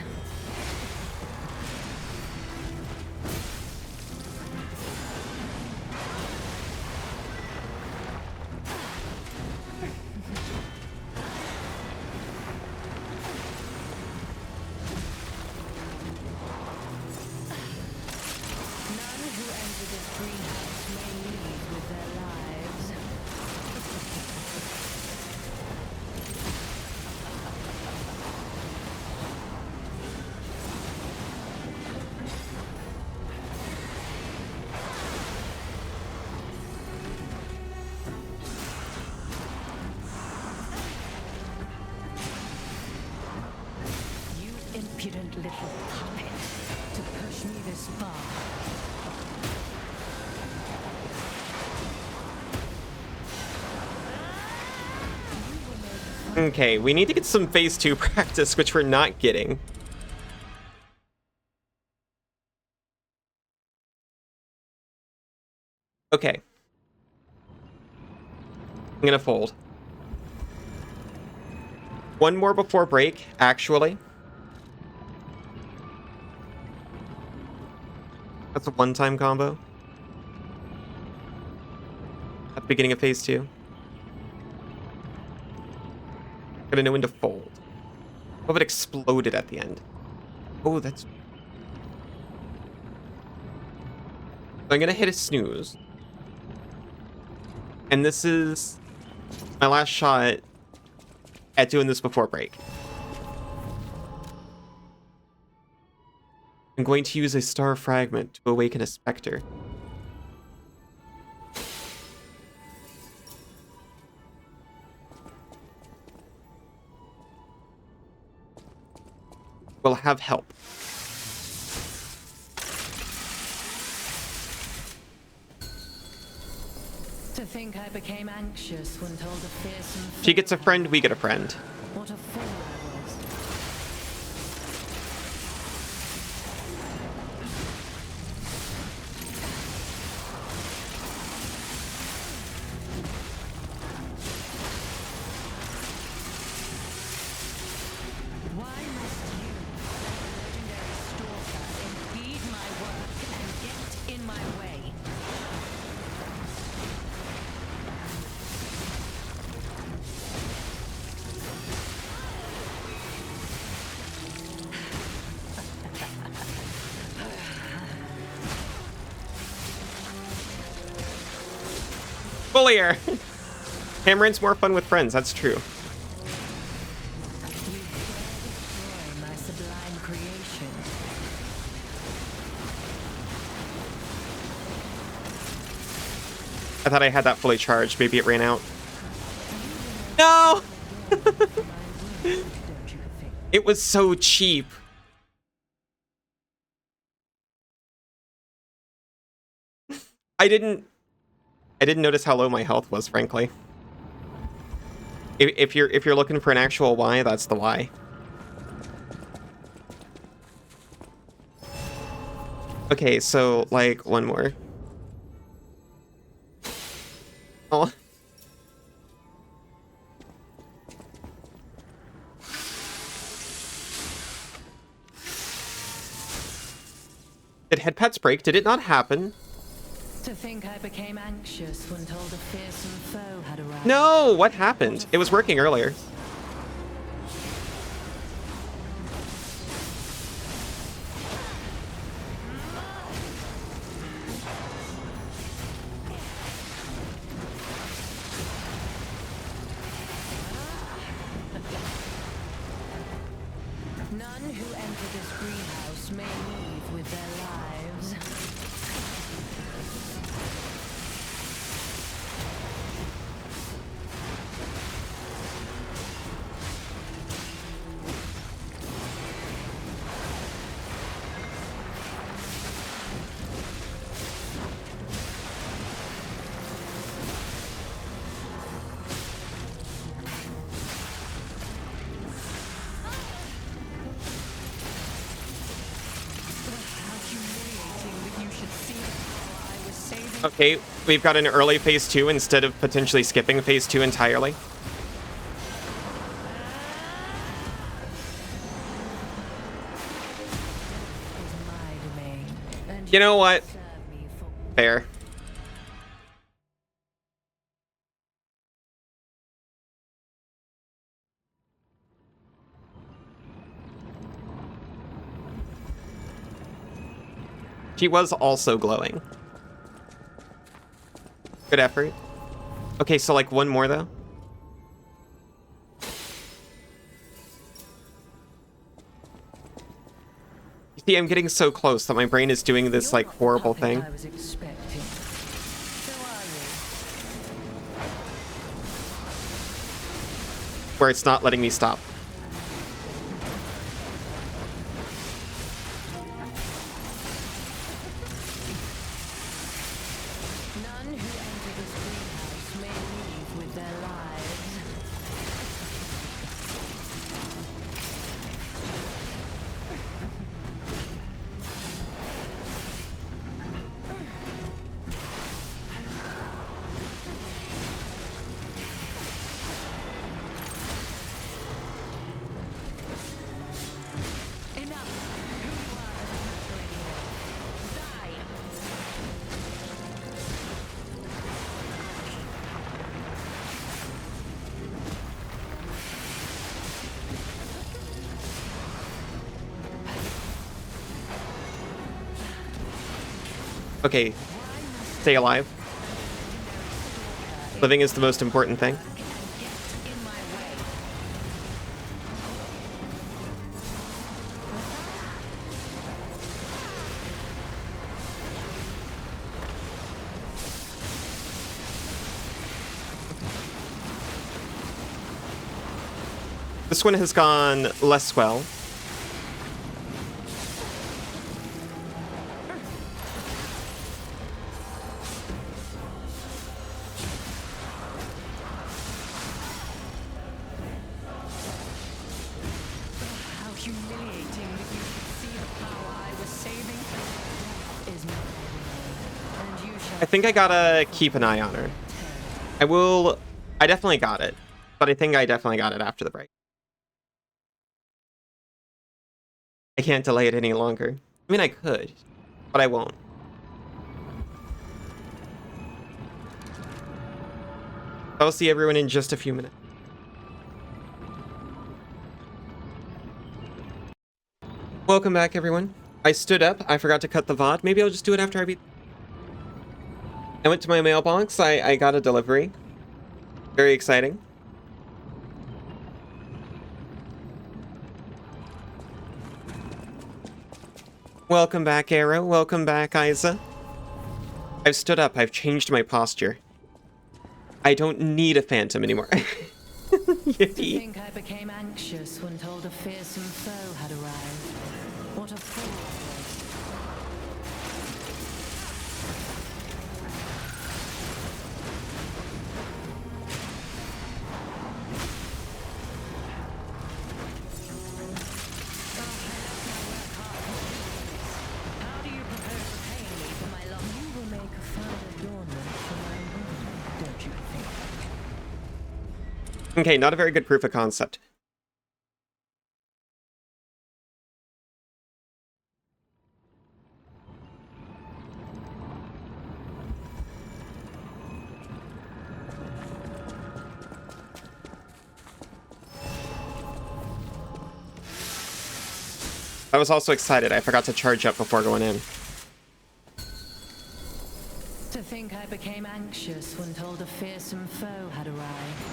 None who enter this greenhouse may leave with their lives. You impudent little puppet, to push me this far. okay? We need to get some phase 2 practice, which we're not getting. Okay. I'm gonna fold. One more before break, actually. That's a one-time combo. At the beginning of phase 2. Gonna know when to fold. What if it exploded at the end? Oh, that's... I'm gonna hit a snooze. And this is my last shot at doing this before break. I'm going to use a star fragment to awaken a specter. Will have help. To think I became anxious when told a fearsome She gets a friend, we get a friend. What a fool I was. Why must you, legendary stalker, impede my work and get in my way? Bullier! Hammering's more fun with friends, that's true. You dare destroy my sublime creation. I thought I had that fully charged. Maybe it ran out. No! My wound, don't you think? It was so cheap. I didn't notice how low my health was, frankly. If you're looking for an actual why, that's the why. Okay, so like one more. Oh. Did head pets break? Did it not happen? To think I became anxious when told a fearsome foe had arrived. No, what happened? It was working earlier. None who enter this greenhouse may leave with their lives. How humiliating that you should see how I was saving. Okay, we've got an early phase 2 instead of potentially skipping phase 2 entirely. Is my domain, and You know what? serve me for Fair. She was also glowing. Good effort. Okay, so like one more though. You see, I'm getting so close that my brain is doing this like horrible thing. I was expecting. So are you? Where it's not letting me stop. None who enter this greenhouse may leave with their lives. Enough! Who you are doesn't matter anymore. Die! Okay, stay alive. Living is the most important thing. And get in my way. This one has gone less well. How humiliating that you should see the power I was saving. Death is my domain, and you shall I think I gotta keep an eye on her. I definitely got it. But I think I definitely got it after the break. I can't delay it any longer. I mean, I could, but I won't. I'll see everyone in just a few minutes. Welcome back, everyone. I stood up. I forgot to cut the VOD. Maybe I'll just do it after I beat... I went to my mailbox. I got a delivery. Very exciting. Welcome back, Arrow. Welcome back, Isa. I've stood up. I've changed my posture. I don't need a phantom anymore. To Yippee. think I became anxious when told a fearsome foe had arrived. What a fool I was. How do you propose repaying me for my loss? You will make a fine adornment for my room, don't you think? Okay, not a very good proof of concept. I was also excited. I forgot to charge up before going in. To think I became anxious when told a fearsome foe had arrived.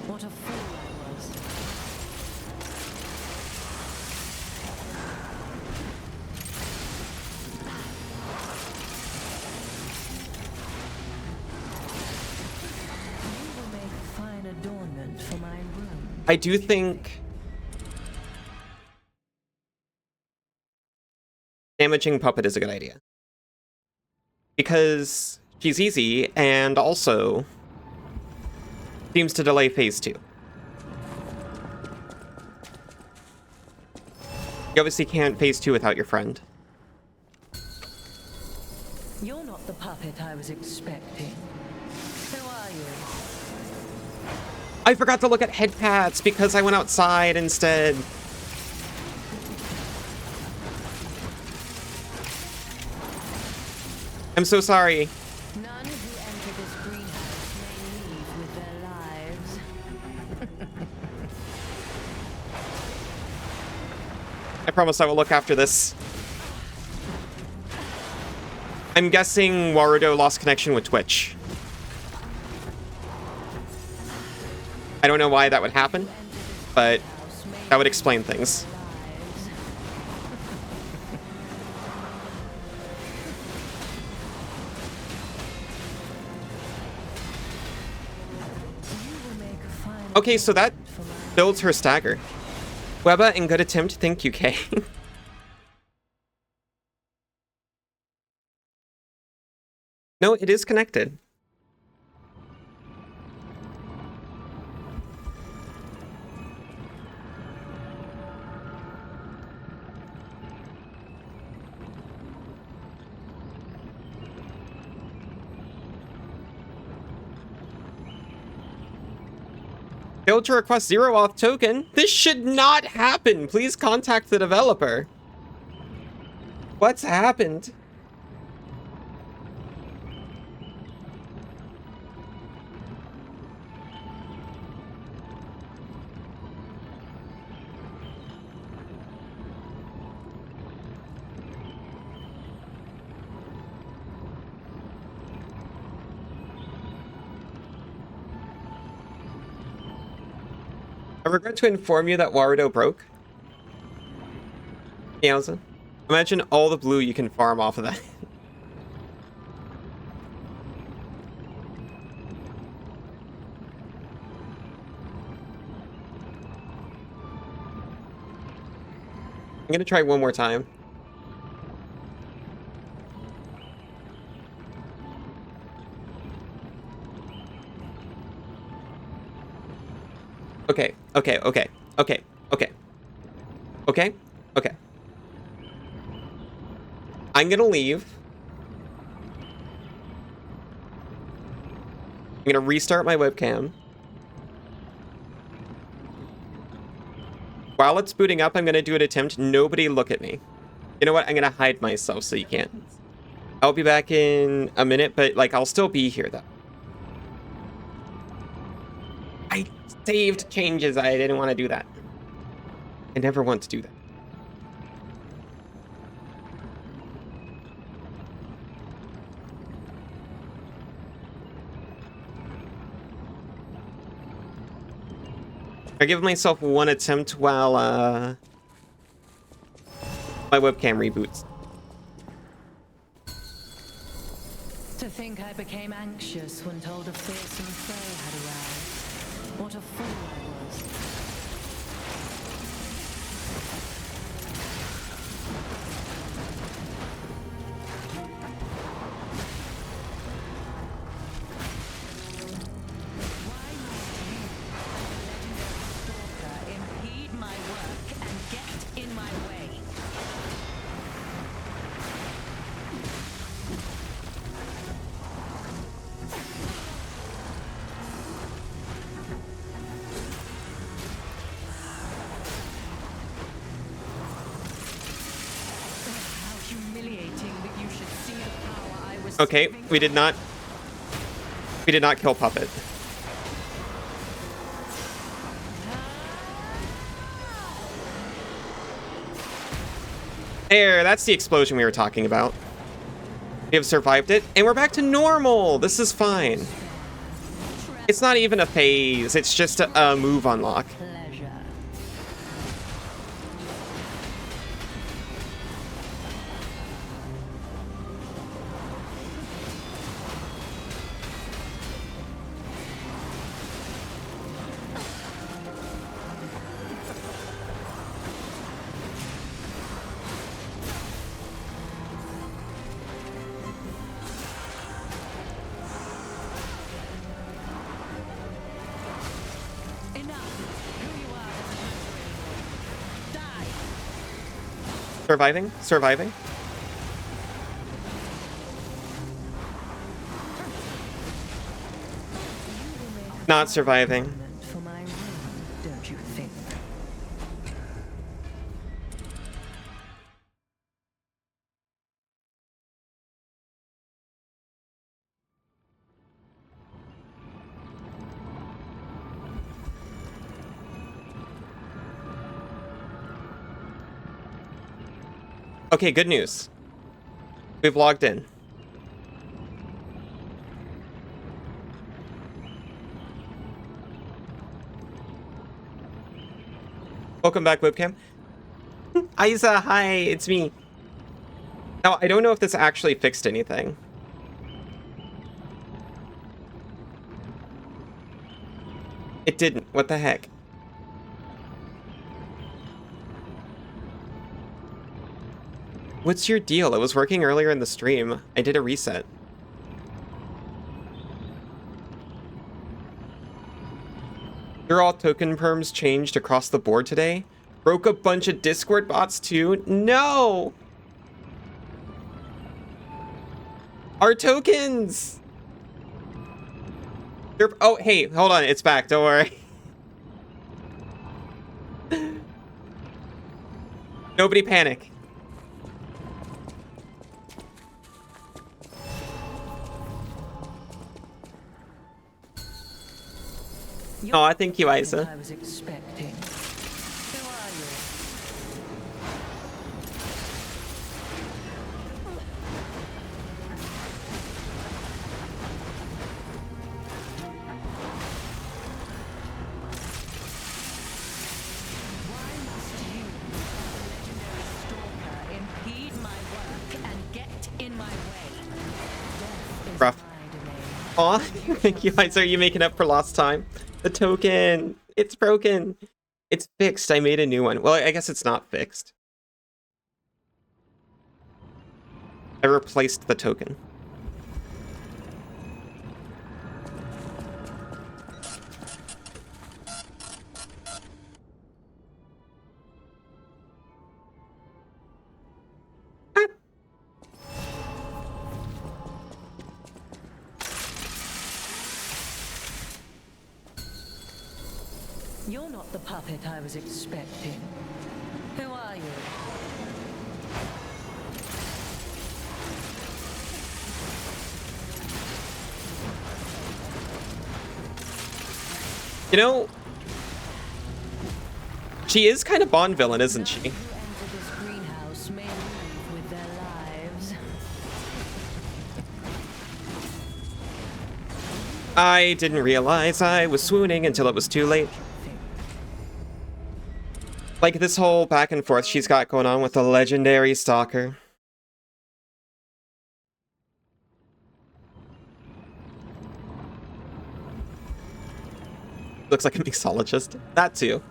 What a fool I was. You will make a fine adornment for my room. I do think damaging Puppet is a good idea. Because she's easy and also seems to delay phase 2. You obviously can't phase 2 without your friend. You're not the puppet I was expecting. Who are you? I forgot to look at head pats because I went outside instead. I'm so sorry. None who enter this greenhouse may leave with their lives. I promise I will look after this. I'm guessing Warudo lost connection with Twitch. I don't know why that would happen, but that would explain things. Okay, so that builds her stagger. Webba, and good attempt. Thank you, Kay. No, it is connected. Failed to request 0 auth token. This should not happen. Please contact the developer. What's happened? I regret to inform you that Warudo broke. Yowza. Imagine all the blue you can farm off of that. I'm gonna try one more time. Okay, okay, okay, okay, okay. Okay, okay. I'm gonna leave. I'm gonna restart my webcam. While it's booting up, I'm going to do an attempt. Nobody look at me. You know what? I'm going to hide myself so you can't. I'll be back in a minute, but, like, I'll still be here, though. I saved changes. I didn't want to do that. I never want to do that. I give myself one attempt while my webcam reboots. To think I became anxious when told a fearsome foe had arrived. What a fool I was. Why must you, the legendary stalker, impede my work and get in my way? How humiliating that you should see the power I was Okay, saving. we did not kill Puppet. There, that's the explosion we were talking about. We have survived it, and we're back to normal. This is fine. It's not even a phase, it's just a move unlock. Pleasure. Enough. Who you are doesn't matter anymore. Die. Surviving, surviving. Not surviving. For my ruin, don't you think? Okay, good news. We've logged in. Welcome back, webcam. Isa, hi, it's me. Now, I don't know if this actually fixed anything. It didn't. What the heck? What's your deal? It was working earlier in the stream. I did a reset. Your all token perms changed across the board today? Broke a bunch of Discord bots too? No! Our tokens! Oh, hey, hold on. It's back. Don't worry. Nobody panic. Oh, thank you, Isa. I was expecting. Who are you? Why must you, the legendary stalker, impede my work and get in my way? Death is Rough. my domain. Aw, thank you, Isa. Are you making up for lost time? The token. It's broken. It's fixed. I made a new one. Well, I guess it's not fixed. I replaced the token. You're not the puppet I was expecting. Who are you? You know, she is kind of Bond villain, isn't she? Who enter this greenhouse may leave with their lives. I didn't realize I was swooning until it was too late. Like this whole back and forth she's got going on with the legendary stalker. Looks like a mixologist. That too.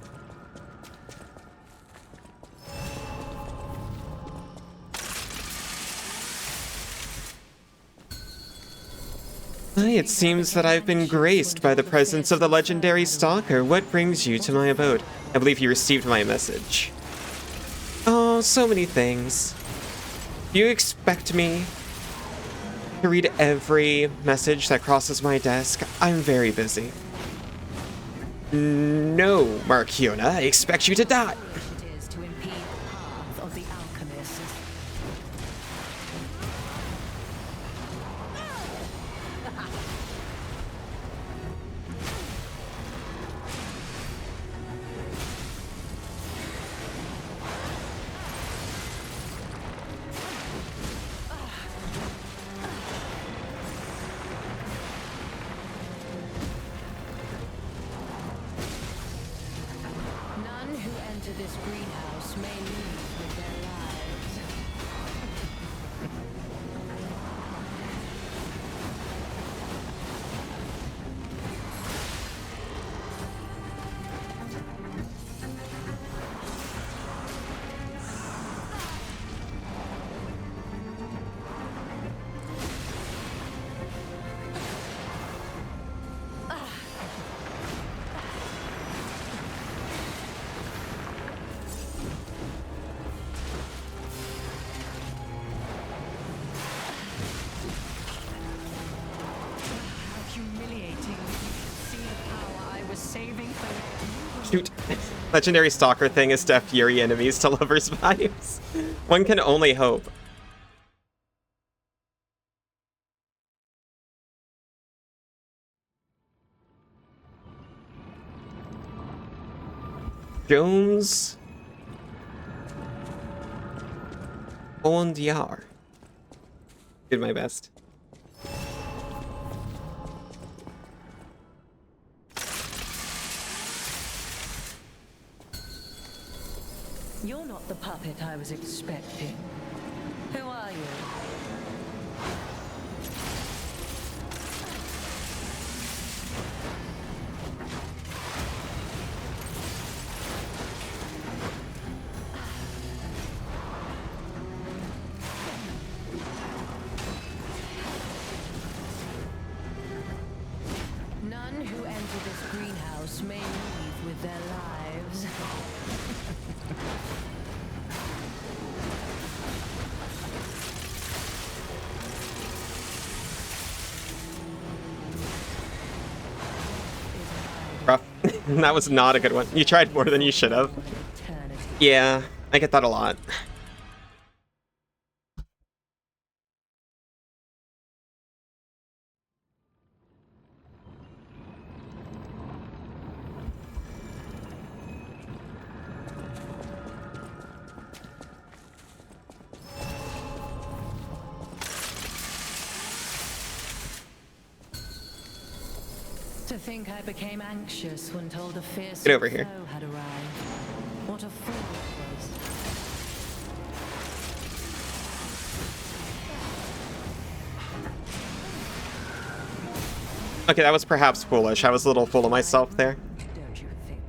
It seems that I've been graced by the presence of the legendary stalker. What brings you to my abode? I believe you received my message. Oh, so many things. Do you expect me to read every message that crosses my desk? I'm very busy. No, Markiona, I expect you to die. It is to impede the path of the alchemist. None who enter this greenhouse may leave with their lives. How humiliating. See how I was saving her. Shoot. Legendary stalker thing is to fury enemies to lovers vibes. One can only hope. Jones Bondiar. Did my best. You're not the puppet I was expecting. Who are you? None who enter this greenhouse may leave with their lives. Rough. That was not a good one. You tried more than you should have. Eternity. Yeah, I get that a lot. To think I became anxious when told a fierce Get over here. foe had arrived. What a fool it was. Okay, that was perhaps foolish. I was a little full of myself there. Don't you think?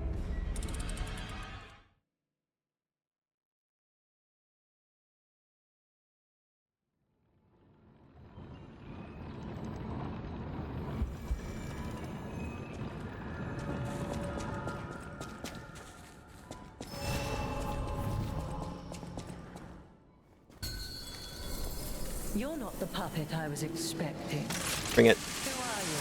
You're not the puppet I was expecting. Bring it. Who are you?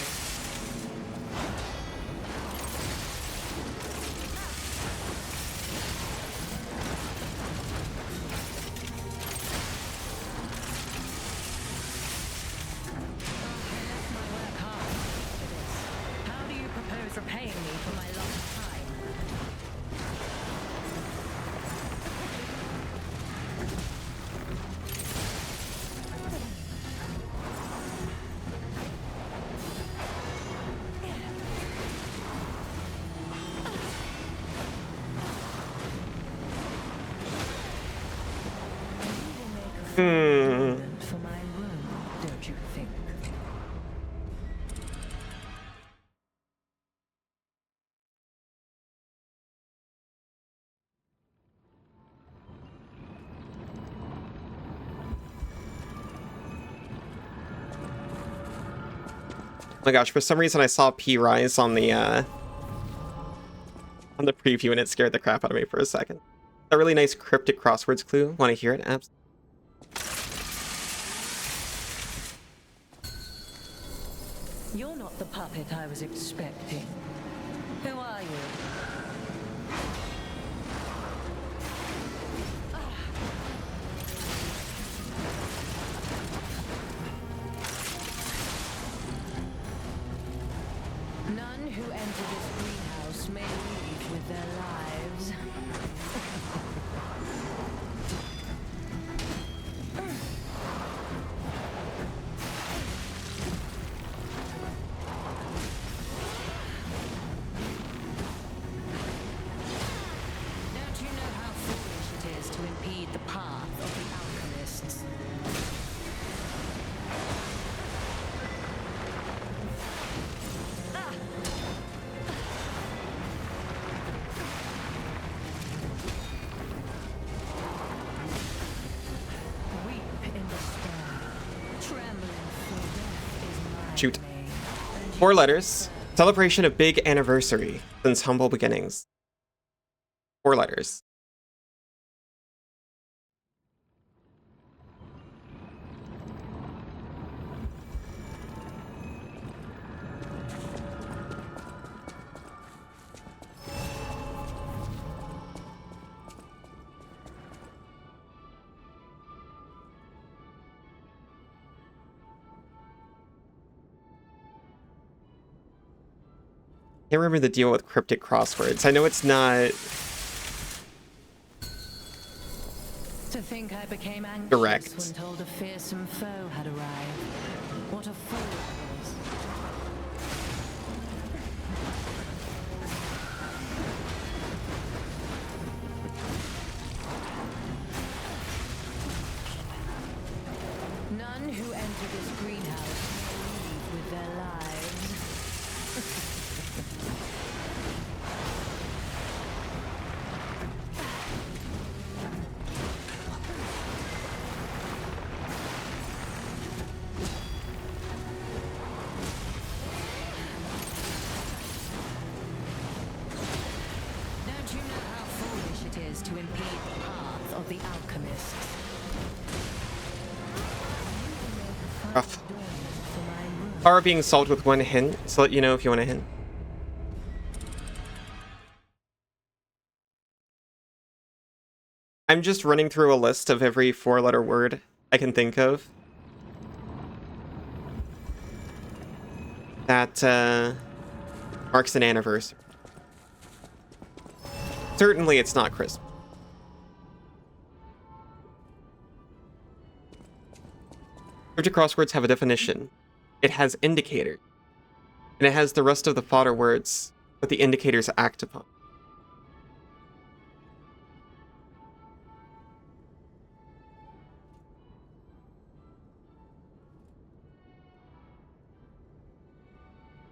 For my room, don't you think? Oh my gosh, for some reason I saw P rise on the preview and it scared the crap out of me for a second. A really nice cryptic crosswords clue. Want to hear it? Absolutely. You're not the puppet I was expecting. Who are you? None who enter this greenhouse may leave with their lives. Don't you know how foolish it is to impede the path of the alchemists? Weep in despair, trembling for death is my Shoot. domain. 4 letters. Celebration of big anniversary since humble beginnings. 4 letters. Can't remember the deal with cryptic crosswords. I know it's not To think I became anxious direct. when told a fearsome foe had arrived. What a fool I was. None who enter this greenhouse may leave with their lives. Don't you know how foolish it is to impede the path of the alchemists? Rough. Dormant for my room. Are being solved with 1 hint, so let you know if you want a hint. I'm just running through a list of every 4-letter word I can think of that marks an anniversary. Certainly it's not Christmas. Cryptic crosswords have a definition. It has indicators. And it has the rest of the fodder words that the indicators act upon.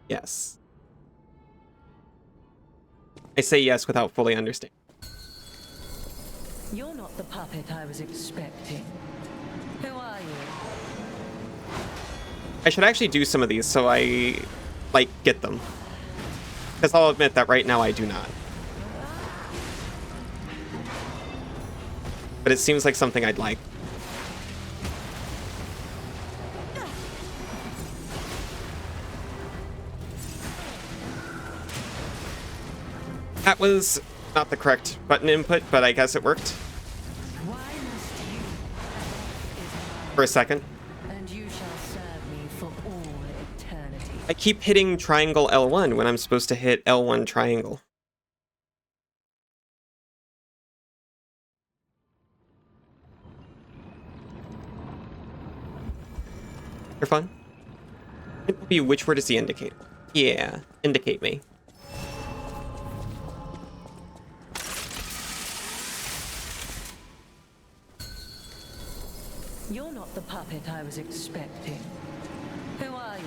Yes. I say yes without fully understanding. You're not the puppet I was expecting. Who are you? I should actually do some of these so I, like, get them. Because I'll admit that right now I do not. But it seems like something I'd like. That was not the correct button input, but I guess it worked Why must you? for a second. And you shall serve me for all eternity. I keep hitting triangle L1 when I'm supposed to hit L1 triangle. For fun? It will be which word is the indicator? Yeah, indicate me. You're not the puppet I was expecting. Who are you?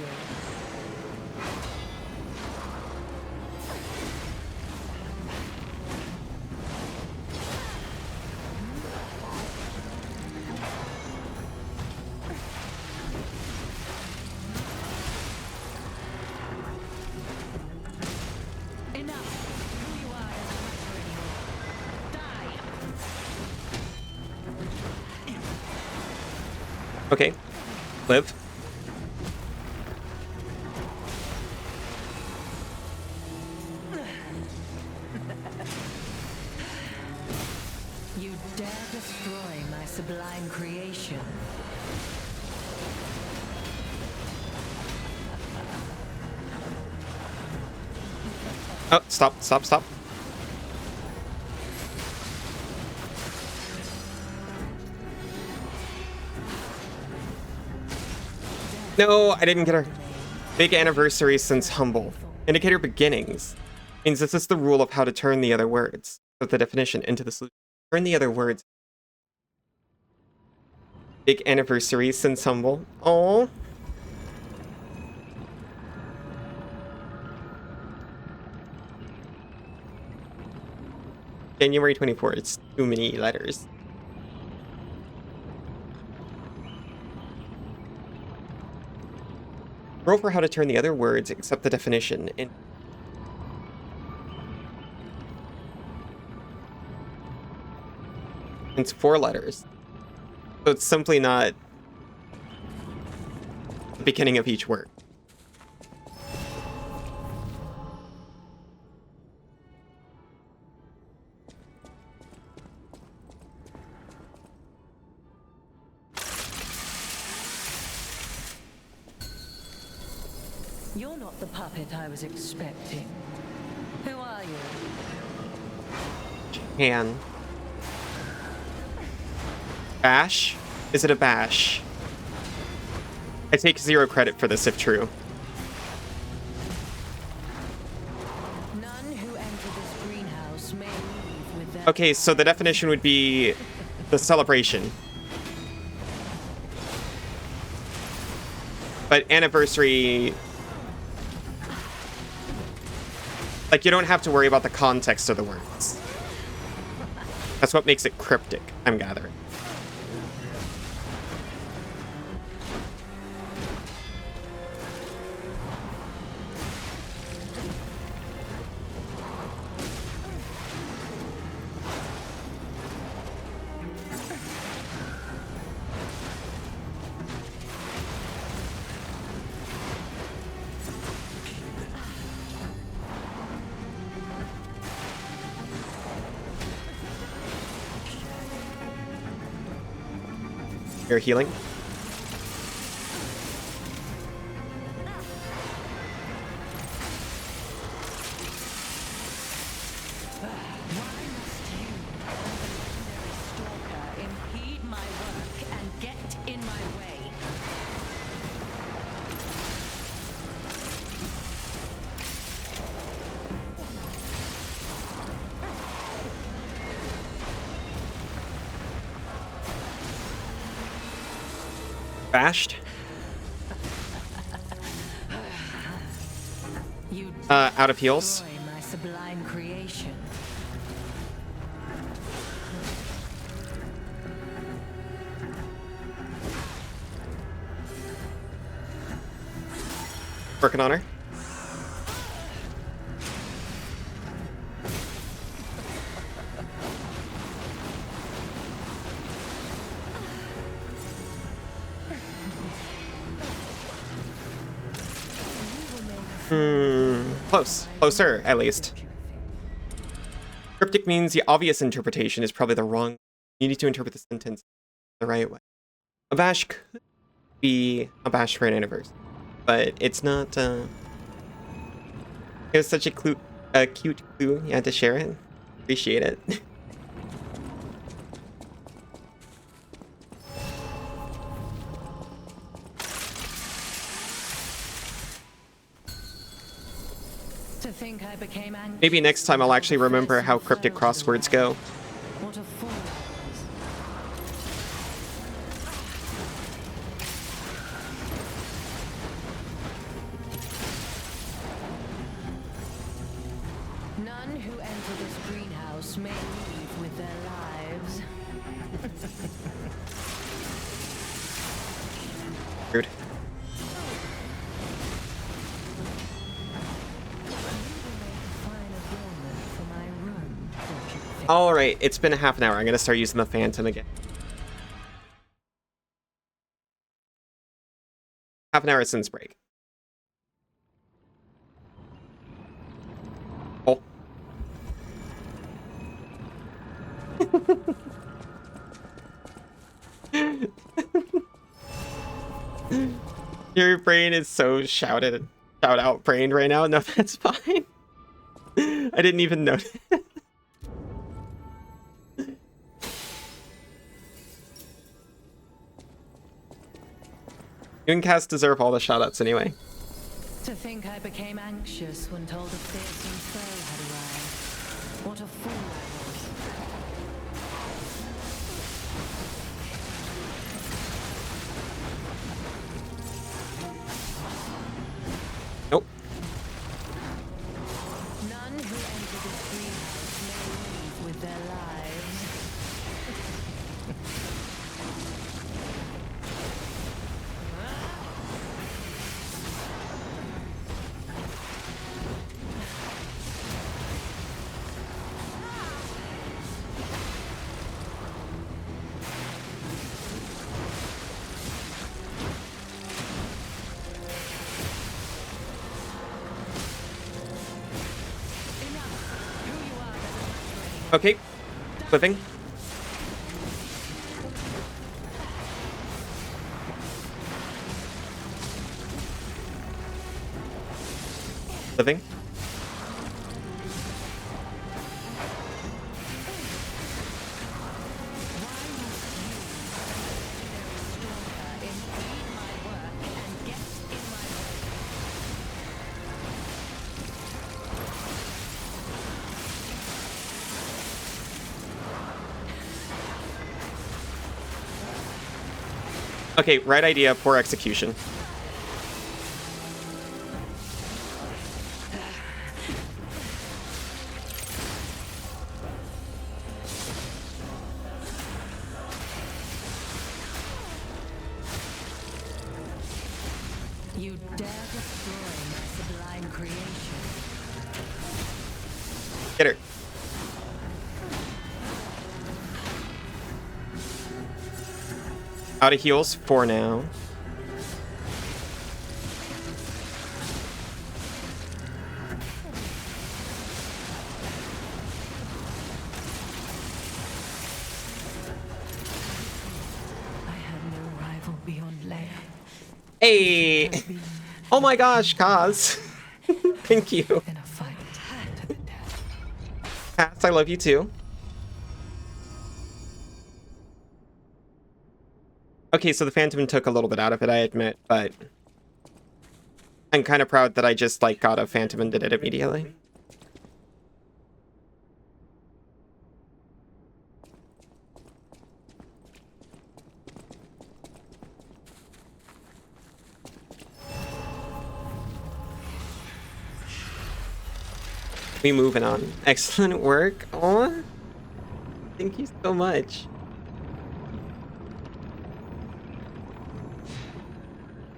Enough. Who you are doesn't matter anymore. Die. Okay. Live. You dare destroy my sublime creation. Oh, stop, stop, stop. No, I didn't get her. Big anniversary since humble. Indicator beginnings. Means this is the rule of how to turn the other words. Put the definition into the solution. Turn the other words. Big anniversary since humble. Oh. January 24th. It's too many letters. Roll for how to turn the other words except the definition in. It's 4 letters. So it's simply not the beginning of each word. You're not the puppet I was expecting. Who are you? Can. Bash? Is it a bash? I take 0 credit for this if true. None who enter this greenhouse may leave with their... Okay, so the definition would be the celebration. But anniversary... Like, you don't have to worry about the context of the words. That's what makes it cryptic, I'm gathering. You're healing. Stalker impede my work and get in my way. Bashed. You Out of heals. destroy my sublime creation. Working on her. Close. Closer, at least. Cryptic means the obvious interpretation is probably the wrong. You need to interpret the sentence the right way. A bash could be a bash for an anniversary, but it's not. It was such a cute clue. You had to share it. Appreciate it. think I became anxious. Maybe next time I'll actually remember how cryptic crosswords go. What a fool I was. None who enter this greenhouse may leave with their lives. Rude. Alright, it's been half an hour. I'm gonna start using the Phantom again. Half an hour since break. Oh. Your brain is so shout out brained right now. No, that's fine. I didn't even notice. You and Cass deserve all the shoutouts anyway. To think I became anxious when told a fearsome foe had arrived. What a fool I was. Nope. None who enter this greenhouse may leave with their lives. Okay. Living. Living. Okay, right idea, poor execution. You dare destroy my sublime creation. Get her. Out of heals for now. I had no rival beyond Leia. Hey! Oh my gosh, Kaz. Thank you. In a fight to the death. Kaz, I love you too. Okay, so the Phantom took a little bit out of it, I admit, but I'm kind of proud that I just, like, got a Phantom and did it immediately. We moving on. Excellent work. Aw. Thank you so much.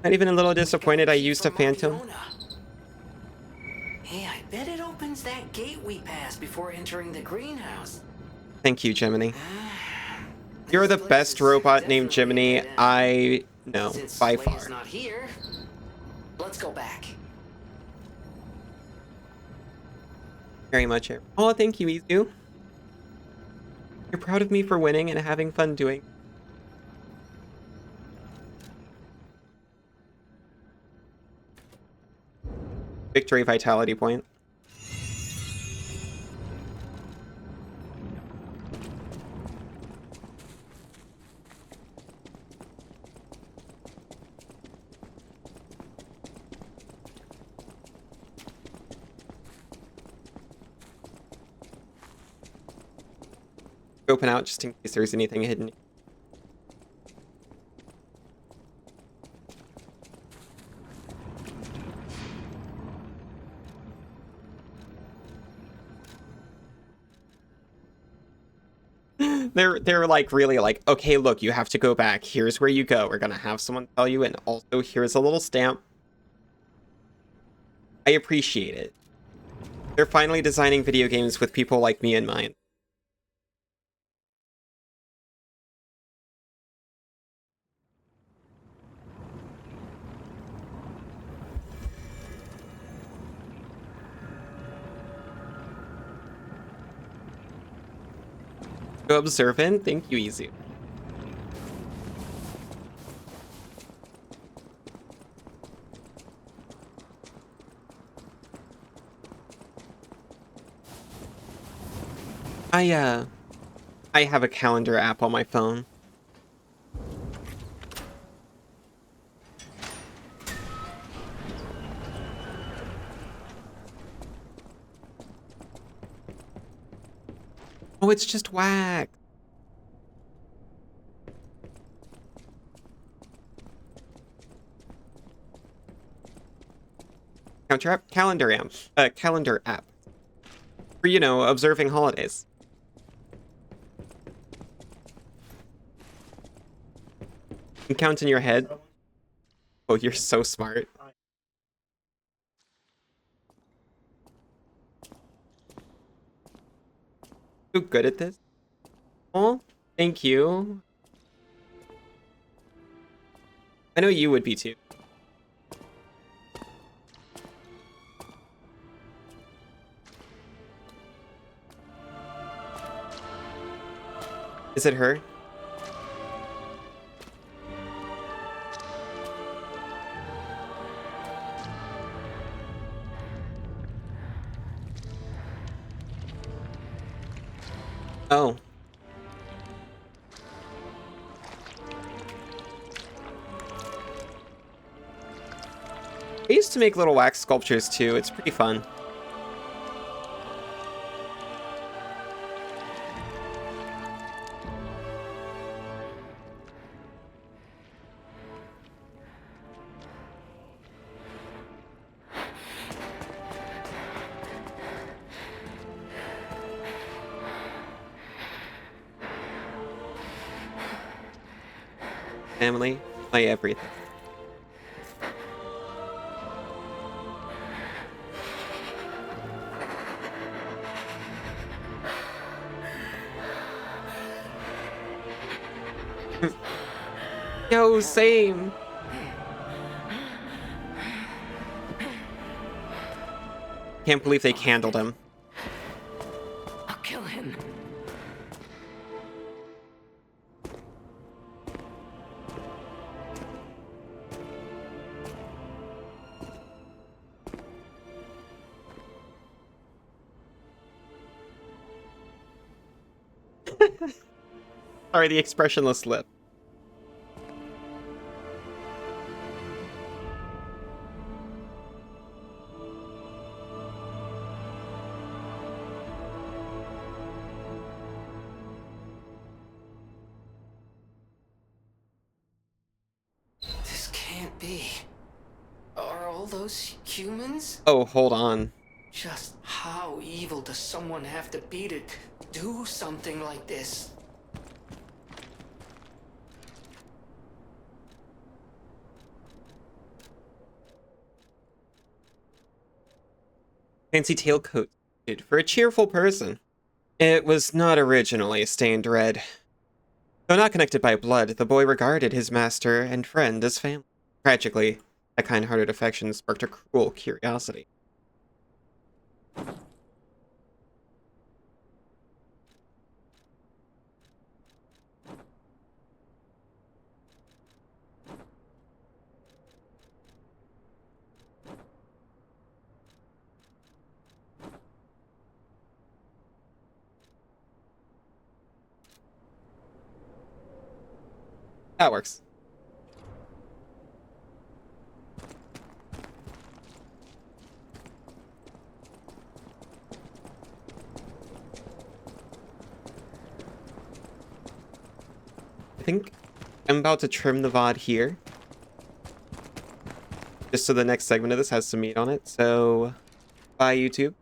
Not even a little disappointed I used a Phantom. Hey, I bet it opens that gate we passed before entering the greenhouse. Thank you, Gemini. You're the best robot named Gemini I know, Since by Leia's far. not here, let's go back. Very much. Oh, thank you, Izu. You're proud of me for winning and having fun doing. Victory vitality point. open out just in case there's anything hidden. They're like really like, okay, look, you have to go back. Here's where you go. We're gonna have someone tell you, and also here's a little stamp. I appreciate it. They're finally designing video games with people like me in mind. Go observant. Thank you, Easy. I have a calendar app on my phone. Oh, it's just whack. Calendar app. For, you know, observing holidays. You can count in your head. Oh, you're so smart. So good at this. Oh, thank you. I know you would be too. Is it her? Oh. I used to make little wax sculptures too. It's pretty fun. Family, my everything. Yo, same. Can't believe they candled him. I'll kill him. Sorry, the expressionless lip. This can't be. Are all those humans? Oh, hold on. Just how evil does someone have to be to do something like this? Fancy tailcoat for a cheerful person. It was not originally stained red. Though not connected by blood, the boy regarded his master and friend as family. Tragically, that kind-hearted affection sparked a cruel curiosity. That works. I think I'm about to trim the VOD here. Just so the next segment of this has some meat on it. So, bye YouTube.